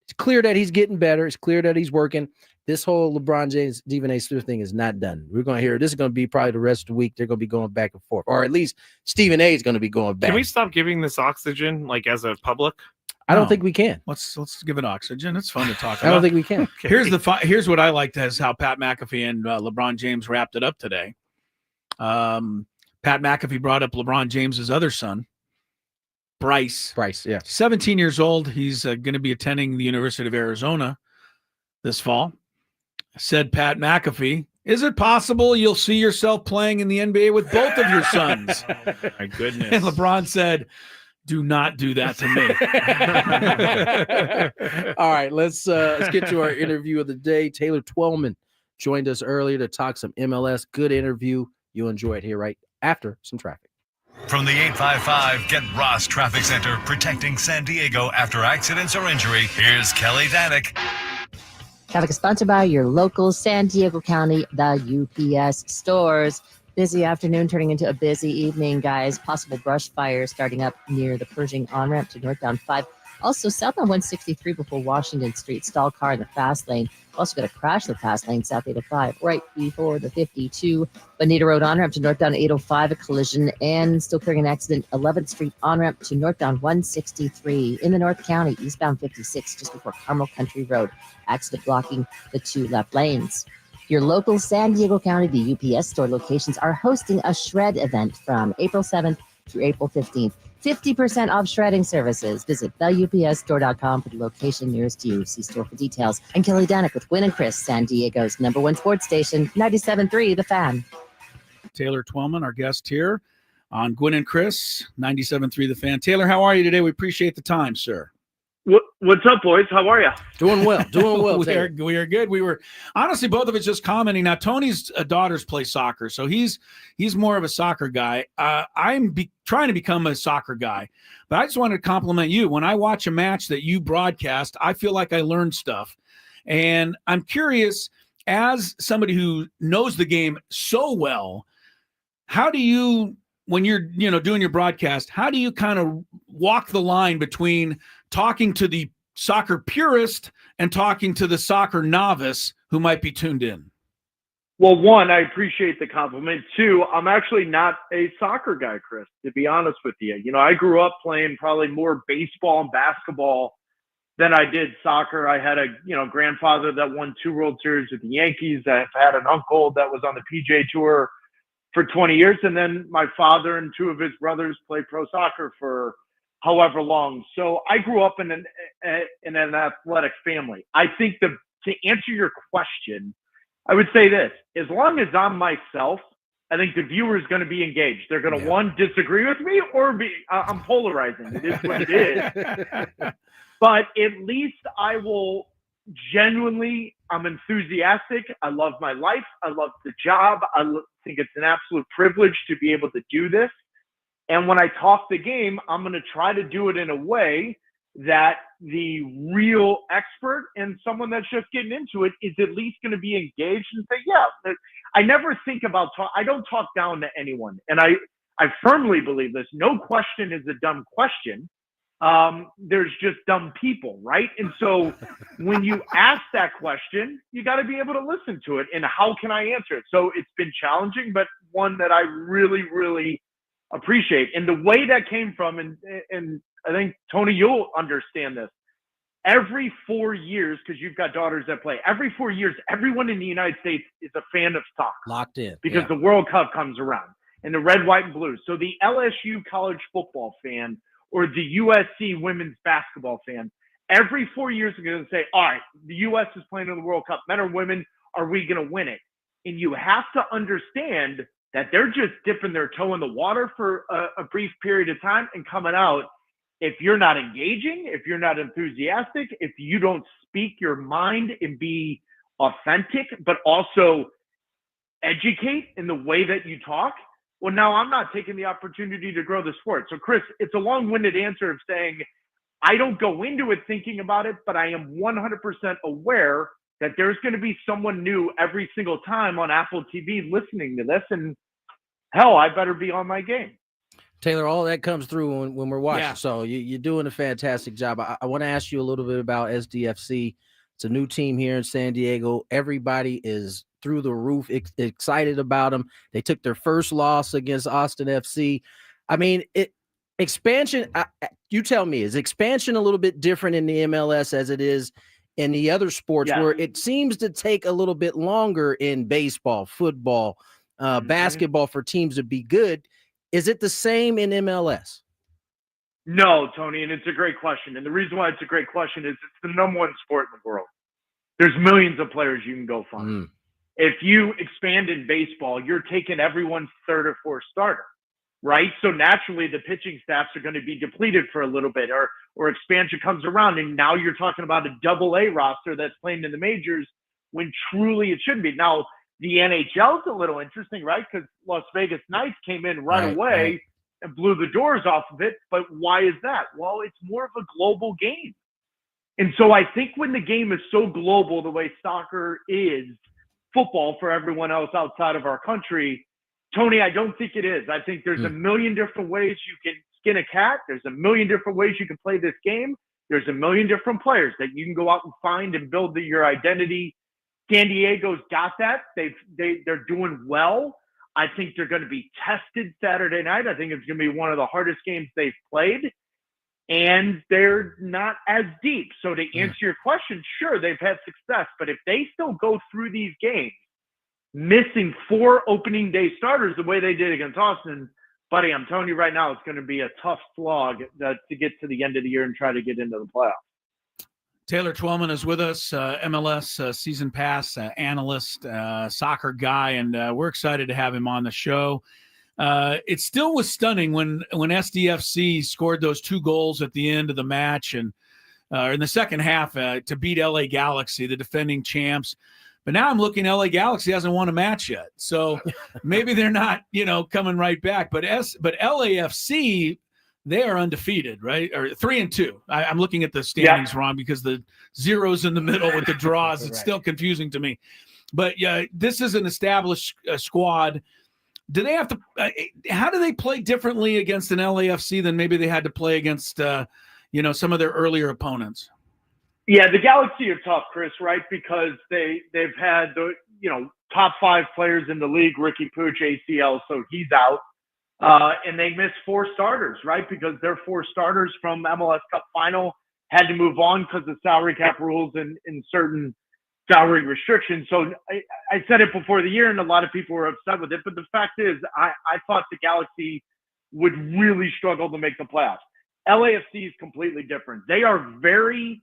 S2: it's clear that he's getting better. It's clear that he's working. This whole LeBron James, Stephen A. Smith thing is not done. We're going to hear this is going to be probably the rest of the week. They're going to be going back and forth, or at least Stephen A. is going to be going back.
S3: Can we stop giving this oxygen as a public?
S2: I don't think we can.
S1: Let's give it oxygen. It's fun to talk about.
S2: I don't think we can.
S1: Okay. Here's what I liked is how Pat McAfee and LeBron James wrapped it up today. Pat McAfee brought up LeBron James's other son, Bryce.
S2: Yeah.
S1: 17 years old. He's going to be attending the University of Arizona this fall. Said Pat McAfee, is it possible you'll see yourself playing in the NBA with both of your sons?
S3: My goodness.
S1: And LeBron said, do not do that to
S2: me. All right, let's get to our interview of the day. Taylor Twellman joined us earlier to talk some MLS. Good interview. You'll enjoy it here right after some traffic.
S10: From the 855 Get Ross Traffic Center, protecting San Diego after accidents or injury, here's Kelly Danick.
S11: Traffic is sponsored by your local San Diego County, the UPS stores. Busy afternoon turning into a busy evening, guys. Possible brush fire starting up near the Pershing on-ramp to northbound 5. Also, southbound 163 before Washington Street. Stall car in the fast lane. Also got to crash the fast lane, south 805, right before the 52. Bonita Road on-ramp to northbound 805, a collision. And still clearing an accident, 11th Street on-ramp to northbound 163. In the North County, eastbound 56, just before Carmel Country Road. Accident blocking the 2 left lanes. Your local San Diego County, the UPS store locations are hosting a shred event from April 7th through April 15th. 50% off shredding services. Visit theupsstore.com for the location nearest you. See store for details. I'm Kelly Danick with Gwynn and Chris, San Diego's #1 sports station, 97.3 The Fan.
S1: Taylor Twellman, our guest here on Gwynn and Chris, 97.3 The Fan. Taylor, how are you today? We appreciate the time, sir.
S6: What's up, boys? How are you?
S2: Doing well. Doing well.
S1: we are good. We were honestly both of us just commenting. Now, Tony's daughters play soccer, so he's more of a soccer guy. I'm trying to become a soccer guy, but I just wanted to compliment you. When I watch a match that you broadcast, I feel like I learned stuff, and I'm curious, as somebody who knows the game so well, how do you, when you're doing your broadcast, how do you kind of walk the line between talking to the soccer purist and talking to the soccer novice who might be tuned in?
S6: Well, one, I appreciate the compliment. Two, I'm actually not a soccer guy, Chris, to be honest with you. I grew up playing probably more baseball and basketball than I did soccer. I had a, grandfather that won 2 World Series with the Yankees. I've had an uncle that was on the PGA Tour for 20 years. And then my father and 2 of his brothers played pro soccer for however long. So I grew up in an athletic family. I think to answer your question, I would say this: as long as I'm myself, I think the viewer is going to be engaged. They're going to one, disagree with me, or I'm polarizing. It is what it is. But at least I will genuinely, I'm enthusiastic. I love my life. I love the job. I think it's an absolute privilege to be able to do this. And when I talk the game, I'm going to try to do it in a way that the real expert and someone that's just getting into it is at least going to be engaged and say, yeah, I never think about I don't talk down to anyone. And I firmly believe this. No question is a dumb question. There's just dumb people, right? And so when you ask that question, you got to be able to listen to it. And how can I answer it? So it's been challenging, but one that I really, really appreciate. And the way that came from, and I think, Tony, you'll understand this. Every 4 years, because you've got daughters that play, every 4 years, everyone in the United States is a fan of soccer.
S2: Locked in.
S6: Because the World Cup comes around and the red, white, and blue. So the LSU college football fan or the USC women's basketball fan, every 4 years are going to say, all right, the U.S. is playing in the World Cup. Men or women, are we going to win it? And you have to understand that they're just dipping their toe in the water for a brief period of time and coming out. If you're not engaging, if you're not enthusiastic, if you don't speak your mind and be authentic, but also educate in the way that you talk, well, now I'm not taking the opportunity to grow the sport. So, Chris, it's a long-winded answer of saying I don't go into it thinking about it, but I am 100% aware that there's going to be someone new every single time on Apple TV listening to this. And hell, I better be on my game.
S2: Taylor, all that comes through when we're watching.
S1: Yeah.
S2: So you're doing a fantastic job. I want to ask you a little bit about SDFC. It's a new team here in San Diego. Everybody is through the roof, excited about them. They took their first loss against Austin FC. I mean, expansion, you tell me, is expansion a little bit different in the MLS as it is in the other sports where it seems to take a little bit longer in baseball, football, basketball for teams to be good? Is it the same in MLS?
S6: No, Tony, and it's a great question. And the reason why it's a great question is it's the #1 sport in the world. There's millions of players you can go find. If you expand in baseball, you're taking everyone's 3rd or 4th starter, right? So naturally, the pitching staffs are going to be depleted for a little bit, or expansion comes around, and now you're talking about a AA roster that's playing in the majors when truly it shouldn't be. Now, the NHL is a little interesting, right? Because Las Vegas Knights came in right away and blew the doors off of it. But why is that? Well, it's more of a global game. And so I think when the game is so global, the way soccer is, football for everyone else outside of our country, Tony, I don't think it is. I think there's a million different ways you can skin a cat. There's a million different ways you can play this game. There's a million different players that you can go out and find and build your identity. San Diego's got that. They're doing well. I think they're going to be tested Saturday night. I think it's going to be one of the hardest games they've played. And they're not as deep. So to answer your question, sure, they've had success. But if they still go through these games, missing 4 opening day starters the way they did against Austin, buddy, I'm telling you right now, it's going to be a tough slog to get to the end of the year and try to get into the playoffs.
S1: Taylor Twellman is with us, MLS season pass analyst, soccer guy, and we're excited to have him on the show. It still was stunning when SDFC scored those 2 goals at the end of the match and in the second half to beat LA Galaxy, the defending champs. But now I'm looking, LA Galaxy hasn't won a match yet, so maybe they're not, coming right back. But LAFC, they are undefeated, right? Or 3-2. I'm looking at the standings wrong because the zeros in the middle with the draws. It's still confusing to me. But yeah, this is an established squad. Do they have to? How do they play differently against an LAFC than maybe they had to play against, some of their earlier opponents?
S6: Yeah, the Galaxy are tough, Chris, right? Because they've had the top 5 players in the league. Ricky Puig, ACL, so he's out. And they missed 4 starters, right? Because their 4 starters from MLS Cup final had to move on because of salary cap rules and certain salary restrictions. So I said it before the year, and a lot of people were upset with it. But the fact is, I thought the Galaxy would really struggle to make the playoffs. LAFC is completely different. They are very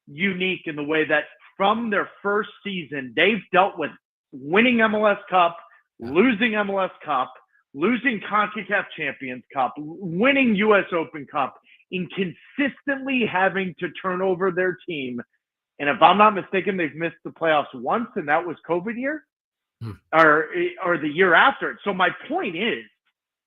S6: unique in the way that from their first season, they've dealt with winning MLS Cup, losing MLS Cup, losing CONCACAF Champions Cup, winning U.S. Open Cup, and consistently having to turn over their team. And if I'm not mistaken, they've missed the playoffs once, and that was COVID year or the year after. So my point is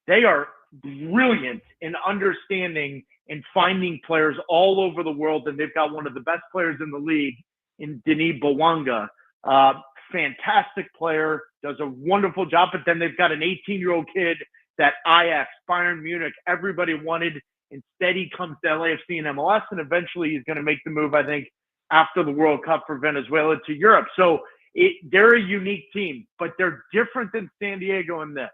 S6: they are brilliant in understanding and finding players all over the world, and they've got one of the best players in the league in Denis Bouanga. Fantastic player, does a wonderful job, but then they've got an 18-year-old kid that Ajax, Bayern Munich, everybody wanted. Instead, he comes to LAFC and MLS, and eventually he's going to make the move, I think, after the World Cup for Venezuela to Europe. So they're a unique team, but they're different than San Diego in this.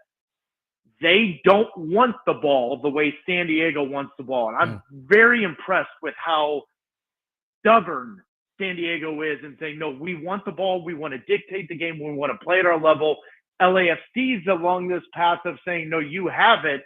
S6: They don't want the ball the way San Diego wants the ball. And I'm very impressed with how stubborn San Diego is and saying, no, we want the ball. We want to dictate the game. We want to play at our level. LAFC's along this path of saying, no, you have it.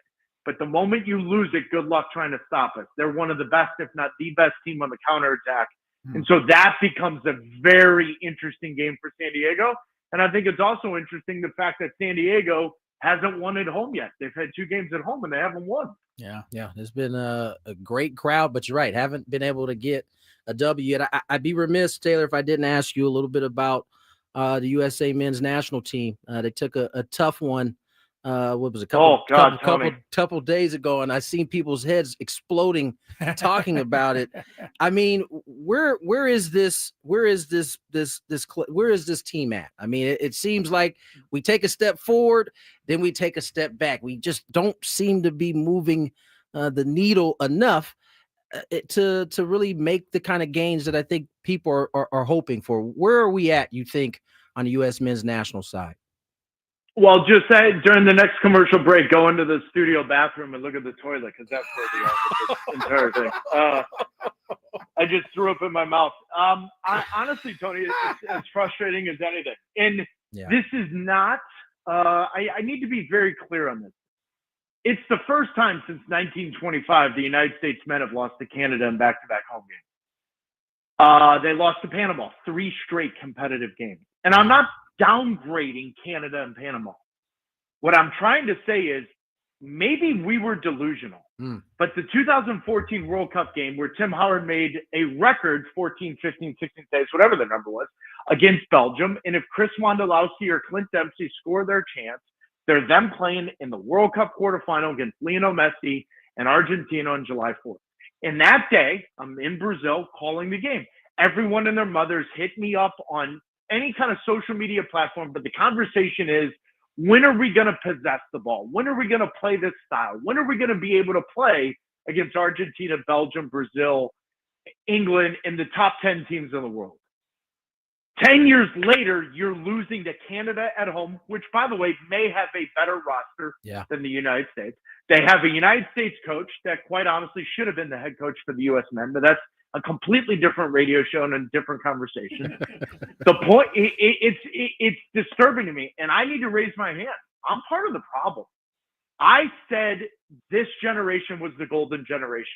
S6: But the moment you lose it, good luck trying to stop it. They're one of the best, if not the best team on the counterattack. And so that becomes a very interesting game for San Diego. And I think it's also interesting the fact that San Diego hasn't won at home yet. They've had 2 games at home and they haven't won.
S2: Yeah. There's been a great crowd, but you're right. Haven't been able to get a W. And I'd be remiss, Taylor, if I didn't ask you a little bit about the USA men's national team. They took a tough one. What was it? Couple days ago, and I seen people's heads exploding talking about it. I mean, where is this team at? I mean, it seems like we take a step forward, then we take a step back. We just don't seem to be moving the needle enough to really make the kind of gains that I think people are hoping for. Where are we at, you think, on the U.S. men's national side?
S6: Well, just say during the next commercial break, go into the studio bathroom and look at the toilet because that's where we are with this entire thing. I just threw up in my mouth. Honestly, Tony, it's as frustrating as anything. And this is not I need to be very clear on this. It's the first time since 1925 the United States men have lost to Canada in back-to-back home games. They lost to Panama 3 straight competitive games. And I'm not downgrading Canada and Panama. What I'm trying to say is maybe we were delusional. But the 2014 World Cup game where Tim Howard made a record 14, 15, 16 saves, whatever the number was, against Belgium, and if Chris Wondolowski or Clint Dempsey score their chance, they're then playing in the World Cup quarterfinal against Lionel Messi and Argentina on July 4th. And that day, I'm in Brazil calling the game. Everyone and their mothers hit me up on any kind of social media platform, but the conversation is, When are we going to possess the ball? When are we going to play this style? When are we going to be able to play against Argentina, Belgium, Brazil, England, and the top 10 teams in the world? 10 years later, you're losing to Canada at home, which, by the way, may have a better roster than the United States. They have a United States coach that, quite honestly, should have been the head coach for the U.S. men, but that's a completely different radio show and a different conversation. The point, it's disturbing to me, and I need to raise my hand. I'm part of the problem. I said this generation was the golden generation.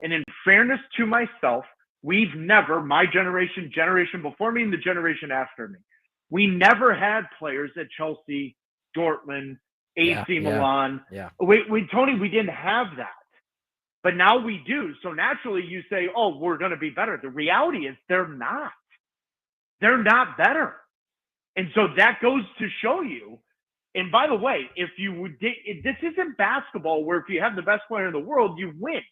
S6: And in fairness to myself, we've never, my generation before me, and the generation after me, we never had players at Chelsea, Dortmund, AC Milan. Tony, we didn't have that. But now we do. So naturally you say, oh, we're going to be better. The reality is they're not. They're not better. And so that goes to show you. And by the way, this isn't basketball where if you have the best player in the world, you win.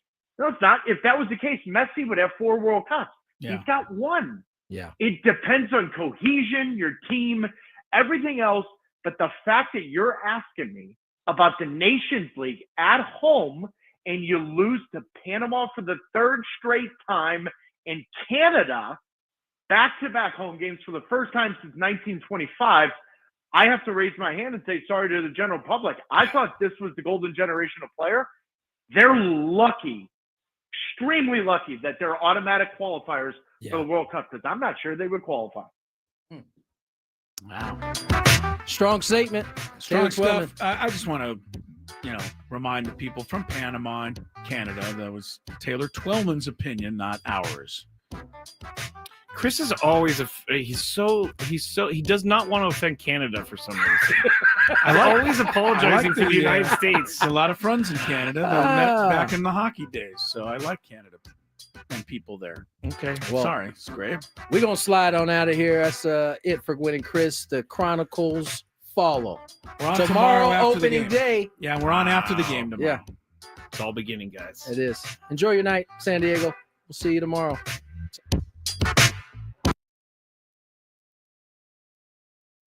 S6: No, it's not. If that was the case, Messi would have 4 World Cups. He's got 1.
S2: Yeah.
S6: It depends on cohesion, your team, everything else. But the fact that you're asking me about the Nations League at home and you lose to Panama for the 3rd straight time, and Canada, back-to-back home games for the first time since 1925, I have to raise my hand and say sorry to the general public. I thought this was the golden generation of player. They're lucky, extremely lucky, that they're automatic qualifiers for the World Cup, because I'm not sure they would qualify.
S2: Wow. Strong statement.
S1: Strong stuff. I just want to, remind the people from Panama and Canada that was Taylor Twellman's opinion, not ours.
S3: Chris is always he does not want to offend Canada for some reason. Always apologizing to the United States.
S1: A lot of friends in Canada that I met back in the hockey days, so I like Canada and people there.
S3: Okay,
S1: well, sorry, it's great.
S2: We're gonna slide on out of here. That's it for Gwynn and Chris. The Chronicles follow.
S1: We're on
S2: tomorrow
S1: after
S2: opening day.
S1: Yeah, we're on after the game tomorrow.
S2: Yeah,
S3: it's all beginning, guys.
S2: It is. Enjoy your night, San Diego. We'll see you tomorrow.